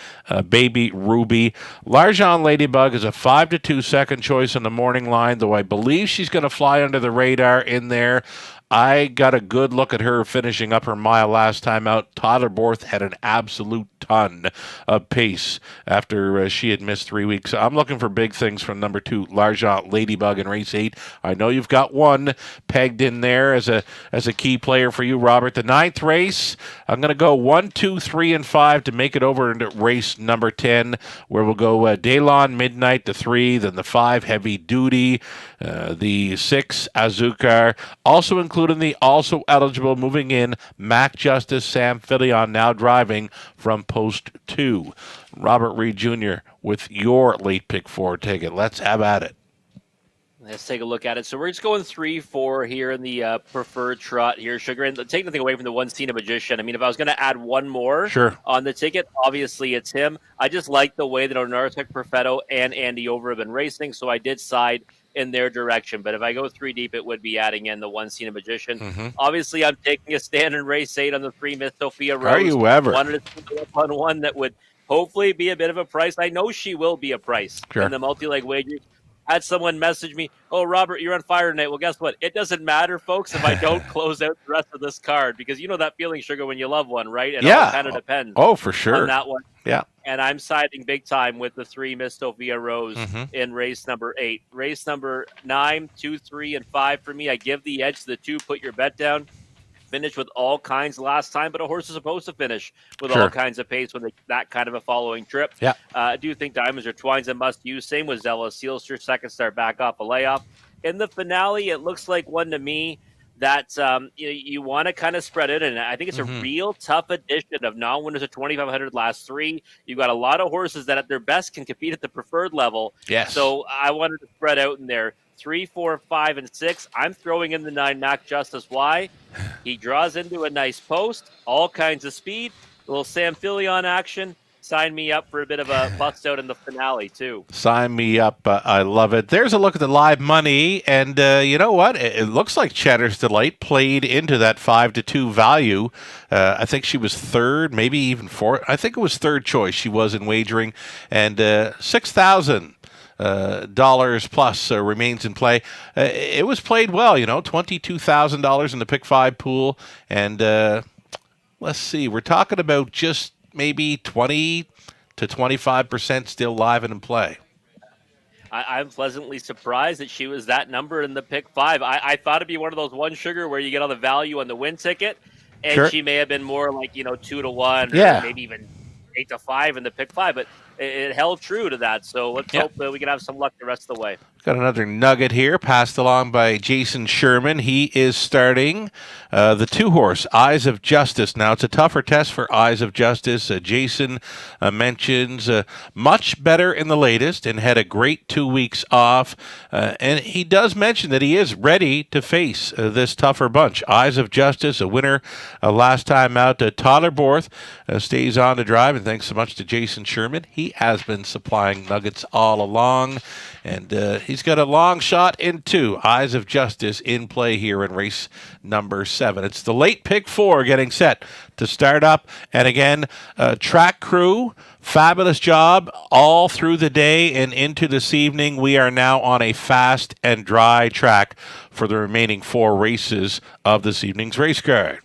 Baby Ruby. L'Argent Ladybug is a 5-2 second choice on the morning line, though I believe she's going to fly under the radar in there. I got a good look at her finishing up her mile last time out. Tyler Borth had an absolute ton of pace after she had missed 3 weeks. I'm looking for big things from number 2, L'Argent Ladybug in race 8. I know you've got one pegged in there as a key player for you, Robert. The 9th race, I'm going to go 1, 2, 3, and 5 to make it over into race number 10, where we'll go Daylon Midnight, the 3, then the 5, Heavy Duty, the 6, Azúcar. Also including the also eligible moving in Mac Justice, Sam Filion, now driving from post 2. Robert Reed Jr. with your late pick 4 ticket. Let's have at it. Let's take a look at it. So we're just going 3-4 here in the preferred trot here, Sugar. And take nothing away from the 1, Cena Magician. I mean, if I was going to add one more on the ticket, obviously it's him. I just like the way that Nuriatak Perfetto and Andy Over have been racing, so I did side in their direction. But if I go 3 deep, it would be adding in the 1, Cena Magician. Mm-hmm. Obviously, I'm taking a stand in race 8 on the 3, Miss Sophia Rose. Are you ever? Wanted to go up on one that would hopefully be a bit of a price. I know she will be a price in the multi-leg wagers. Had someone message me, "Oh, Robert, you're on fire tonight." Well, guess what? It doesn't matter, folks, if I don't close out the rest of this card, because you know that feeling, Sugar, when you love one, right? It all kind of depends. Oh, for sure. On that one. Yeah. And I'm siding big time with the 3, Miss Sophia Rose in race number 8. Race number 9, 2, 3, and 5 for me. I give the edge to the 2. Put your bet down. Finished with all kinds last time, but a horse is supposed to finish with all kinds of pace when that kind of a following trip. Yeah. I do think Diamonds Are Twines and Must Use. Same with Zella Sealster, second start back off a layoff. In the finale, it looks like one to me that you want to kind of spread it, and I think it's a real tough addition of non-winners of 2,500 last 3. You've got a lot of horses that at their best can compete at the preferred level. Yes. So I wanted to spread out in there. 3, 4, 5, and 6. I'm throwing in the 9, Mac Justice. Why? He draws into a nice post, all kinds of speed, a little Sam Filion action. sign me up for a bit of a bust out in the finale too. Sign me up. I love it. There's a look at the live money, and you know what? It looks like Cheddar's Delight played into that 5-2 value. I think she was third, maybe even fourth. I think it was third choice she was in wagering, and $6,000 plus remains in play. It was played well, $22,000 in the pick 5 pool, and let's see, we're talking about just maybe 20 to 25% still live and in play. I'm pleasantly surprised that she was that number in the pick 5. I thought it'd be one of those one sugar where you get all the value on the win ticket, and Sure. she may have been more like 2-1, Yeah. or maybe even 8-5 in the pick 5. But it held true to that. So let's hope that we can have some luck the rest of the way. Got another nugget here passed along by Jason Sherman. He is starting the 2-horse Eyes of Justice. Now, it's a tougher test for Eyes of Justice. Jason mentions much better in the latest and had a great 2 weeks off. And he does mention that he is ready to face this tougher bunch. Eyes of Justice, a winner last time out. Tyler Borth stays on to drive, and thanks so much to Jason Sherman. He has been supplying nuggets all along, and he's got a long shot into Eyes of Justice in play here in race number 7. It's the late pick 4 getting set to start up. And again, track crew, fabulous job all through the day and into this evening. We are now on a fast and dry track for the remaining 4 races of this evening's race card.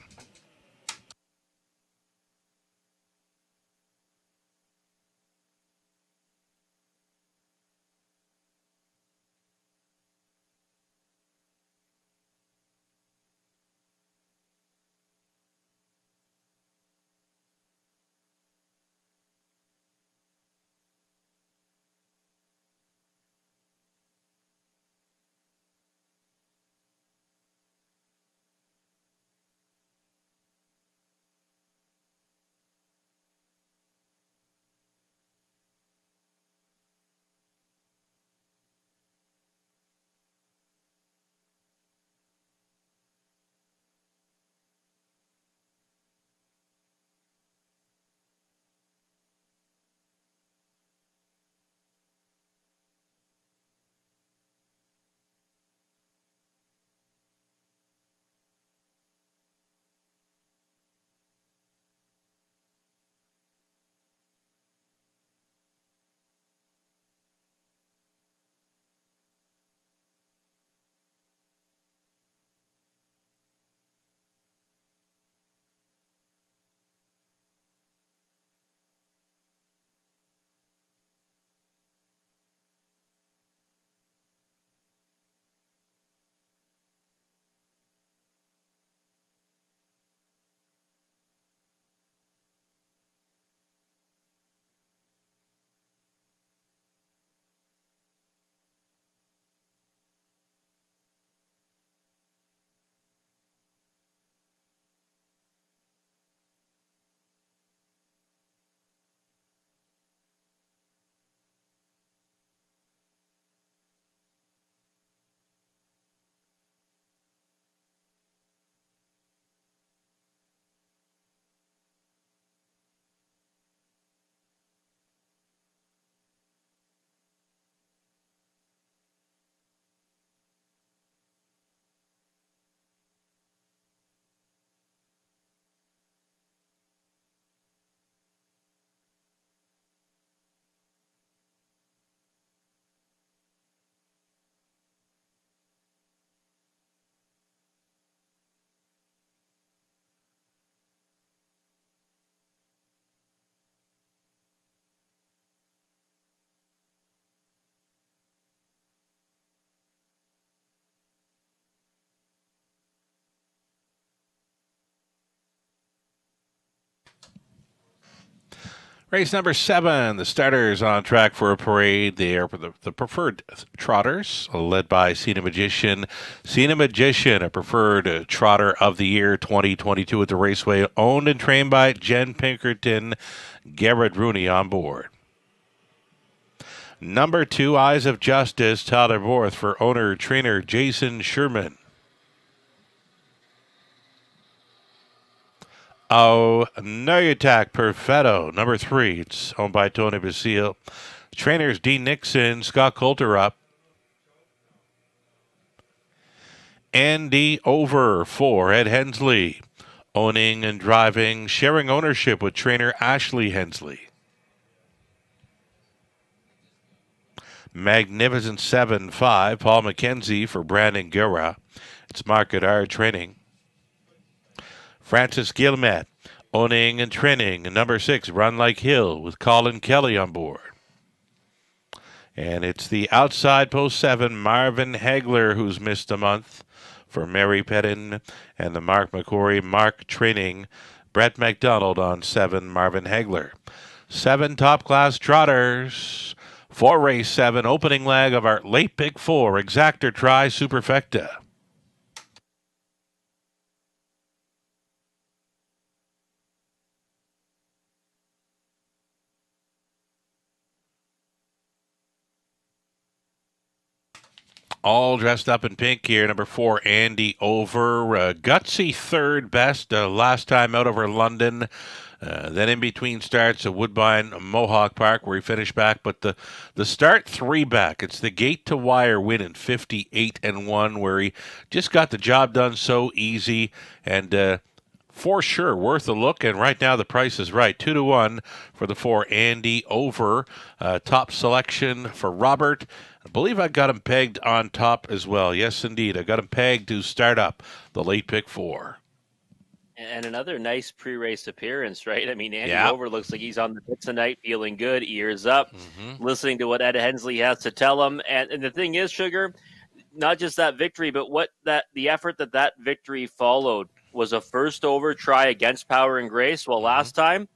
Race number 7, the starters on track for a parade. They are the preferred trotters, led by Cena Magician. Cena Magician, a preferred trotter of the year 2022 at the Raceway, owned and trained by Jen Pinkerton. Garrett Rooney on board. Number 2, Eyes of Justice, Tyler Borth for owner-trainer Jason Sherman. Oh, Nuyutak Perfetto, number 3. It's owned by Tony Basile. Trainers Dean Nixon, Scott Coulter up. Andy Over 4, Ed Hensley. Owning and driving, sharing ownership with trainer Ashley Hensley. Magnificent 7-5, Paul McKenzie for Brandon Guerra. It's Market R Training. Francis Gilmet, owning and training. Number 6, Run Like Hill with Colin Kelly on board. And it's the outside post 7, Marvin Hagler, who's missed a month, for Mary Pettin, and the Mark McCory Mark Training. Brett McDonald on 7, Marvin Hagler. 7 top-class trotters. For race 7, opening leg of our late pick 4, Exactor Tri Superfecta. All dressed up in pink here. Number 4, Andy Over. Gutsy third best last time out over London. Then in between starts at Woodbine Mohawk Park where he finished back. But the start 3 back. It's the gate to wire win in 58-1 where he just got the job done so easy. And for sure, worth a look. And right now the price is right. 2-1 for the 4, Andy Over. Top selection for Robert. I believe I got him pegged on top as well. Yes, indeed. I got him pegged to start up the late pick 4. And another nice pre-race appearance, right? I mean, Andy Over looks like he's on the pit tonight, feeling good, ears up, listening to what Ed Hensley has to tell him. And the thing is, Sugar, not just that victory, but the effort that victory followed was a first over try against Power and Grace. Well, last time,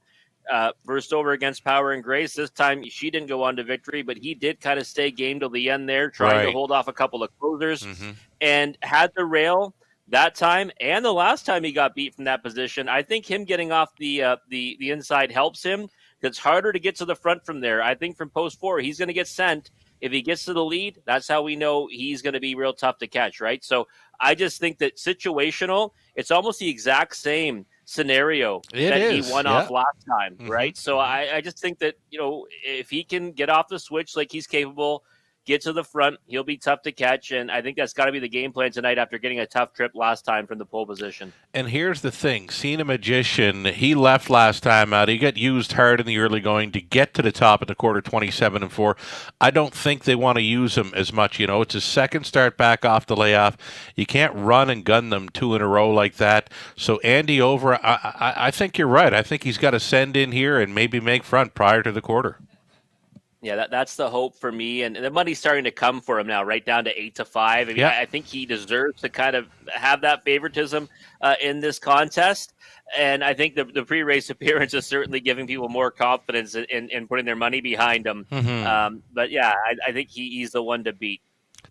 first over against Power and Grace. This time she didn't go on to victory, but he did kind of stay game till the end there, trying to hold off a couple of closers, and had the rail that time and the last time he got beat from that position. I think him getting off the inside helps him. It's harder to get to the front from there. I think from post 4, he's going to get sent. If he gets to the lead, that's how we know he's going to be real tough to catch, right? So I just think that situational, it's almost the exact same scenario he won off last time, right? So I just think that, if he can get off the switch like he's capable, get to the front, he'll be tough to catch, and I think that's got to be the game plan tonight after getting a tough trip last time from the pole position. And here's the thing. Cena Magician, he left last time out. He got used hard in the early going to get to the top at the quarter 27-4. I don't think they want to use him as much. It's his second start back off the layoff. You can't run and gun them 2 in a row like that. So Andy Over, I think you're right. I think he's got to send in here and maybe make front prior to the quarter. Yeah, that's the hope for me, and the money's starting to come for him now, right down to 8-5. I mean, I think he deserves to kind of have that favoritism in this contest, and I think the pre-race appearance is certainly giving people more confidence in putting their money behind him. But yeah, I think he's the one to beat.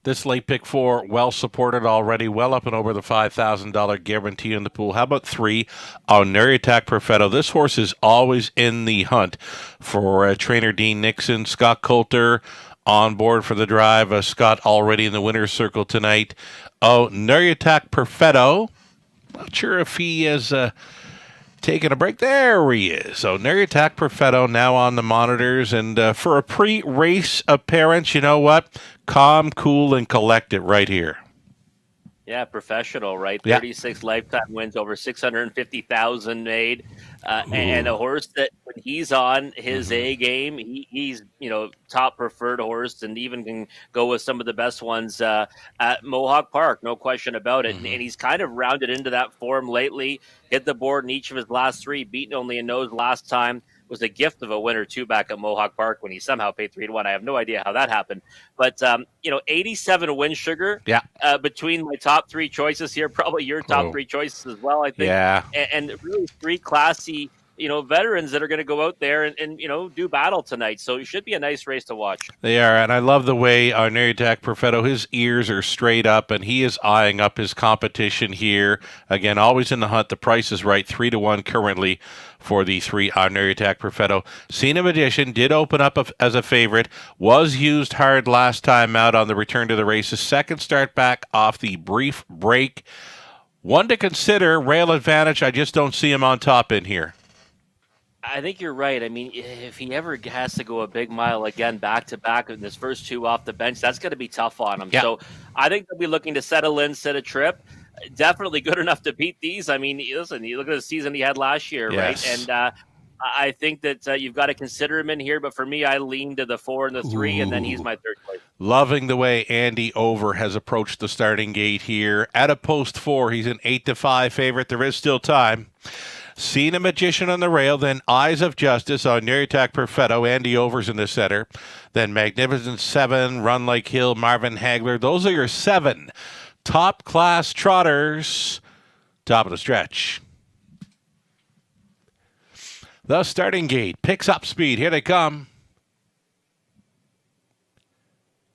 This late pick 4, well supported already, well up and over the $5,000 guarantee in the pool. How about 3, Nuyutak Perfetto? This horse is always in the hunt for trainer Dean Nixon. Scott Coulter on board for the drive. Scott already in the winner's circle tonight. Nuyutak Perfetto. Not sure if he is taking a break. There he is. So Nuyutak Perfetto now on the monitors. And for a pre-race appearance, you know what? Calm, cool, and collected right here. Yeah, professional, right? 36 lifetime wins, over 650,000 made, and a horse that when he's on his A game, he's top preferred horse, and even can go with some of the best ones at Mohawk Park, no question about it. And he's kind of rounded into that form lately. Hit the board in each of his last 3, beaten only a nose last time. Was a gift of a winner too back at Mohawk Park when he somehow paid 3-1. I have no idea how that happened, but 87 win, Sugar. Yeah. Between my top 3 choices here, probably your top 3 choices as well. I think. Yeah. And really 3 classy, veterans that are going to go out there and do battle tonight. So it should be a nice race to watch. They are, and I love the way Nuyutak Perfetto, his ears are straight up, and he is eyeing up his competition here. Again, always in the hunt. The price is right, 3-1 currently for the 3 Nuyutak Perfetto. Cena Magician did open up as a favorite, was used hard last time out on the return to the race. His second start back off the brief break. One to consider, Rail Advantage. I just don't see him on top in here. I think you're right. I mean, if he ever has to go a big mile again, back to back, in this first two off the bench, that's going to be tough on him. Yeah. So I think they'll be looking to settle in, set a trip. Definitely good enough to beat these. I mean, listen, you look at the season he had last year, Yes. right? And I think that you've got to consider him in here. But for me, I lean to the 4 and the 3, and then he's my third choice. Loving the way Andy Over has approached the starting gate here. At a post 4, he's an 8-5 favorite. There is still time. Seen a Magician on the rail, then Eyes of Justice on Neriatak Perfetto. Andy Over's in the center. Then Magnificent 7, Run Like Hill, Marvin Hagler. Those are your 7 top-class trotters. Top of the stretch. The starting gate picks up speed. Here they come.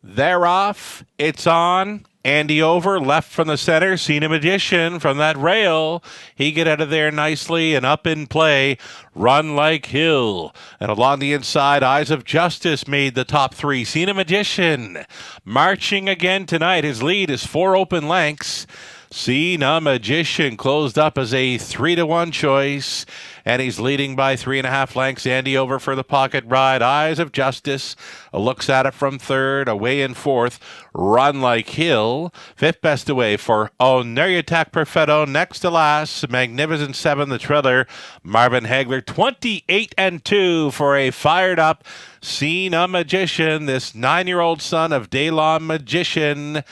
They're off. It's on. Andy Over, left from the center. Seen a Magician from that rail. He get out of there nicely and up in play. Run Like Hill. And along the inside, Eyes of Justice made the top 3. Seen a Magician marching again tonight. His lead is 4 open lengths. Seen a Magician closed up as a 3-1 choice, and he's leading by 3.5 lengths. Andy Over for the pocket ride. Eyes of Justice looks at it from third, away in fourth. Run Like Hill, fifth best away for Neriatak Perfetto. Next to last, Magnificent 7, the trailer. Marvin Hagler, 28-2 for a fired up Seen a Magician. This 9-year-old son of Daylon Magician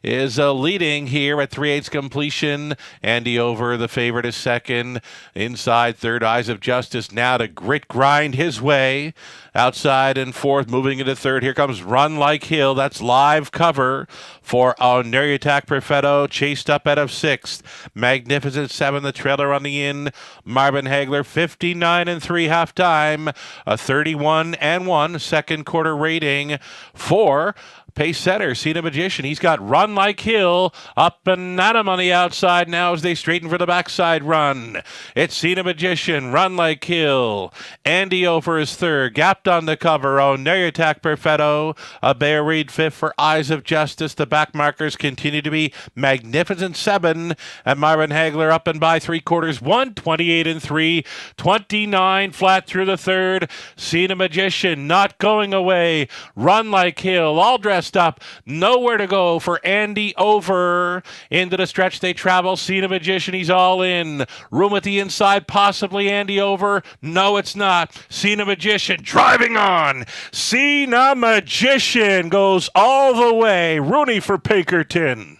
is leading here at 3/8 completion. Andy Over, the favorite, is second. Inside third, Eyes of Justice now to grit grind his way. Outside and fourth, moving into third. Here comes Run Like Hill. That's live cover for Neriatak Perfetto. Chased up out of sixth. Magnificent 7, the trailer on the in. Marvin Hagler, 59-3 halftime. A 31-1 second quarter rating for pace setter, Seen a Magician. He's got Run Like Hill up and at him on the outside now as they straighten for the backside run. It's Seen a Magician, Run Like Hill. Andy Over is third, gapped on the cover. Neriatak Perfetto, a Bear Reed fifth for Eyes of Justice. The back markers continue to be Magnificent 7 and Marvin Hagler up and by 3/4. 128-3, 29 flat through the third. Seen a Magician not going away. Run Like Hill, all dressed up, nowhere to go for Andy Over. Into the stretch they travel. Seen a Magician, he's all in. Room at the inside, possibly Andy Over. No, it's not. Seen a Magician driving on. Seen a Magician goes all the way. Rooney for Pinkerton.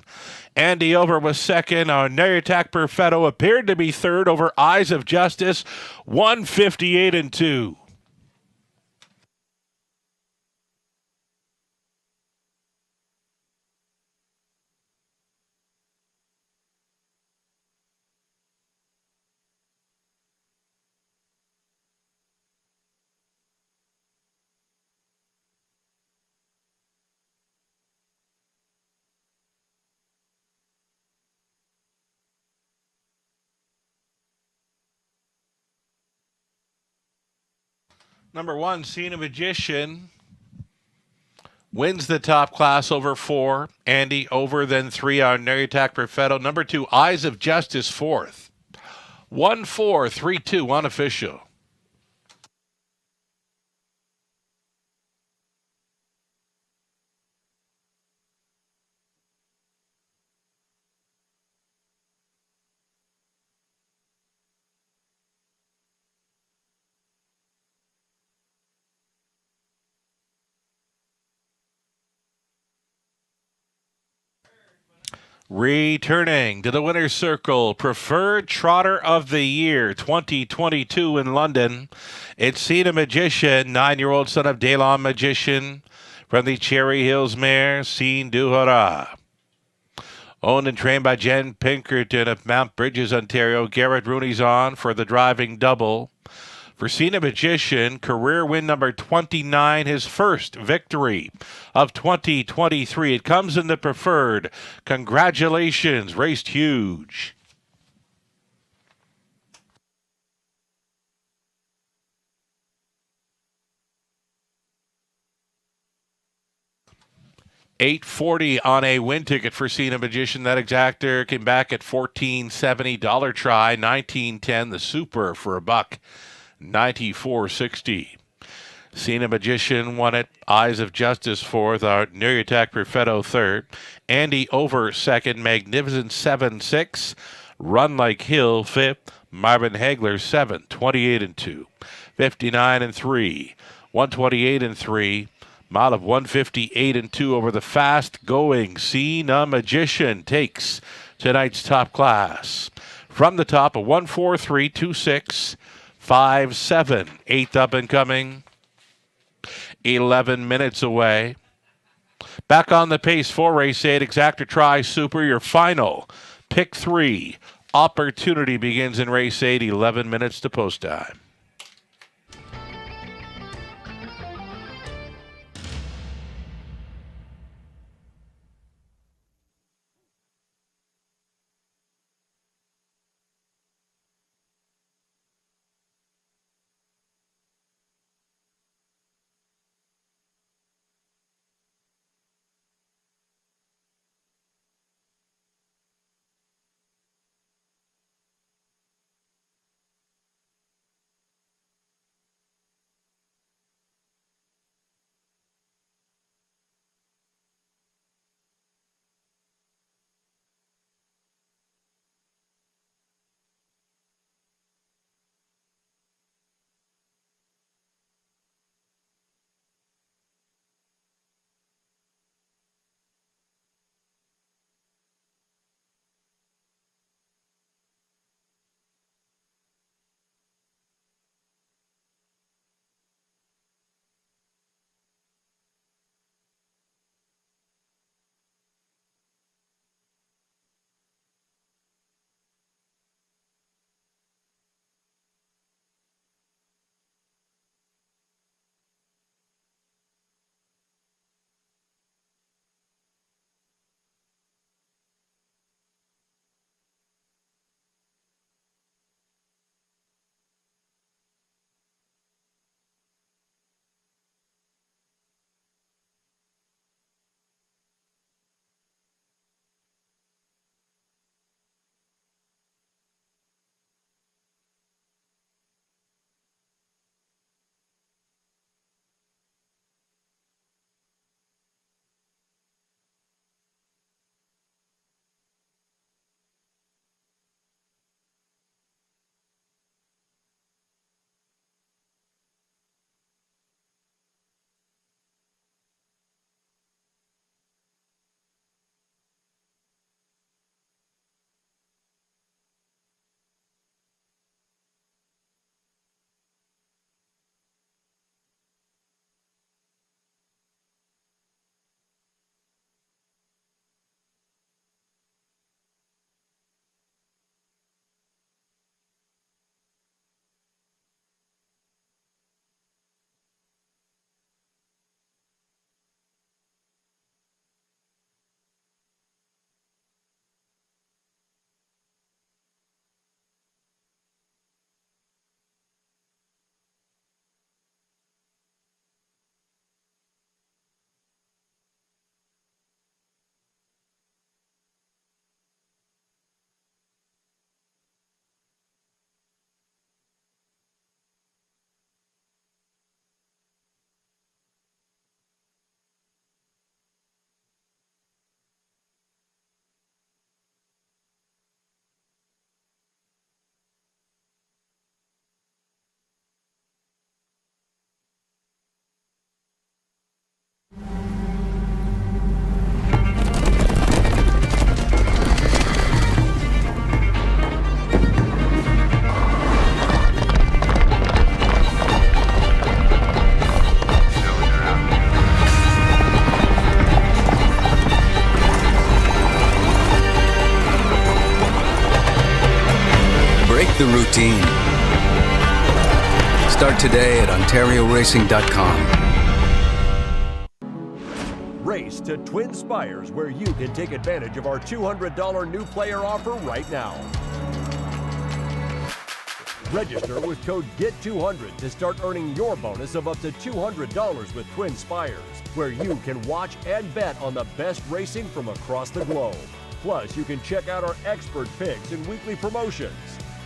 Andy Over was second. Neriatak Perfetto appeared to be third over Eyes of Justice. 158-2. Number 1, Seen a Magician, wins the top class over 4. Andy Over, then 3 on Neriatak Perfetto. Number 2, Eyes of Justice, fourth. 1-4-3-2 unofficial. Returning to the winner's circle, Preferred Trotter of the Year 2022 in London. It's Seen a Magician, 9-year-old son of Daylon Magician from the Cherry Hills mare, Seen Duhara. Owned and trained by Jen Pinkerton of Mount Bridges, Ontario. Garrett Rooney's on for the driving double. For Seen a Magician, career win number 29, his first victory of 2023. It comes in the Preferred. Congratulations, raced huge. $8.40 on a win ticket for Cena Magician. That exactor came back at $14.70. Dollar try, $19.10. The super for $1, $94.60. Cena Magician won it. Eyes of Justice fourth. Our Nuriatak Perfetto third. Andy Over second. Magnificent 7-6. Run Like Hill fifth. Marvin Hagler 7, 28-2. 59-3. 128-3. Mile of 158-2 over the fast-going Cena Magician takes tonight's top class. From the top, a 143.26, 5-7, 8th up and coming, 11 minutes away. Back on the pace for race 8, exactor try super, your final. Pick 3, opportunity begins in race 8, 11 minutes to post time. The routine. Start today at OntarioRacing.com. Race to Twin Spires, where you can take advantage of our $200 new player offer right now. Register with code GET200 to start earning your bonus of up to $200 with Twin Spires, where you can watch and bet on the best racing from across the globe. Plus, you can check out our expert picks and weekly promotions.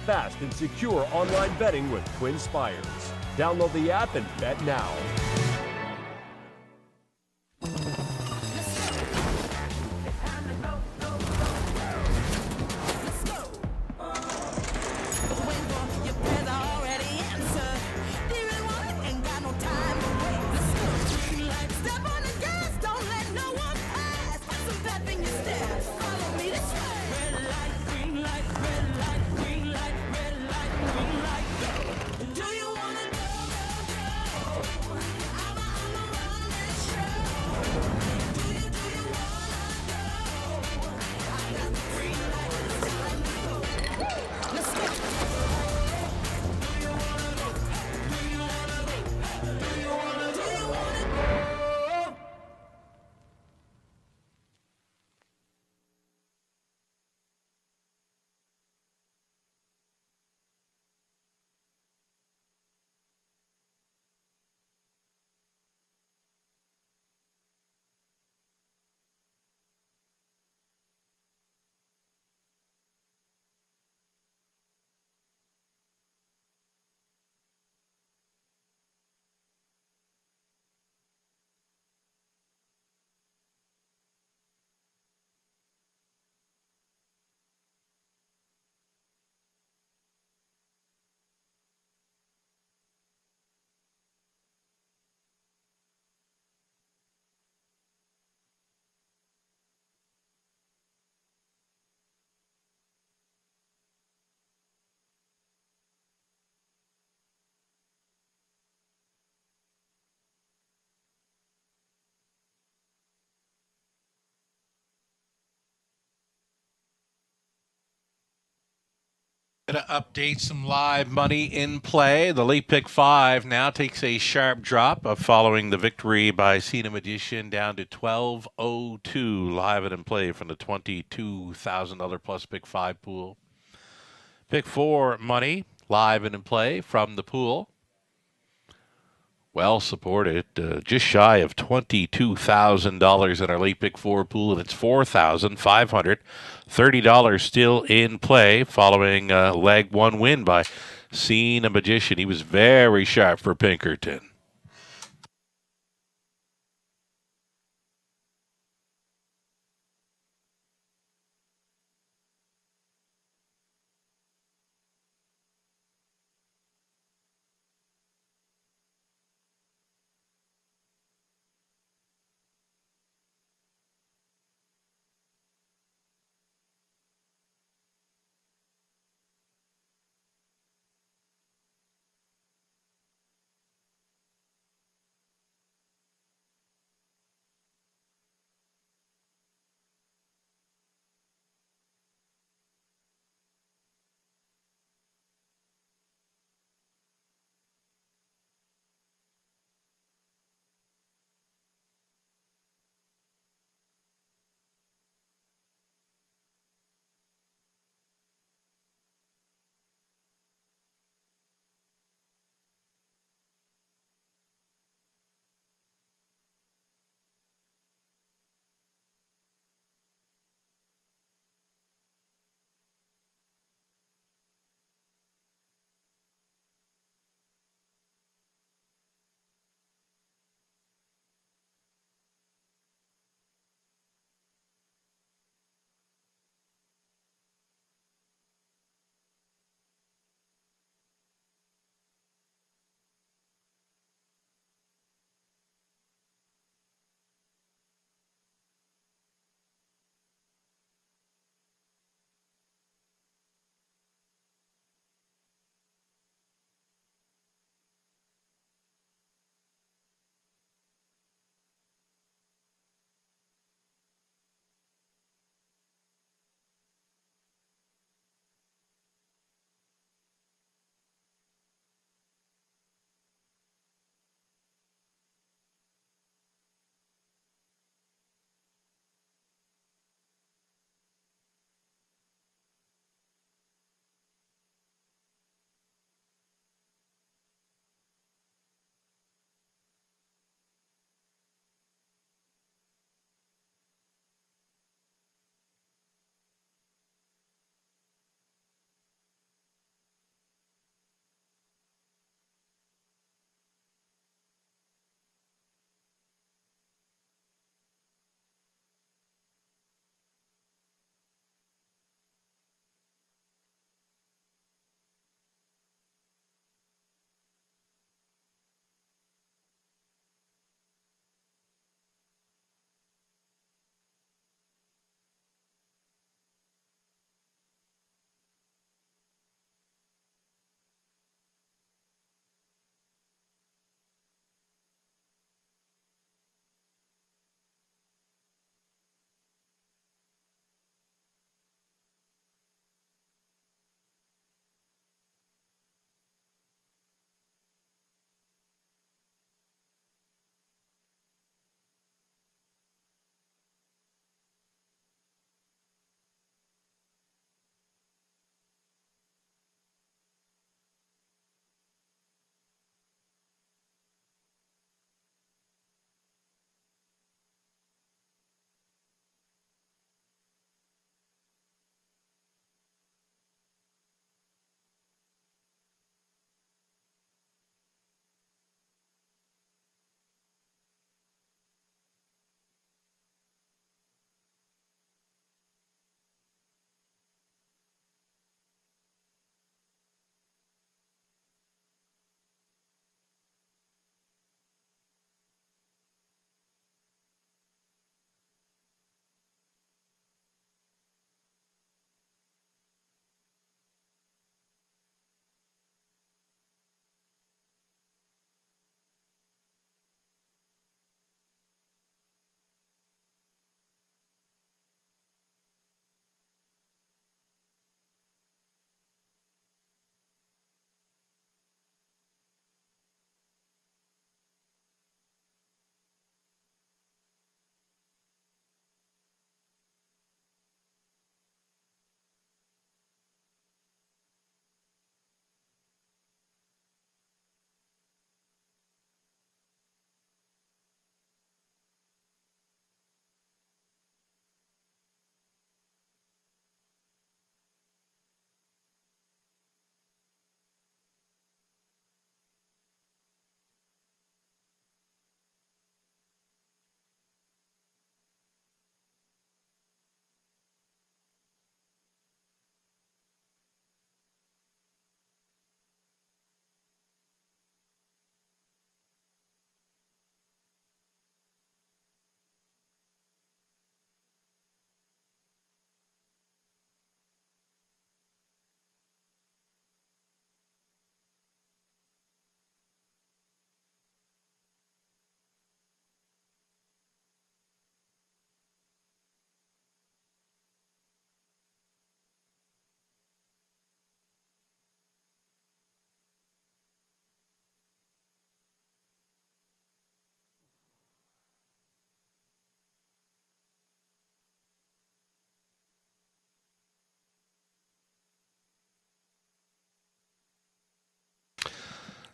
Fast and secure online betting with Twin Spires. Download the app and bet now. Going to update some live money in play. The late pick 5 now takes a sharp drop following the victory by Cena Magician down to 12.02 live and in play from the $22,000 plus pick 5 pool. Pick 4 money live and in play from the pool. Well supported, just shy of $22,000 in our late pick 4 pool, and it's $4,530 still in play following leg 1 win by Cena Magician. He was very sharp for Pinkerton.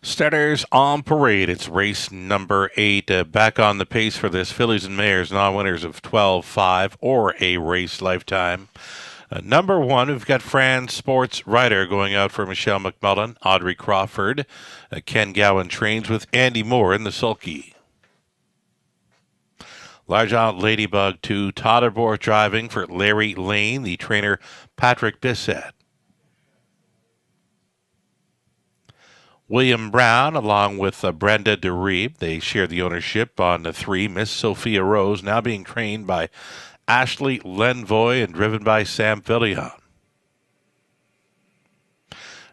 Starters on parade. It's race number 8. Back on the pace for this Fillies and Mares, non-winners of 12-5 or a race lifetime. Number 1, we've got Fran Sports Rider going out for Michelle McMullen, Audrey Crawford. Ken Gowan trains with Andy Moore in the sulky. Large Out Ladybug 2, Totterborth driving for Larry Lane, the trainer Patrick Bissett. William Brown, along with Brenda DeReeb, they share the ownership on the 3, Miss Sophia Rose, now being trained by Ashley Lenvoy and driven by Sam Fillion.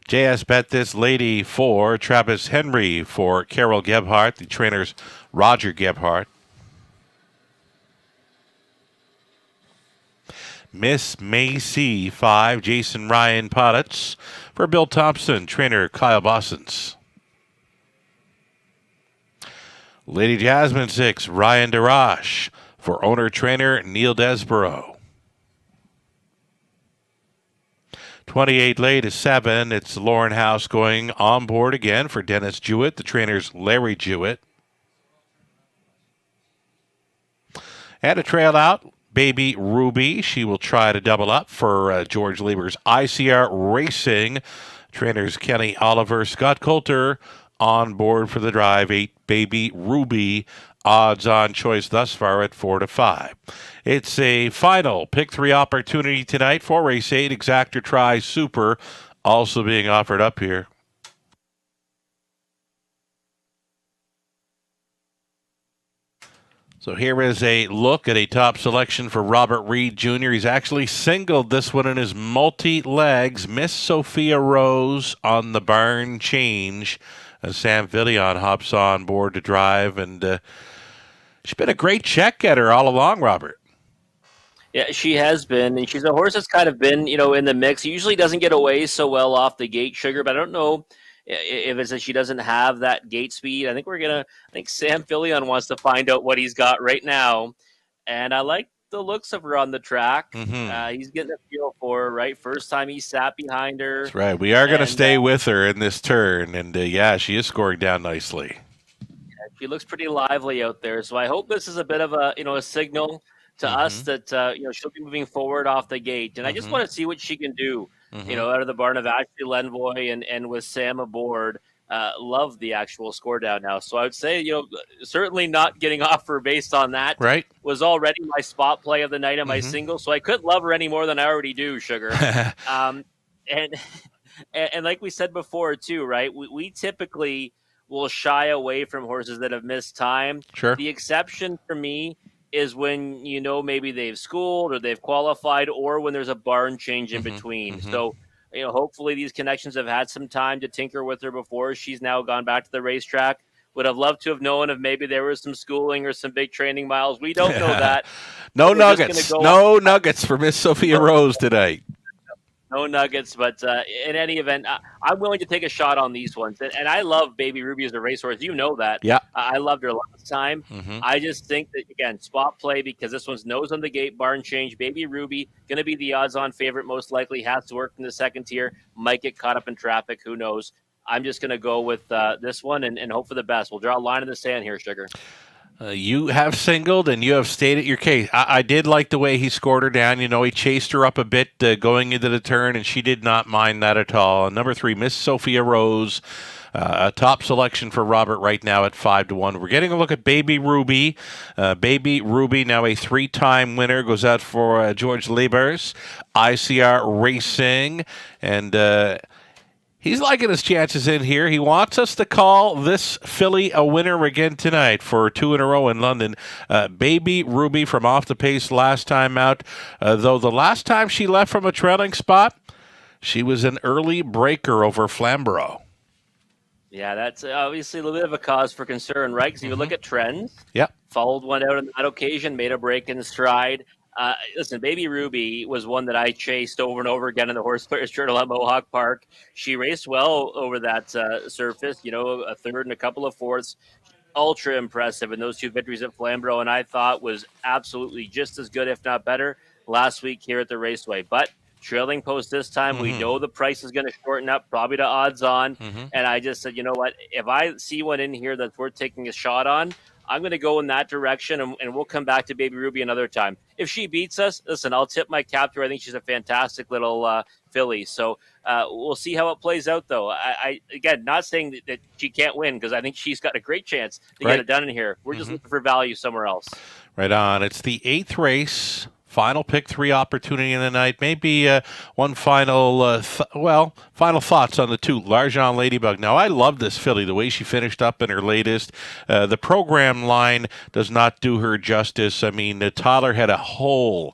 JS Bet This Lady 4, Travis Henry for Carol Gebhardt, the trainer's Roger Gebhardt. Miss Macy 5, Jason Ryan Potts for Bill Thompson, trainer Kyle Bossens. Lady Jasmine 6, Ryan DeRoche for owner-trainer Neil Desborough. 28 late is 7. It's Lauren House going on board again for Dennis Jewett, the trainer's Larry Jewett. And a trail out, Baby Ruby. She will try to double up for George Lieber's ICR Racing. Trainers Kenny Oliver, Scott Coulter on board for the drive. 8, Baby Ruby. Odds on choice thus far at 4-5. It's a final pick 3 opportunity tonight for race 8. Exactor Try Super also being offered up here. So here is a look at a top selection for Robert Reed Jr. He's actually singled this one in his multi-legs. Miss Sophia Rose on the barn change. Sam Fillion hops on board to drive, and she's been a great check getter all along, Robert. Yeah, she has been, and she's a horse that's kind of been, in the mix. He usually doesn't get away so well off the gate, Sugar, but I don't know if it's that she doesn't have that gate speed. I think Sam Fillion wants to find out what he's got right now, and I like the looks of her on the track. Mm-hmm. He's getting a feel for her, right? First time he sat behind her. That's right. We are going to stay with her in this turn, and she is scoring down nicely. She looks pretty lively out there, so I hope this is a bit of a signal to us that she'll be moving forward off the gate, and I just want to see what she can do. Out of the barn of Ashley Lenvoy and with Sam aboard. Love the actual score down now. So I would say, certainly not getting off her based on that. Right. Was already my spot play of the night and my single, so I couldn't love her any more than I already do, Sugar. And like we said before, too, right? We typically will shy away from horses that have missed time. Sure. The exception for me is when maybe they've schooled or they've qualified, or when there's a barn change in between. So hopefully these connections have had some time to tinker with her before she's now gone back to the racetrack. Would have loved to have known if maybe there was some schooling or some big training miles. We don't know that. No nuggets. No nuggets for Miss Sophia Rose tonight. No nuggets, but in any event, I'm willing to take a shot on these ones. And I love Baby Ruby as a racehorse. You know that. Yeah. I loved her last time. I just think that, again, spot play, because this one's nose on the gate, barn change. Baby Ruby, going to be the odds-on favorite, most likely. Has to work in the second tier. Might get caught up in traffic. Who knows? I'm just going to go with this one and hope for the best. We'll draw a line in the sand here, Sugar. You have singled and you have stated your case. I did like the way he scored her down. He chased her up a bit going into the turn, and she did not mind that at all. Number 3, Miss Sophia Rose, a top selection for Robert right now at 5-1. We're getting a look at Baby Ruby. Baby Ruby, now a 3-time winner, goes out for George Lieber's ICR Racing, and he's liking his chances in here. He wants us to call this filly a winner again tonight for 2 in a row in London. Baby Ruby from off the pace last time out. Though the last time she left from a trailing spot, she was an early breaker over Flamborough. Yeah, that's obviously a little bit of a cause for concern, right? Because if you look at trends, followed one out on that occasion, made a break in stride. Listen, Baby Ruby was one that I chased over and over again in the Horse Players Journal at Mohawk Park. She raced well over that surface, a third and a couple of fourths. Ultra impressive in those 2 victories at Flamborough, and I thought was absolutely just as good, if not better, last week here at the Raceway. But trailing post this time. We know the price is going to shorten up, probably to odds on. And I just said, you know what? If I see one in here that's worth taking a shot on, I'm going to go in that direction, and we'll come back to Baby Ruby another time. If she beats us, listen, I'll tip my cap to her. I think she's a fantastic little filly. So we'll see how it plays out, though. I again, not saying that she can't win, because I think she's got a great chance to get it done in here. We're just looking for value somewhere else. Right on. It's the 8th race. Final pick 3 opportunity in the night. Maybe one final, final thoughts on the 2. L'Argent Ladybug. Now, I love this filly, the way she finished up in her latest. The program line does not do her justice. I mean, Tyler had a whole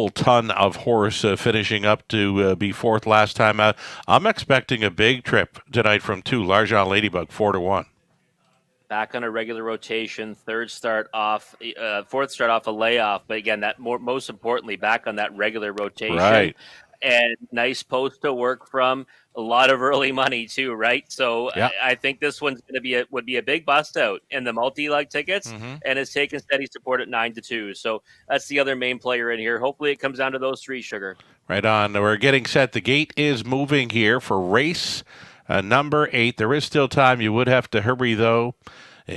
ton of horse finishing up to be 4th last time out. I'm expecting a big trip tonight from 2. L'Argent Ladybug, 4-1. Back on a regular rotation, 4th start off a layoff, but again, that most importantly, back on that regular rotation. Right. And nice post to work from. A lot of early money too, right? So yeah. I think this one's going to would be a big bust out in the multi-leg tickets, and it's taken steady support at 9-2. So that's the other main player in here. Hopefully, it comes down to those 3, Sugar. Right on. We're getting set. The gate is moving here for race number 8. There is still time. You would have to hurry, though.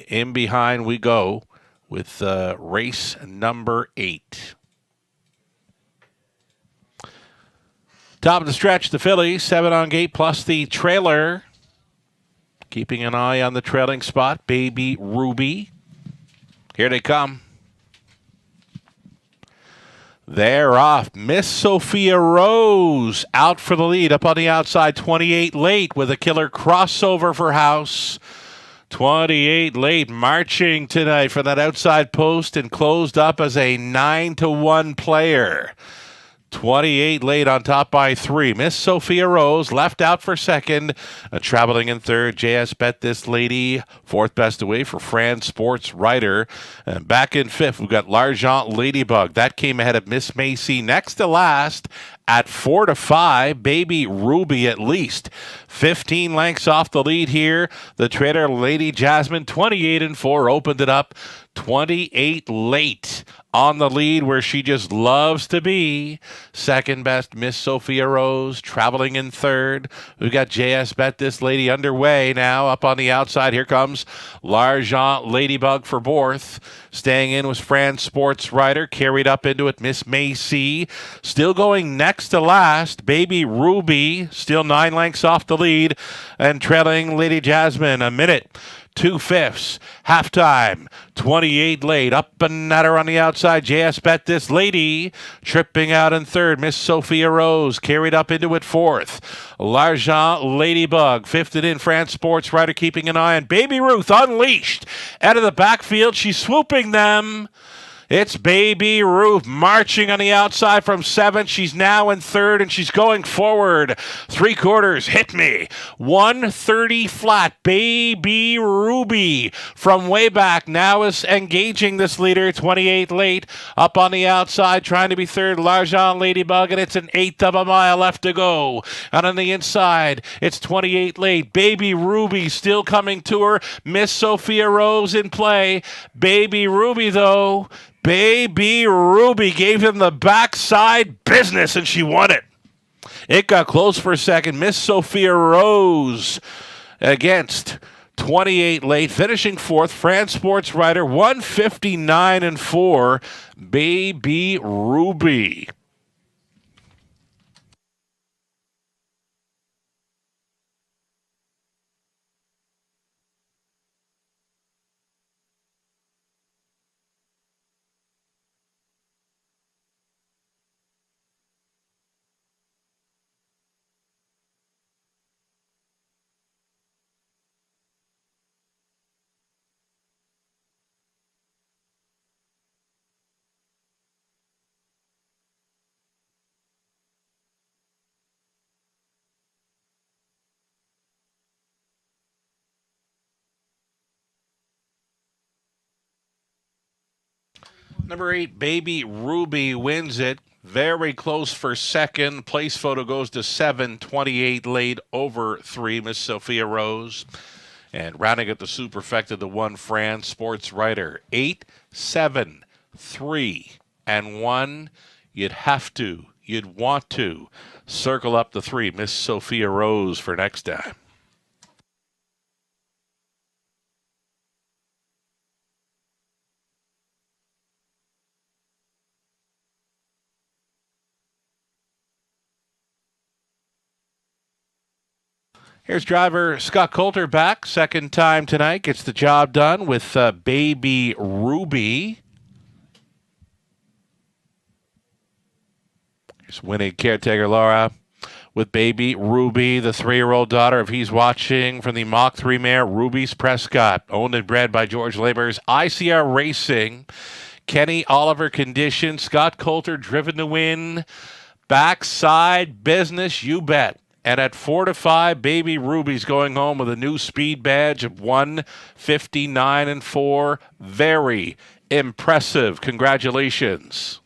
In behind we go with race number 8. Top of the stretch, the filly, 7 on gate, plus the trailer. Keeping an eye on the trailing spot, Baby Ruby. Here they come. They're off. Miss Sophia Rose out for the lead. Up on the outside, 28 late with a killer crossover for House. 28 late marching tonight for that outside post and closed up as a 9-1 player. 28 late on top by 3. Miss Sophia Rose left out for second. Traveling in third, JS Bet This Lady. 4th best away for Fran Sports Rider. And back in 5th, we've got L'Argent Ladybug. That came ahead of Miss Macy. Next to last at 4-5, Baby Ruby at least 15 lengths off the lead here. The trader Lady Jasmine, 28-4, opened it up. 28 late on the lead where she just loves to be. Second best, Miss Sophia Rose, traveling in third. We've got JS Bet This Lady underway now. Up on the outside, here comes L'Argent Ladybug for 4th. Staying in was Fran Sports Rider, carried up into it, Miss Macy. Still going next to last, Baby Ruby, still 9 lengths off the lead, and trailing Lady Jasmine a minute. 2/5. Halftime. 28 late. Up and at her on the outside. JS Bet This Lady. Tripping out in third. Miss Sophia Rose. Carried up into it 4th. L'Argent Ladybug. 5th and in. France Sports Rider keeping an eye on Baby Ruth. Unleashed. Out of the backfield. She's swooping them. It's Baby Ruth marching on the outside from 7th. She's now in 3rd, and she's going forward. 3/4. Hit me. 130 flat. Baby Ruby from way back now is engaging this leader. 28 late. Up on the outside, trying to be 3rd. L'Argent Ladybug, and it's an 1/8 of a mile left to go. And on the inside, it's 28 late. Baby Ruby still coming to her. Miss Sophia Rose in play. Baby Ruby, though. Baby Ruby gave him the backside business, and she won it. It got close for a second. Miss Sophia Rose against 28 late, finishing 4th. France Sports Rider, 159-4. Baby Ruby. Number 8, Baby Ruby wins it. Very close for second. Place photo goes to 7, 28 late over 3, Miss Sophia Rose. And rounding at the superfecta, the 1, Fran Sports Rider. 8, 7, 3, and 1. You'd have to you'd want to circle up the 3, Miss Sophia Rose, for next time. Here's driver Scott Coulter back, second time tonight. Gets the job done with Baby Ruby. Here's winning caretaker Laura with Baby Ruby, the 3-year-old daughter of He's Watching from the Mach 3 mare Ruby's Prescott, owned and bred by George Labors. ICR Racing, Kenny Oliver condition, Scott Coulter driven to win. Backside business, you bet. And at 4 to 5, Baby Ruby's going home with a new speed badge of 1:59.4. Very impressive. Congratulations.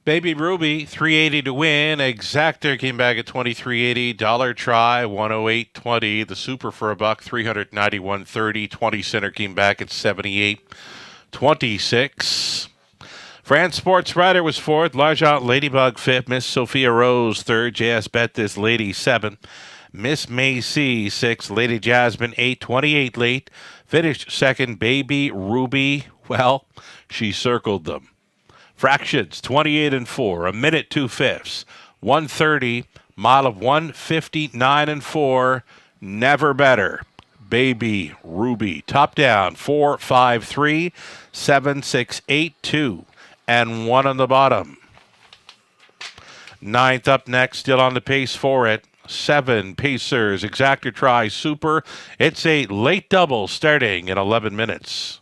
Baby Ruby, $380 to win. Exactor came back at $23.80. Dollar Try, $108.20. The Super for $1, $391.30. 20 Center came back at $78.26. France Sports Rider was fourth. L'Argent Ladybug fifth. Miss Sophia Rose third. JS Bet This Lady seventh. Miss Macy sixth. Lady Jasmine 8:28 late. Finished second. Baby Ruby, well, she circled them. Fractions 28-4, a minute 2/5, 1:30, mile of 1:59.4, never better. Baby Ruby, top down 4.53, 7.682, and 1 on the bottom. Ninth up next, still on the pace for it. 7 Pacers, Exactor Try Super. It's a late double starting in 11 minutes.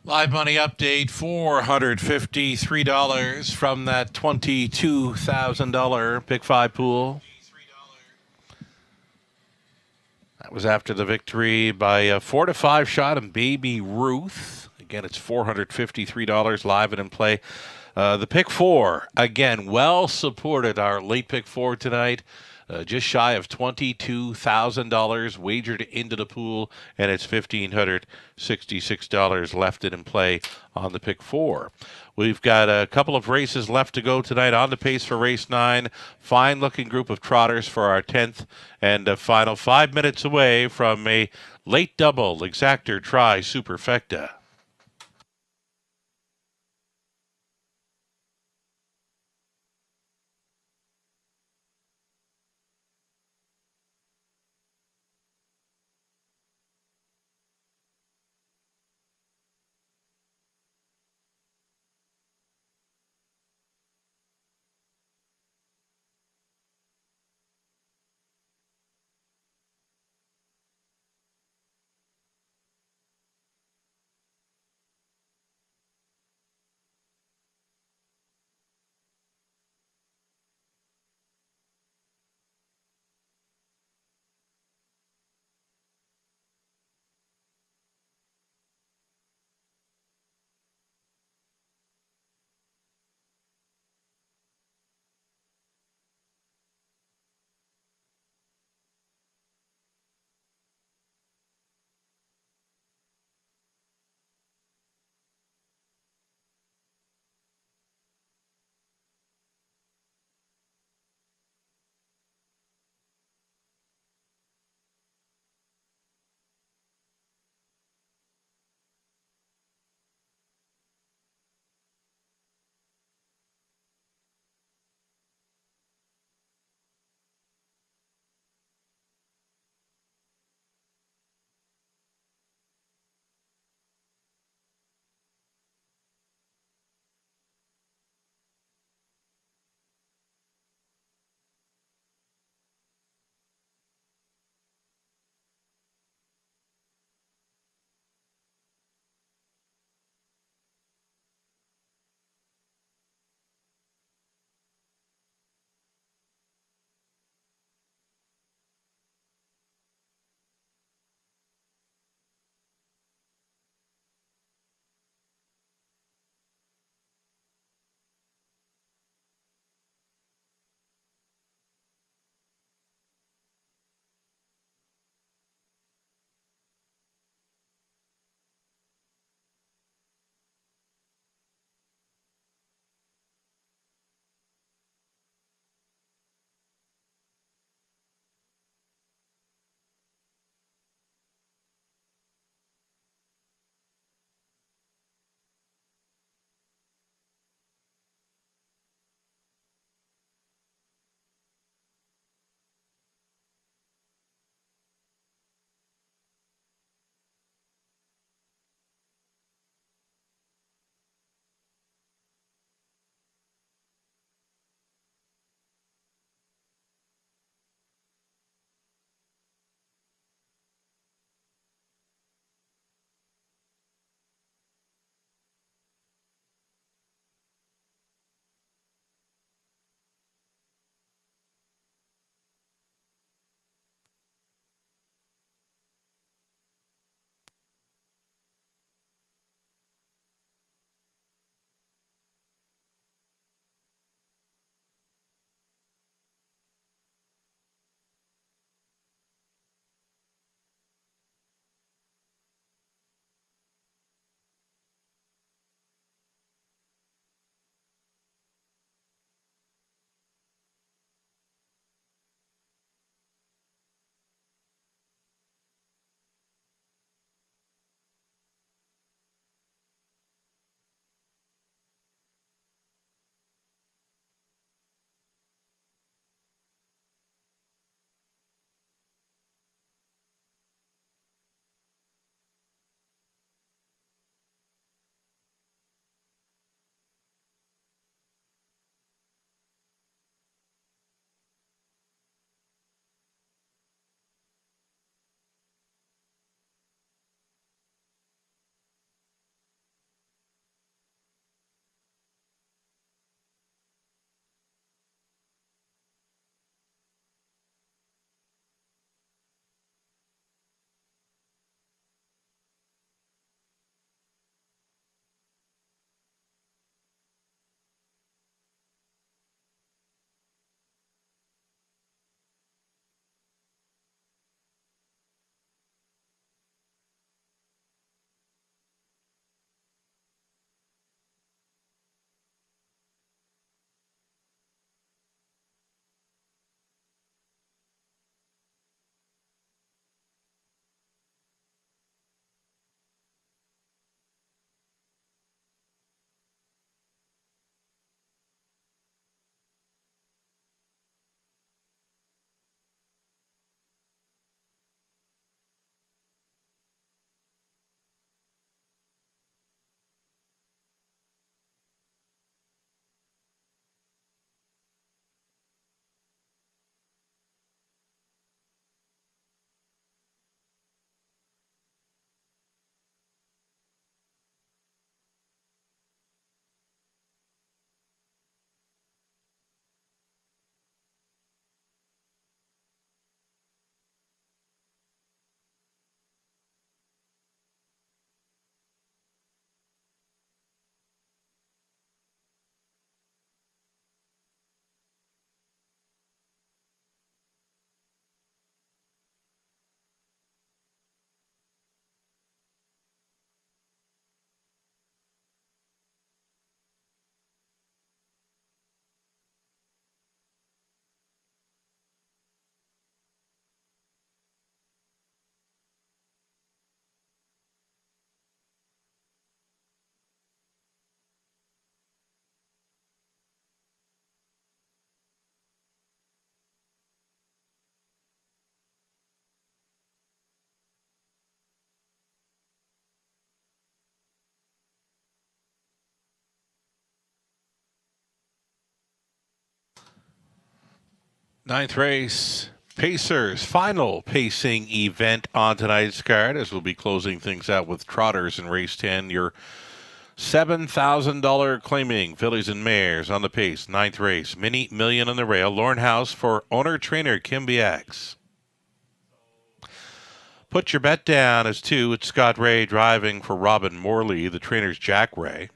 Live money update, $453 from that $22,000 Pick 5 pool. That was after the victory by a 4-5 shot in Baby Ruth. Again, it's $453 live and in play. The Pick 4, again, well supported. Our late Pick 4 tonight. Just shy of $22,000 wagered into the pool, and it's $1,566 left in play on the Pick 4. We've got a couple of races left to go tonight on the pace for race 9. Fine-looking group of trotters for our 10th and final 5 minutes away from a late double exactor try superfecta. Ninth race, Pacers, final pacing event on tonight's card, as we'll be closing things out with trotters in race 10. Your $7,000 claiming fillies and mares on the pace. Ninth race, Mini Million on the rail. Lorne House for owner-trainer Kim Biax. Put Your Bet Down as 2. It's Scott Ray driving for Robin Morley. The trainer's Jack Ray.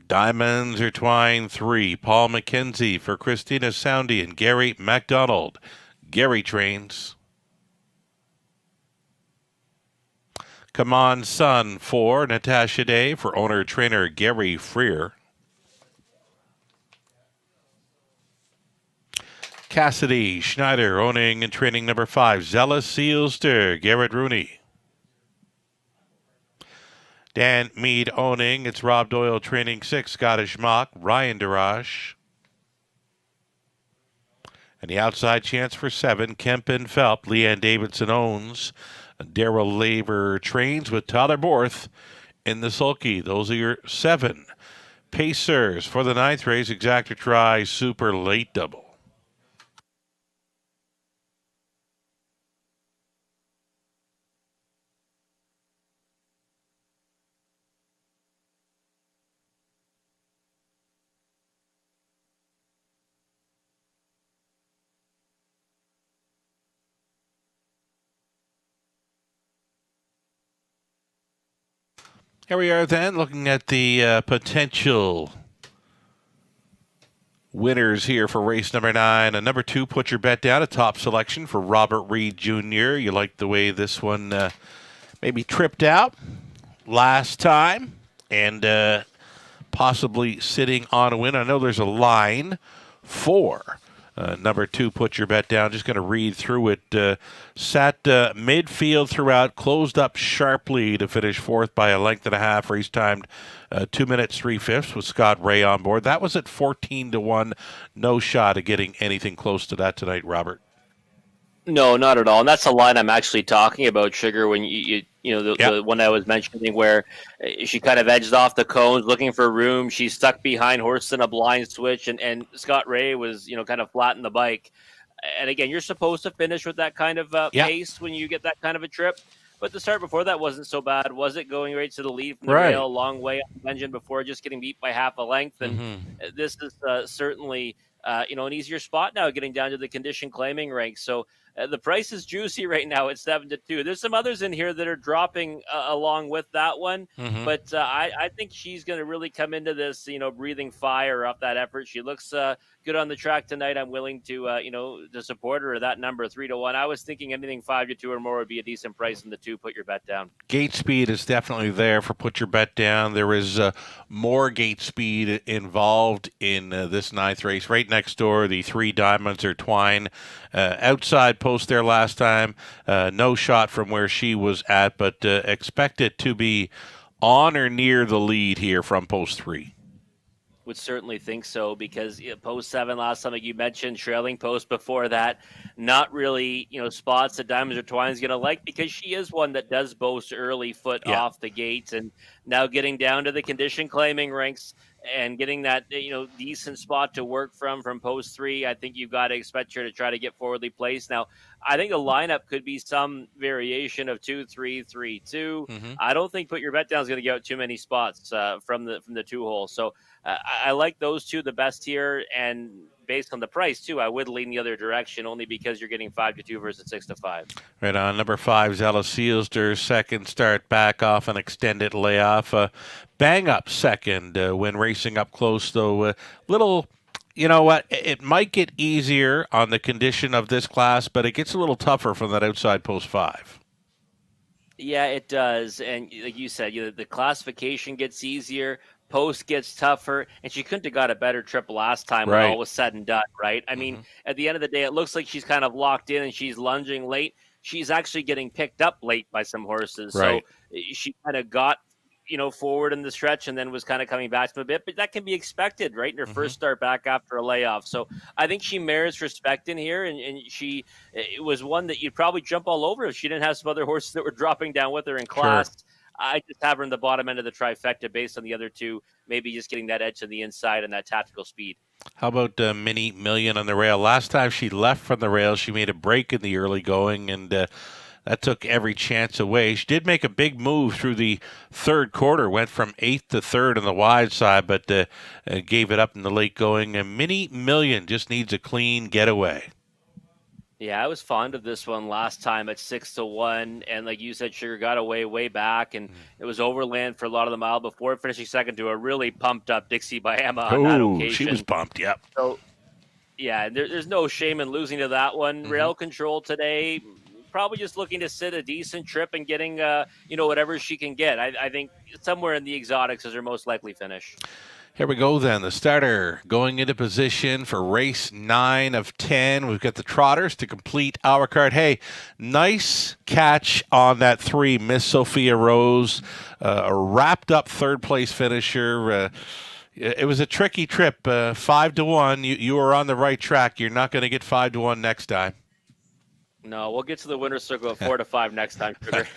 Diamonds Are Twine 3. Paul McKenzie for Christina Soundy and Gary MacDonald. Gary trains. Come On Son 4. Natasha Day for owner-trainer Gary Freer. Cassidy Schneider owning and training number 5. Zealous Sealster, Garrett Rooney. Dan Mead owning. It's Rob Doyle training 6. Scottish Mock, Ryan Darash. And the outside chance for 7. Kempen Phelp, Leanne Davidson owns. Daryl Laver trains with Tyler Borth in the sulky. Those are your 7. Pacers for the 9th race. Exacta Try Super Late Double. Here we are then, looking at the potential winners here for race number 9. Number 2, Put Your Bet Down, a top selection for Robert Reed Jr. You like the way this one maybe tripped out last time and possibly sitting on a win. I know there's a line for number 2, Put Your Bet Down. Just going to read through it. Sat midfield throughout, closed up sharply to finish 4th by a length and a half. Race timed 2 minutes 3/5 with Scott Ray on board. That was at 14-1. No shot of getting anything close to that tonight, Robert. No, not at all. And that's the line I'm actually talking about, Sugar, when you know, the one I was mentioning where she kind of edged off the cones looking for room. She stuck behind horse in a blind switch, and Scott Ray was, kind of flat in the bike. And again, you're supposed to finish with that kind of pace when you get that kind of a trip. But the start before that wasn't so bad, was it? Going right to the lead from the rail, a long way up the engine before just getting beat by half a length. And this is certainly, an easier spot now getting down to the condition claiming ranks. So the price is juicy right now at 7-2. There's some others in here that are dropping along with that one. But I think she's going to really come into this, breathing fire off that effort. She looks good on the track tonight. I'm willing to, to support her at that number 3-1. I was thinking anything 5-2 or more would be a decent price in the 2. Put Your Bet Down. Gate speed is definitely there for Put Your Bet Down. There is more gate speed involved in this 9th race. Right next door, the 3 Diamonds Are Twine. Outside post there last time. No shot from where she was at, but expect it to be on or near the lead here from post 3. Would certainly think so, because post 7 last time, like you mentioned, trailing post before that, not really, spots that Diamonds Are Twine is going to like, because she is one that does boast early foot off the gates, and now getting down to the condition claiming ranks and getting that, decent spot to work from post 3. I think you've got to expect her to try to get forwardly placed. Now, I think the lineup could be some variation of 2-3-3-2. I don't think Put Your Bet Down is going to get out too many spots from the 2 hole. So I like those 2 the best here, and based on the price too, I would lean the other direction, only because you're getting 5-2 versus 6-5. Right on. Number 5, Zealous Sealster, second start back off an extended layoff. Bang up second when racing up close, though. Little, you know what? It might get easier on the condition of this class, but it gets a little tougher from that outside post 5. Yeah, it does. And like you said, the classification gets easier. Post gets tougher, and she couldn't have got a better trip last time when all was said and done, right? I mean, at the end of the day, it looks like she's kind of locked in and she's lunging late. She's actually getting picked up late by some horses. So she kind of got, forward in the stretch and then was kind of coming back to a bit, but that can be expected, right? In her first start back after a layoff. So I think she merits respect in here, and it was one that you'd probably jump all over if she didn't have some other horses that were dropping down with her in class. Sure. I just have her in the bottom end of the trifecta based on the other 2, maybe just getting that edge to the inside and that tactical speed. How about Mini Million on the rail? Last time she left from the rail, she made a break in the early going, and that took every chance away. She did make a big move through the third quarter, went from 8th to 3rd on the wide side, but gave it up in the late going. And Mini Million just needs a clean getaway. Yeah, I was fond of this one last time at 6-1, and like you said, Sugar got away way back, and it was overland for a lot of the mile before finishing second to a really pumped up Dixie Baiama on that occasion. She was pumped. Yep. So, yeah, there's no shame in losing to that one. Rail Control today, probably just looking to sit a decent trip and getting whatever she can get. I think somewhere in the exotics is her most likely finish. Here we go then. The starter going into position for race 9 of 10. We've got the trotters to complete our card. Hey, nice catch on that 3, Miss Sophia Rose. A wrapped up third place finisher. It was a tricky trip. 5-1. You were on the right track. You're not going to get 5-1 next time. No, we'll get to the winner's circle at 4-5 next time, Sugar.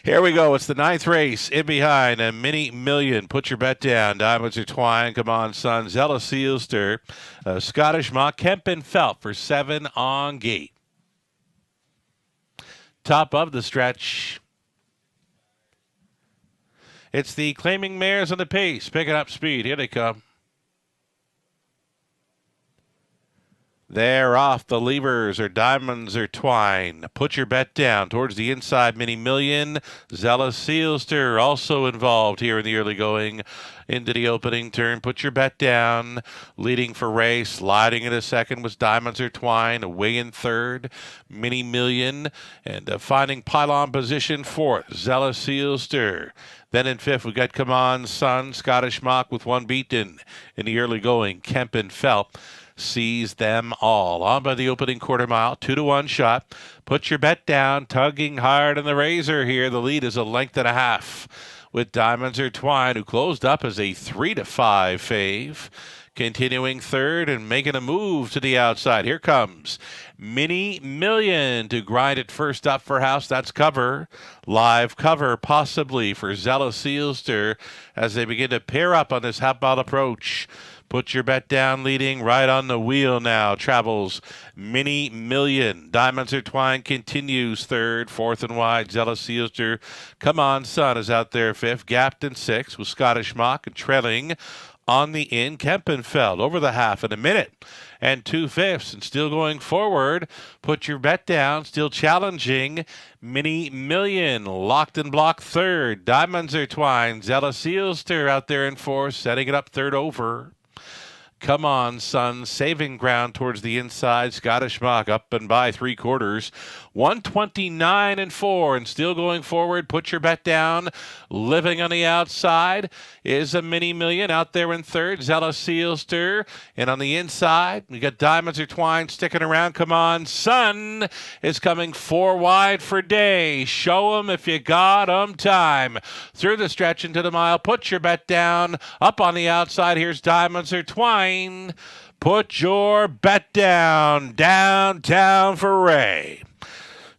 Here we go. It's the 9th race. In behind, a Mini Million. Put your bet down. Diamonds Are Twine. Come on, son. Zella Sealster. Scottish Mock. Kempen Felt for 7 on gate. Top of the stretch. It's the Claiming Mares on the pace. Picking up speed. Here they come. They're off. The levers are Diamonds Are Twine. Put your bet down towards the inside. Mini Million. Zella Sealster also involved here in the early going into the opening turn. Put your bet down. Leading for race. Sliding into second was Diamonds Are Twine. Away in third. Mini Million. And finding pylon position fourth. Zella Sealster. Then in fifth, we got Come On Son. Scottish Mock with one beaten in the early going. Kempen Felt sees them all. On by the opening quarter mile, 2-1 shot. Put your bet down, tugging hard on the razor here. The lead is a length and a half with Diamonds Are Twine, who closed up as a 3-5 fave. Continuing third and making a move to the outside. Here comes Mini Million to grind it first up for House. That's cover. Live cover possibly for Zella Sealster as they begin to pair up on this half-mile approach. Put your bet down, leading right on the wheel now. Travels Mini Million. Diamonds Are Twine continues third. Fourth and wide, Zella Sealster. Come On Son is out there fifth. Gapped in sixth with Scottish Mock and trailing on the in. Kempen Felt over the half in a minute and 2/5 and still going forward. Put your bet down, still challenging. Mini Million locked and blocked third. Diamonds Are Twine. Zella Sealster out there in fourth, setting it up third over. Come On Son, saving ground towards the inside. Scottish Mock up and by 3/4. 129-4 and still going forward. Put your bet down. Living on the outside is a Mini Million out there in third. Zella Sealster. And on the inside, we got Diamonds Are Twine sticking around. Come On Son is coming 4 wide for Day. Show 'em if you got 'em time. Through the stretch into the mile. Put your bet down. Up on the outside, here's Diamonds Are Twine. Put your bet down. Downtown for Ray.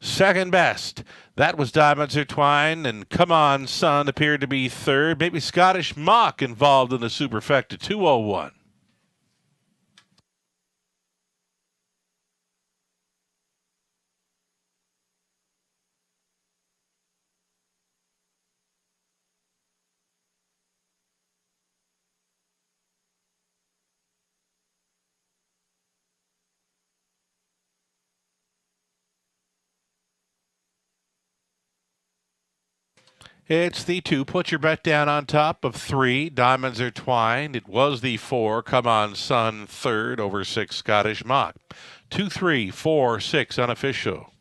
Second best. That was Diamonds Are Twine, and Come On Son appeared to be third. Maybe Scottish Mock involved in the superfecta. 201. It's the 2. Put your bet down on top of 3. Diamonds Are Twine. It was the 4. Come On Son third over 6. Scottish Mock. 2, 3, 4, 6 unofficial.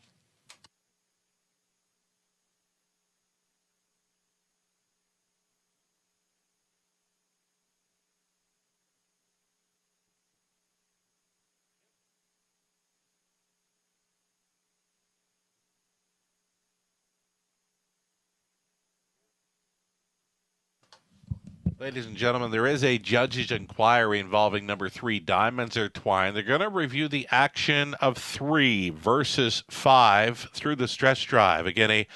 Ladies and gentlemen, there is a judge's inquiry involving number 3, Diamonds Are Twine. They're going to review the action of 3 versus 5 through the stretch drive. Again, a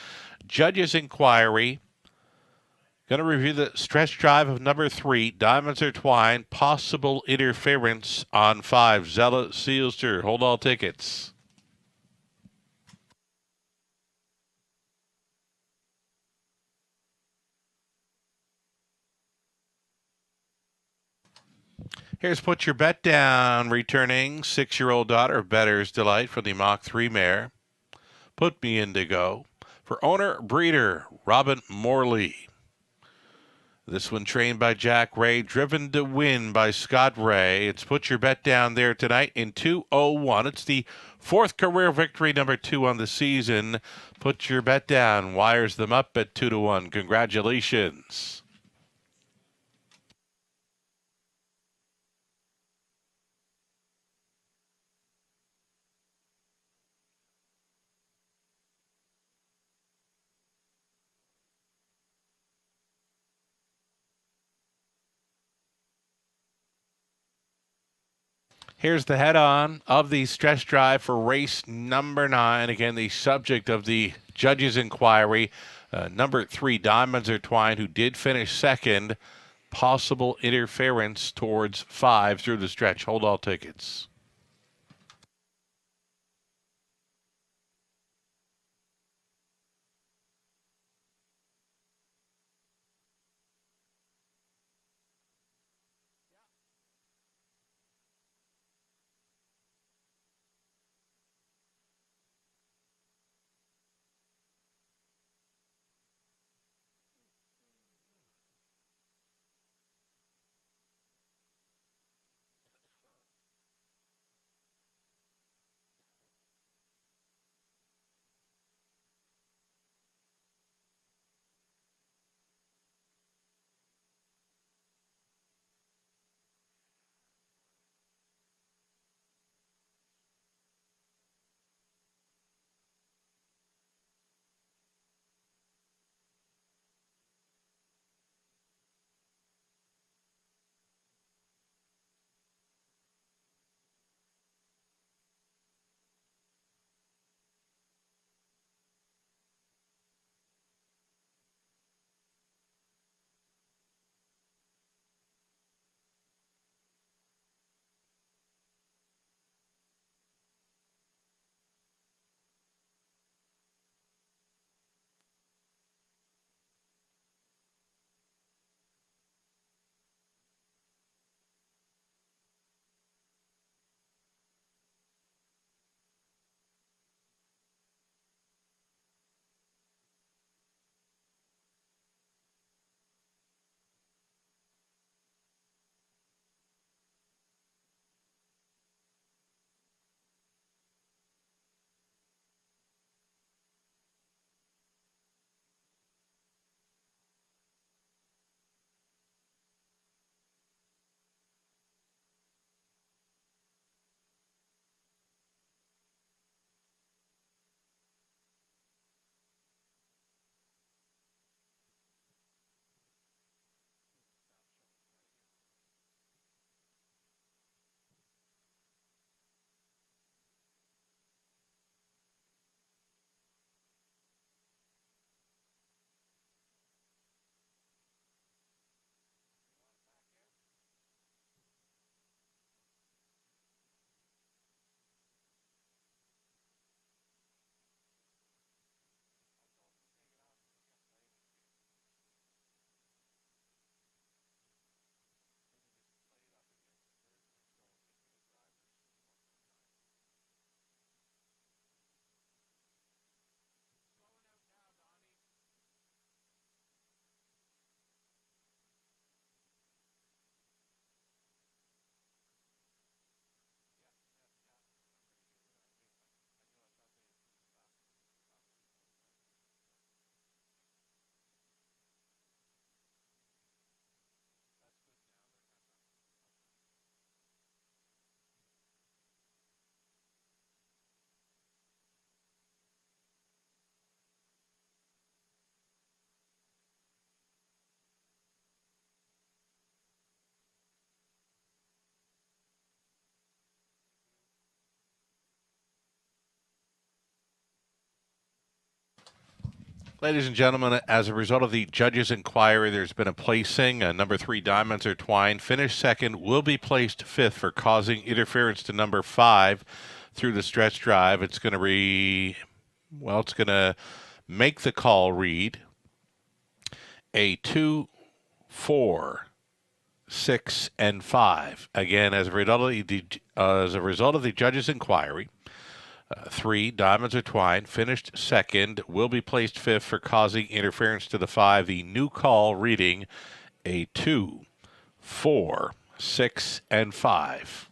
judge's inquiry Going to review the stretch drive of number 3, Diamonds Are Twined, possible interference on 5, Zella Sealster. Hold all tickets. Here's Put Your Bet Down, returning 6-year-old daughter of Better's Delight for the Mach 3 mare. Put Me Indigo. For owner breeder Robin Morley. This one trained by Jack Ray, driven to win by Scott Ray. It's Put Your Bet Down there tonight in 2:01. It's the 4th career victory, number 2 on the season. Put Your Bet Down wires them up at 2-1. Congratulations. Here's the head-on of the stretch drive for race number 9. Again, the subject of the judges' inquiry. Number 3, Diamonds Are Twined, who did finish second. Possible interference towards 5 through the stretch. Hold all tickets. Ladies and gentlemen, as a result of the judge's inquiry, there's been a placing. Number 3, Diamonds Are Twined, finished second, will be placed fifth for causing interference to number 5 through the stretch drive. It's going to make the call read a 2, 4, 6, and 5. Again, as a result of the judge's inquiry, 3, Diamonds Are Twined, finished second, will be placed fifth for causing interference to the 5. The new call reading a 2, 4, 6, and 5.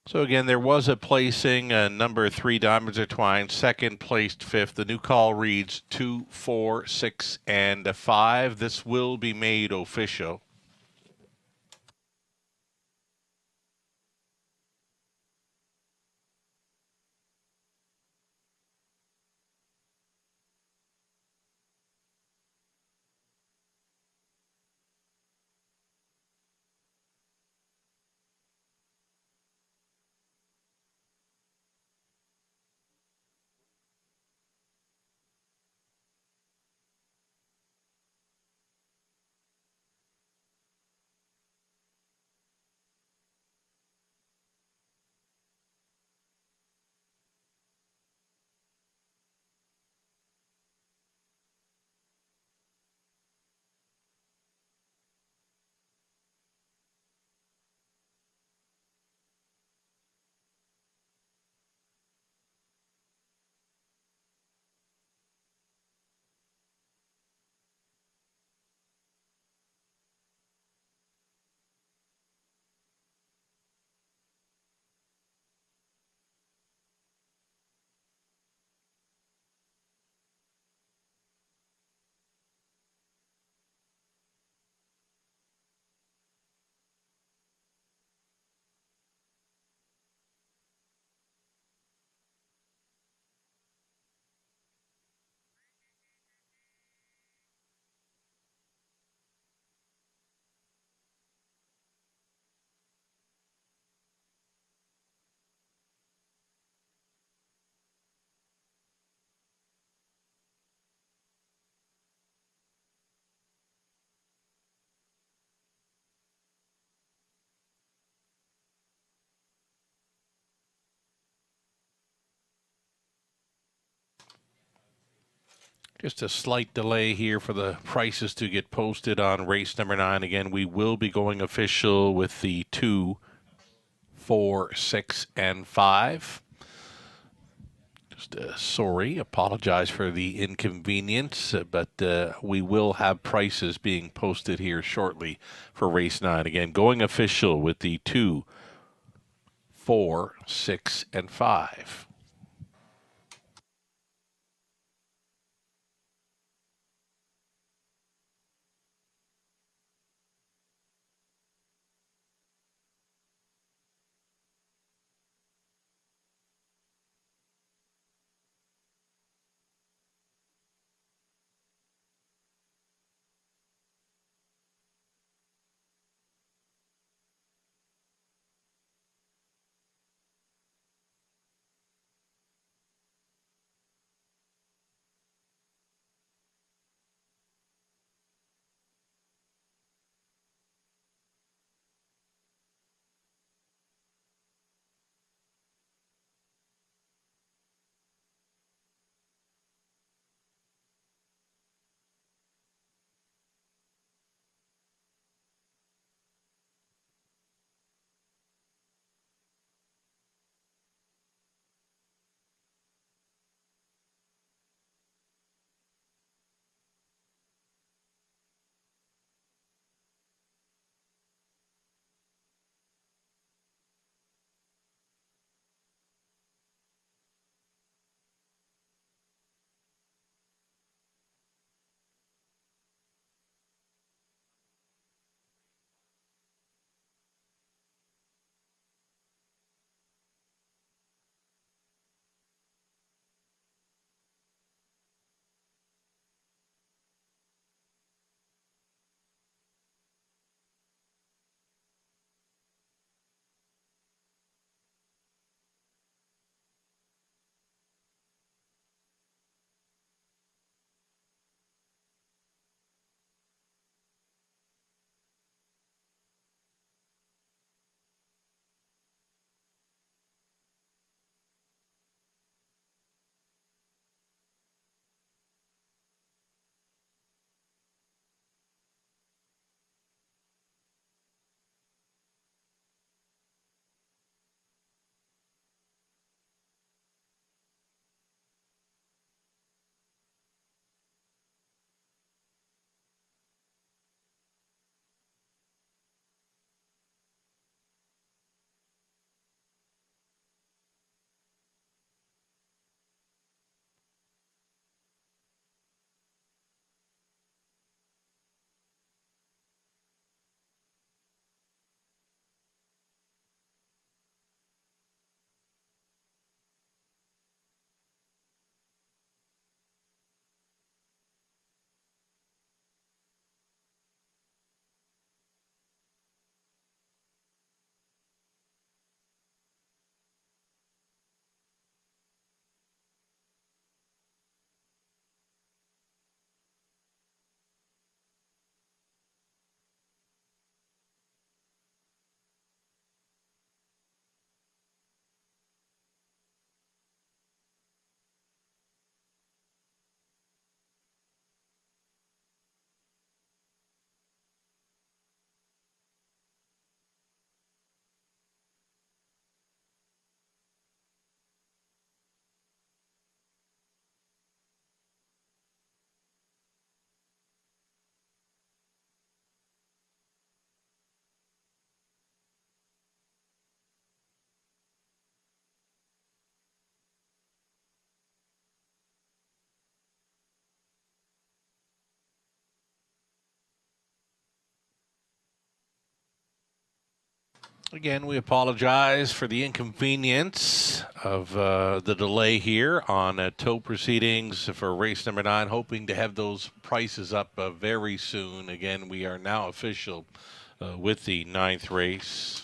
So again, there was a placing. Number 3, Diamonds Are Twined, second placed fifth. The new call reads 2, 4, 6, and 5. This will be made official. Just a slight delay here for the prices to get posted on race number 9. Again, we will be going official with the 2, 4, 6, and 5. Just apologize for the inconvenience, but we will have prices being posted here shortly for race 9. Again, going official with the 2, 4, 6, and 5. Again, we apologize for the inconvenience of the delay here on tow proceedings for race number 9. Hoping to have those prices up very soon. Again, we are now official with the 9th race.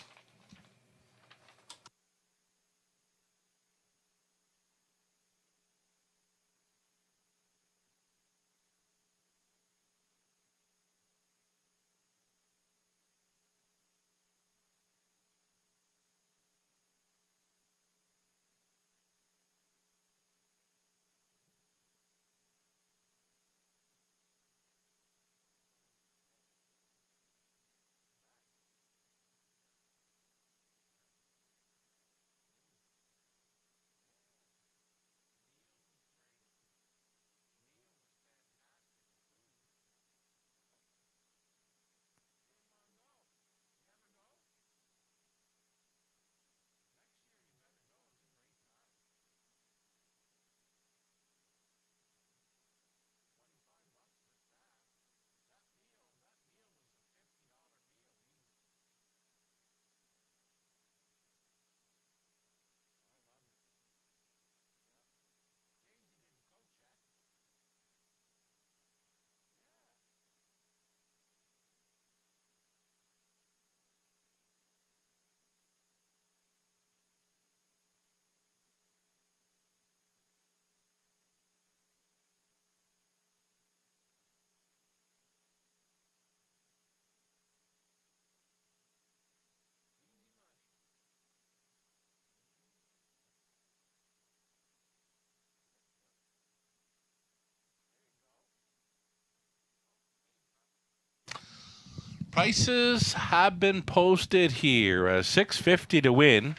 prices have been posted here. $6.50 to win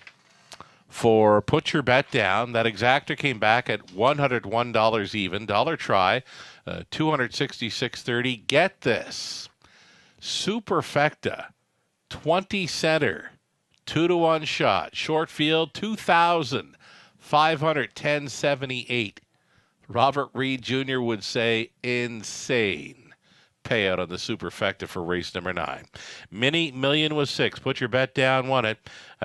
for Put Your Bet Down. That exactor came back at $101 even. Dollar try, $266.30. Get this. Superfecta, 20 center, 2-to-1 shot. Short field, 2,000, 510.78. Robert Reed Jr. would say insane payout on the superfecta for race number 9. Mini Million was 6. Put Your Bet Down won it.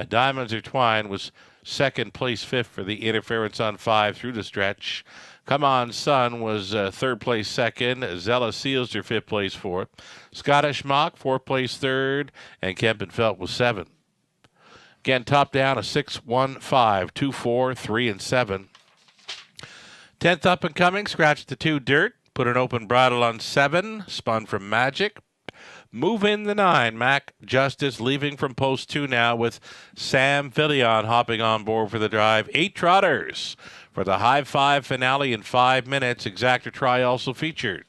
Diamonds Are Twine was second place, 5th for the Interference on 5 through the stretch. Come On Son was third place, 2nd. Zella Seals their 5th place, 4th. Scottish Mock 4th place, 3rd, and Kempenfelt was 7th. Again, top down a 6, 1, 5, 2, 4, 3, and 7. 10th up and coming, scratch the 2 dirt. Put an open bridle on 7, spun from Magic. Move in the 9, Mac Justice leaving from post 2 now with Sam Fillion hopping on board for the drive. 8 trotters for the high 5 finale in 5 minutes. Exactor try also featured.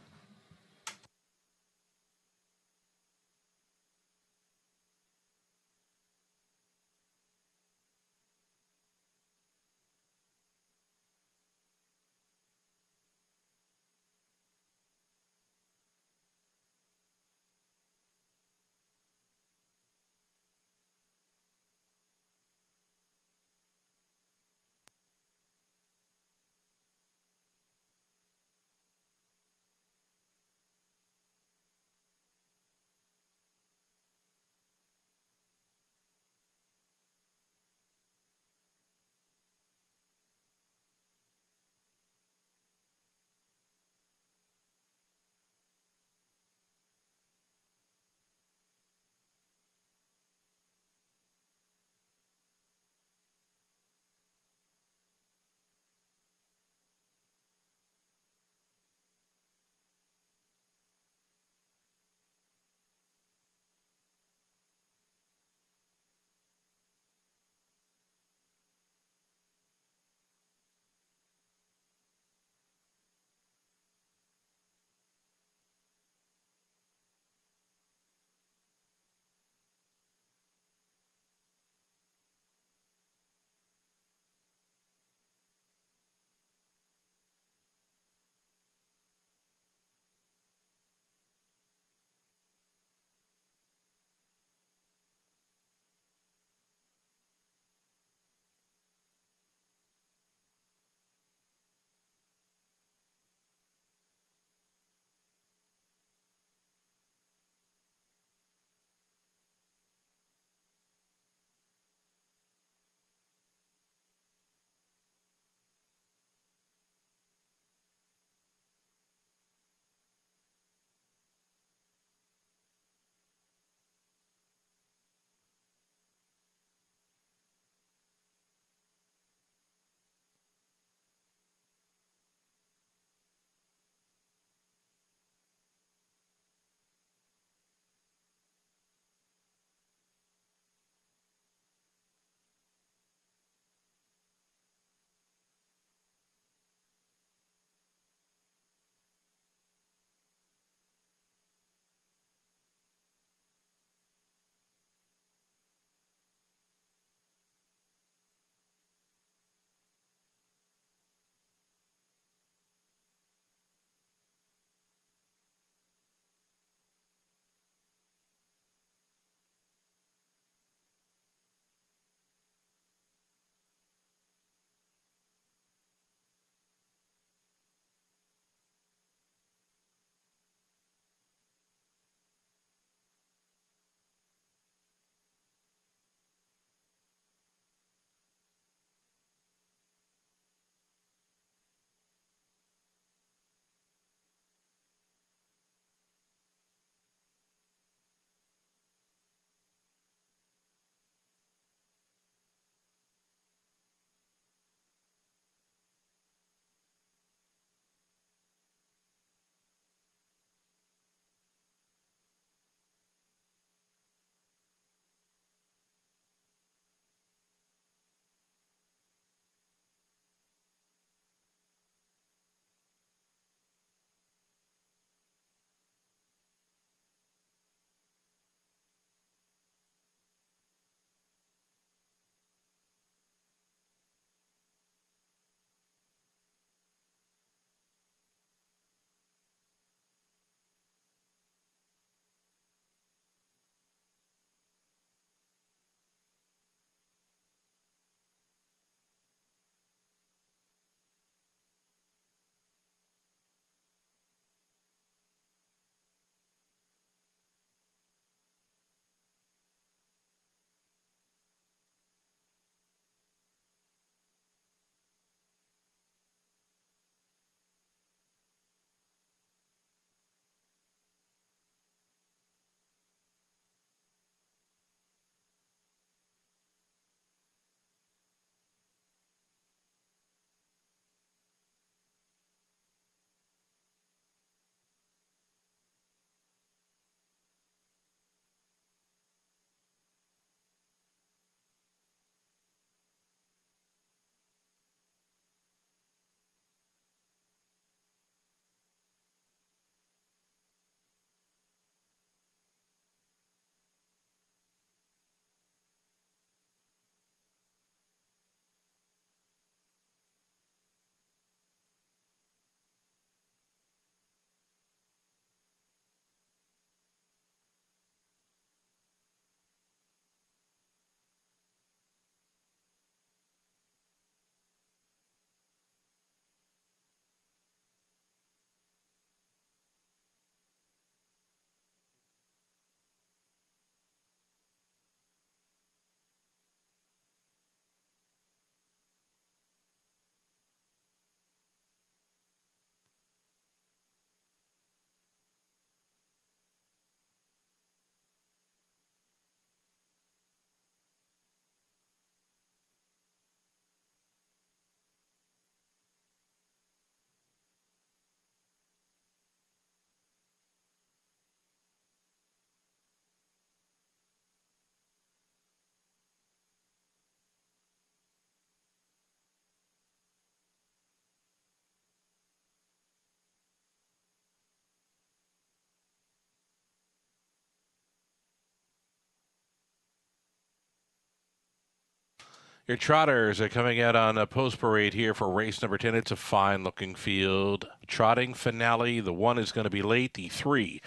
Your trotters are coming out on a post parade here for race number 10. It's a fine looking field. Trotting finale. The 1 is going to be late. The 3,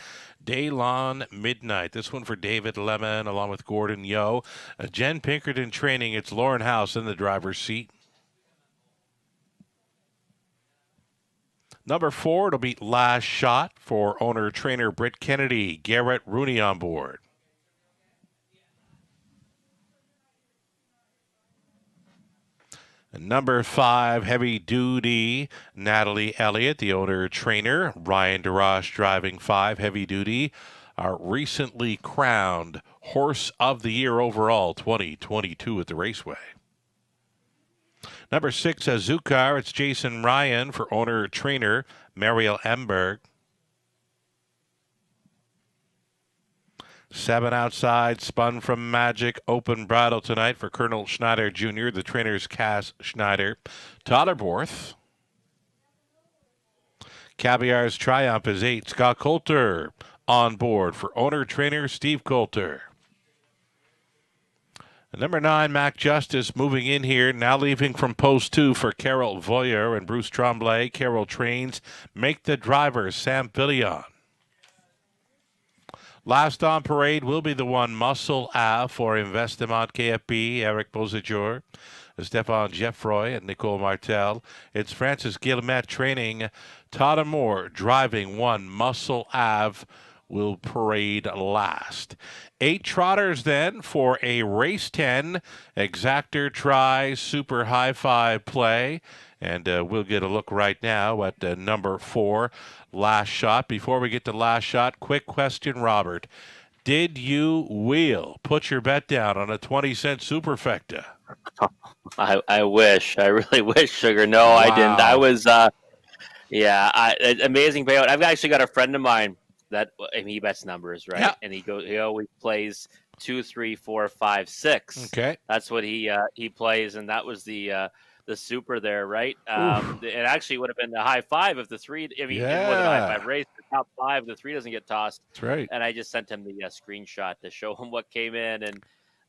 Daylon Midnight. This one for David Lemon along with Gordon Yo. Jen Pinkerton training. It's Lauren House in the driver's seat. Number 4, it'll be Last Shot for owner-trainer Britt Kennedy. Garrett Rooney on board. And number 5, Heavy Duty, Natalie Elliott, the owner-trainer. Ryan DeRoche driving 5, Heavy Duty. Our recently crowned Horse of the Year overall, 2022 at the Raceway. Number 6, Zukar. It's Jason Ryan for owner-trainer Mariel Emberg. 7 outside, Spun from Magic, Open Bridle tonight for Colonel Schneider Jr., the trainer's Cass Schneider. Totterborth. Caviar's Triumph is 8, Scott Coulter on board for owner-trainer Steve Coulter. And number 9, Mac Justice moving in here, now leaving from post 2 for Carol Voyer and Bruce Tremblay. Carol trains Make the Driver, Sam Villion. Last on parade will be the 1, Muscle Ave for Investimont KFB, Eric Beausejour, Stefan Geoffroy, and Nicole Martel. It's Francis Guillemette training. Todd Moore driving 1, Muscle Ave will parade last. 8 trotters then for a race 10, Exactor Try Super Hi-Fi play. And we'll get a look right now at number 4, Last Shot. Before we get to Last Shot, quick question, Robert. Did you put your bet down on a 20-cent superfecta? I wish. I really wish, Sugar. No, wow. I didn't. I was, amazing payout. I've actually got a friend of mine that he bets numbers, right? Yeah. And he always plays 2, 3, 4, 5, 6. Okay. That's what he plays, and that was the super there, right? It actually would have been the high 5 if the 3. I mean, it wasn't a high 5 race. The top 5, the 3 doesn't get tossed. That's right. And I just sent him the screenshot to show him what came in. And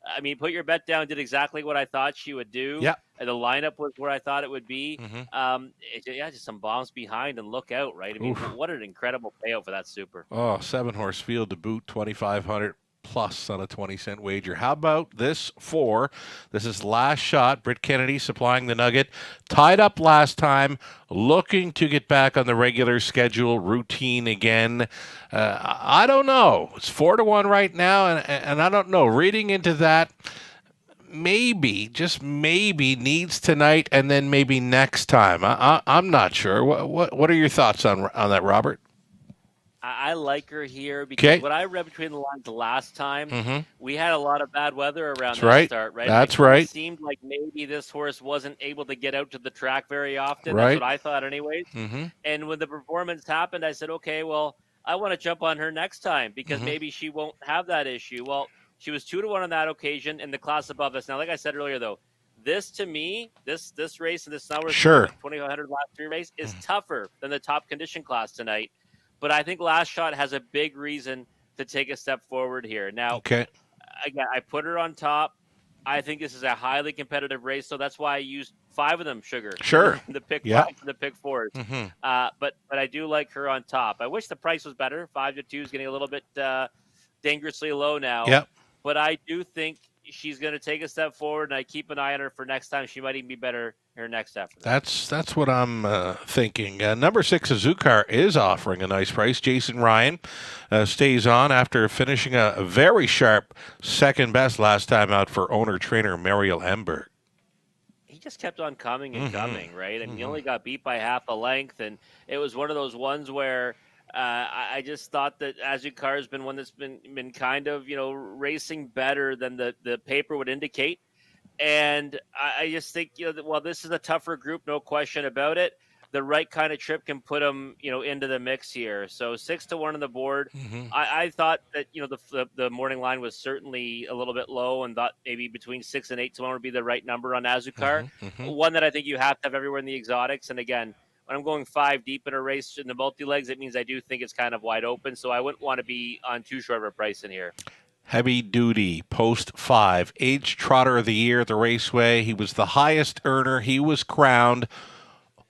I mean, put your bet down. Did exactly what I thought she would do. Yeah. And the lineup was where I thought it would be. Mm-hmm. Just some bombs behind and look out, right? I mean, what an incredible payout for that super. Oh, 7-horse field to boot, 2,500. Plus on a 20-cent wager. How about this 4? This is Last Shot. Britt Kennedy supplying the nugget. Tied up last time. Looking to get back on the regular schedule routine again. I don't know. It's 4-1 right now, and I don't know. Reading into that, maybe, just maybe, needs tonight and then maybe next time. I'm not sure. What are your thoughts on that, Robert? I like her here because what I read between the lines last time, we had a lot of bad weather around that start, right? That's right. It seemed like maybe this horse wasn't able to get out to the track very often. Right. That's what I thought anyways. And when the performance happened, I said, okay, well, I want to jump on her next time because maybe she won't have that issue. Well, she was 2-1 on that occasion in the class above us. Now, like I said earlier, though, this to me, this race and this Sunward 2,500 last 3 race is tougher than the top condition class tonight. But I think Last Shot has a big reason to take a step forward here. Now, again, I put her on top. I think this is a highly competitive race, so that's why I used 5 of them, Sugar. Sure. The pick 5 and the pick 4s. But I do like her on top. I wish the price was better. 5-2 is getting a little bit dangerously low now. Yep. But I do think she's going to take a step forward, and I keep an eye on her for next time. She might even be better her next after that. That's what I'm thinking. Number 6, Zukar, is offering a nice price. Jason Ryan stays on after finishing a very sharp second best last time out for owner-trainer Mariel Emberg. He just kept on coming and coming, right? I mean, he only got beat by half a length, and it was one of those ones where I just thought that Azukar has been one that's been kind of, racing better than the paper would indicate. And I just think, this is a tougher group, no question about it. The right kind of trip can put them, into the mix here. So 6-1 on the board. I thought that, the morning line was certainly a little bit low and thought maybe between 6 and 8-1 would be the right number on Azukar. One that I think you have to have everywhere in the exotics. And again, when I'm going 5 deep in a race in the multi-legs, it means I do think it's kind of wide open. So I wouldn't want to be on too short of a price in here. Heavy Duty, post 5, Age Trotter of the Year at the Raceway. He was the highest earner. He was crowned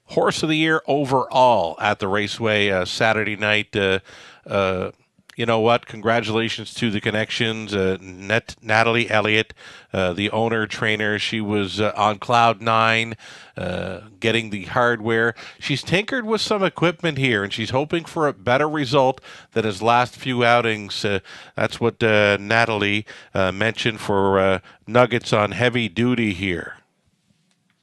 Horse of the Year overall at the Raceway Saturday night. You know what? Congratulations to the connections. Natalie Elliott, the owner, trainer. She was on cloud 9, getting the hardware. She's tinkered with some equipment here, and she's hoping for a better result than his last few outings. That's what Natalie mentioned for Nuggets on Heavy Duty here.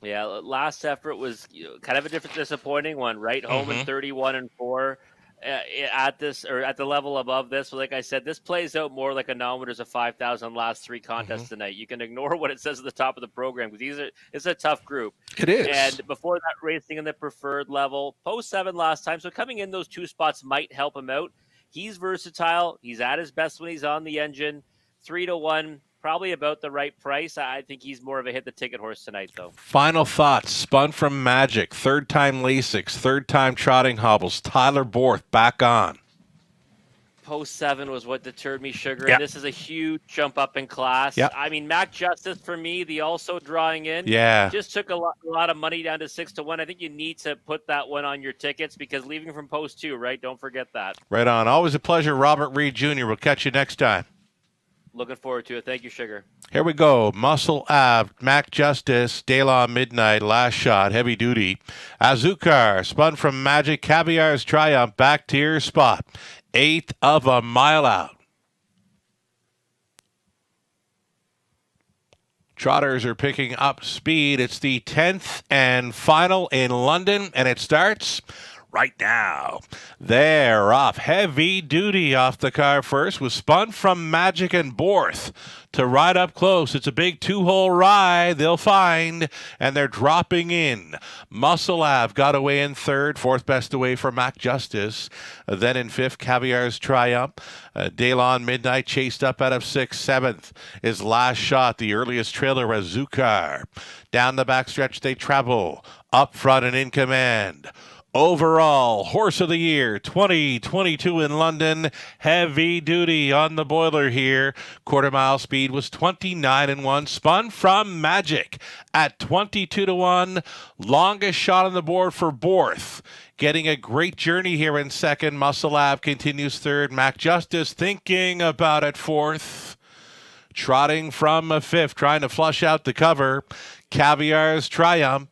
Yeah, last effort was kind of a different, disappointing one. Right home in 31-4 at this, or at the level above this. So like I said, this plays out more like a nometers of 5,000 last 3 contests tonight. You can ignore what it says at the top of the program because it's a tough group. It is. And before that, racing in the preferred level, post 7 last time. So coming in those 2 spots might help him out. He's versatile. He's at his best when he's on the engine. 3-1. Probably about the right price. I think he's more of a hit the ticket horse tonight, though. Final thoughts. Spun from Magic. 3rd time Lasix. 3rd time trotting hobbles. Tyler Borth back on. Post 7 was what deterred me, Sugar. Yep. And this is a huge jump up in class. Yep. I mean, Mac Justice for me, the also drawing in. Yeah. Just took a lot of money down to 6-1. I think you need to put that one on your tickets because leaving from post 2, right? Don't forget that. Right on. Always a pleasure, Robert Reed Jr. We'll catch you next time. Looking forward to it. Thank you, Sugar. Here we go. Muscle Ave, Mac Justice, De La Midnight, Last Shot, Heavy Duty. Azúcar, spun from Magic, Caviar's Triumph, back tier spot. 1/8 of a mile out. Trotters are picking up speed. It's the 10th and final in London, and it starts right now. They're off. Heavy Duty off the car first, was spun from Magic and Borth to ride up close. It's a big 2-hole ride they'll find, and they're dropping in. Muscle Ave got away in 3rd, 4th best away for Mac Justice. Then in 5th, Caviar's Triumph. Daylon Midnight chased up out of 6th. 7th is Last Shot, the earliest trailer, Azúcar. Down the backstretch they travel. Up front and in command. Overall, Horse of the Year 2022 in London. Heavy Duty on the boiler here. Quarter-mile speed was 29-1. Spun from Magic at 22-1. Longest shot on the board for Borth. Getting a great journey here in 2nd. Muscle Ave continues 3rd. Mac Justice thinking about it 4th. Trotting from 5th, trying to flush out the cover. Caviar's Triumph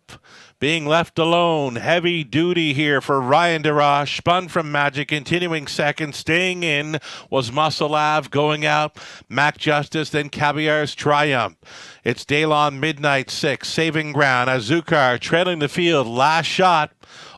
being left alone. Heavy Duty here for Ryan DeRoche. Spun from Magic, continuing 2nd. Staying in was Muscle Ave, going out. Mac Justice, then Caviar's Triumph. It's Daylon Midnight 6th. Saving ground. Azúcar trailing the field. Last Shot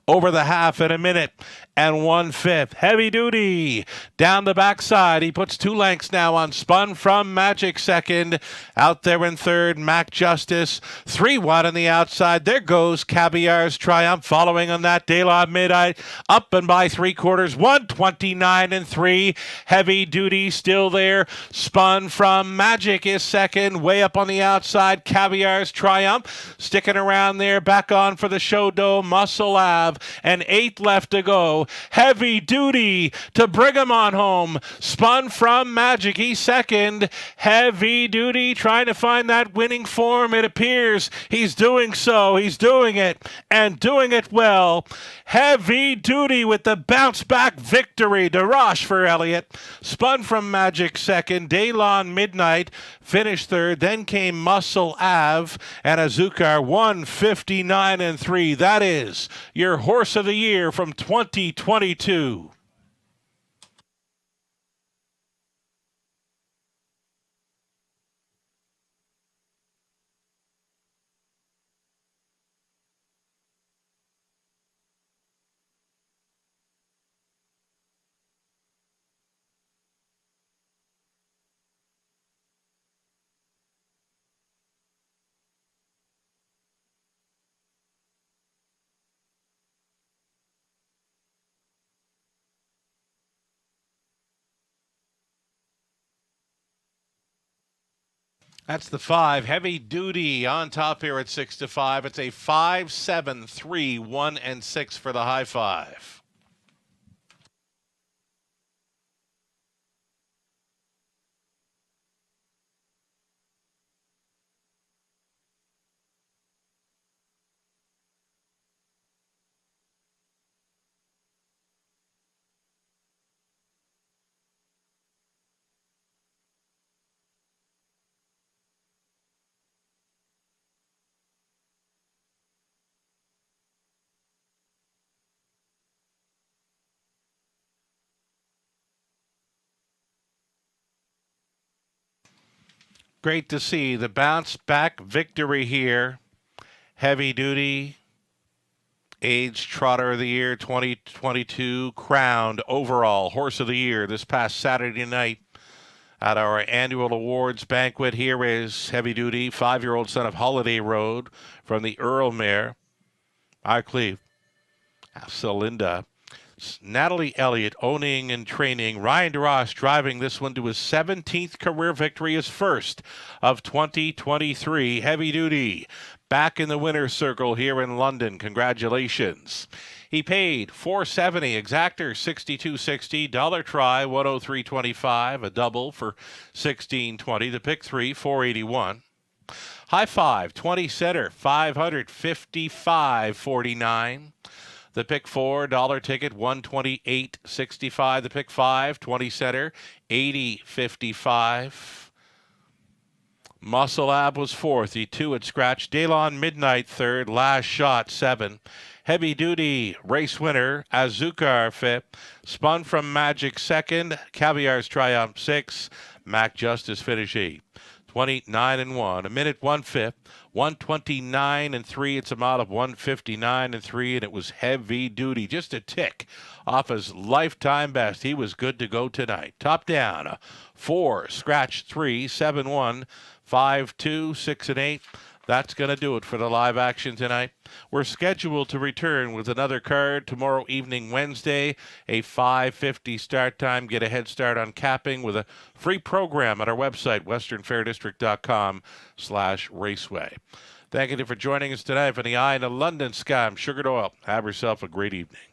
over the half in a minute and 1/5. Heavy Duty down the backside. He puts 2 lengths now on Spun from Magic 2nd. Out there in 3rd, Mac Justice. 3-1 on the outside. There goes Caviar's Triumph following on that. Daylon Midnight up and by 3/4. 129-3. Heavy Duty still there. Spun from Magic is 2nd. Way up on the outside. Caviar's Triumph sticking around there. Back on for the show dough. Muscle Ave. And 8 left to go. Heavy Duty to bring him on home. Spun from Magic. He's 2nd. Heavy Duty trying to find that winning form. It appears he's doing so. He's doing it and doing it well. Heavy Duty with the bounce back victory. DeRoche for Elliott. Spun from Magic 2nd. Daylon Midnight finished 3rd. Then came Muscle Ave and Azúcar 159-3. That is your Horse of the Year from 2022. That's the 5. Heavy Duty on top here at 6-5. It's a 5, 7, 3, 1, and 6 for the high 5. Great to see the bounce back victory here. Heavy duty age trotter of the year 2022, crowned overall horse of the year this past Saturday night at our annual awards banquet. Here is Heavy Duty, 5-year-old son of Holiday Road from the Earl mare. Arcleve, Celinda, Natalie Elliott owning and training. Ryan DeRoss driving this one to his 17th career victory, his first of 2023. Heavy Duty back in the winner's circle here in London. Congratulations. He paid $470, exactor $62.60, dollar try $103.25, a double for $16.20. The pick 3 $481. High five 20 center $555.49. The pick 4 dollar ticket $128.65. The pick 5 20 center $80.55. Muscle Ab was fourth. He 2 had scratched. Daylon Midnight third. Last Shot 7. Heavy Duty race winner Azukar fifth. Spun from Magic second. Caviar's Triumph 6. Mac Justice finish 8. 29-1. A minute 1/5. 129-3. It's a mile of 159-3, and it was Heavy Duty. Just a tick off his lifetime best. He was good to go tonight. Top down. 4, scratch 3, 7-1, 5-2, 6 and 8. That's going to do it for the live action tonight. We're scheduled to return with another card tomorrow evening, Wednesday, a 5:50 start time. Get a head start on capping with a free program at our website, westernfairdistrict.com/raceway. Thank you for joining us tonight from the eye in the London sky. I'm Sugar Doyle. Have yourself a great evening.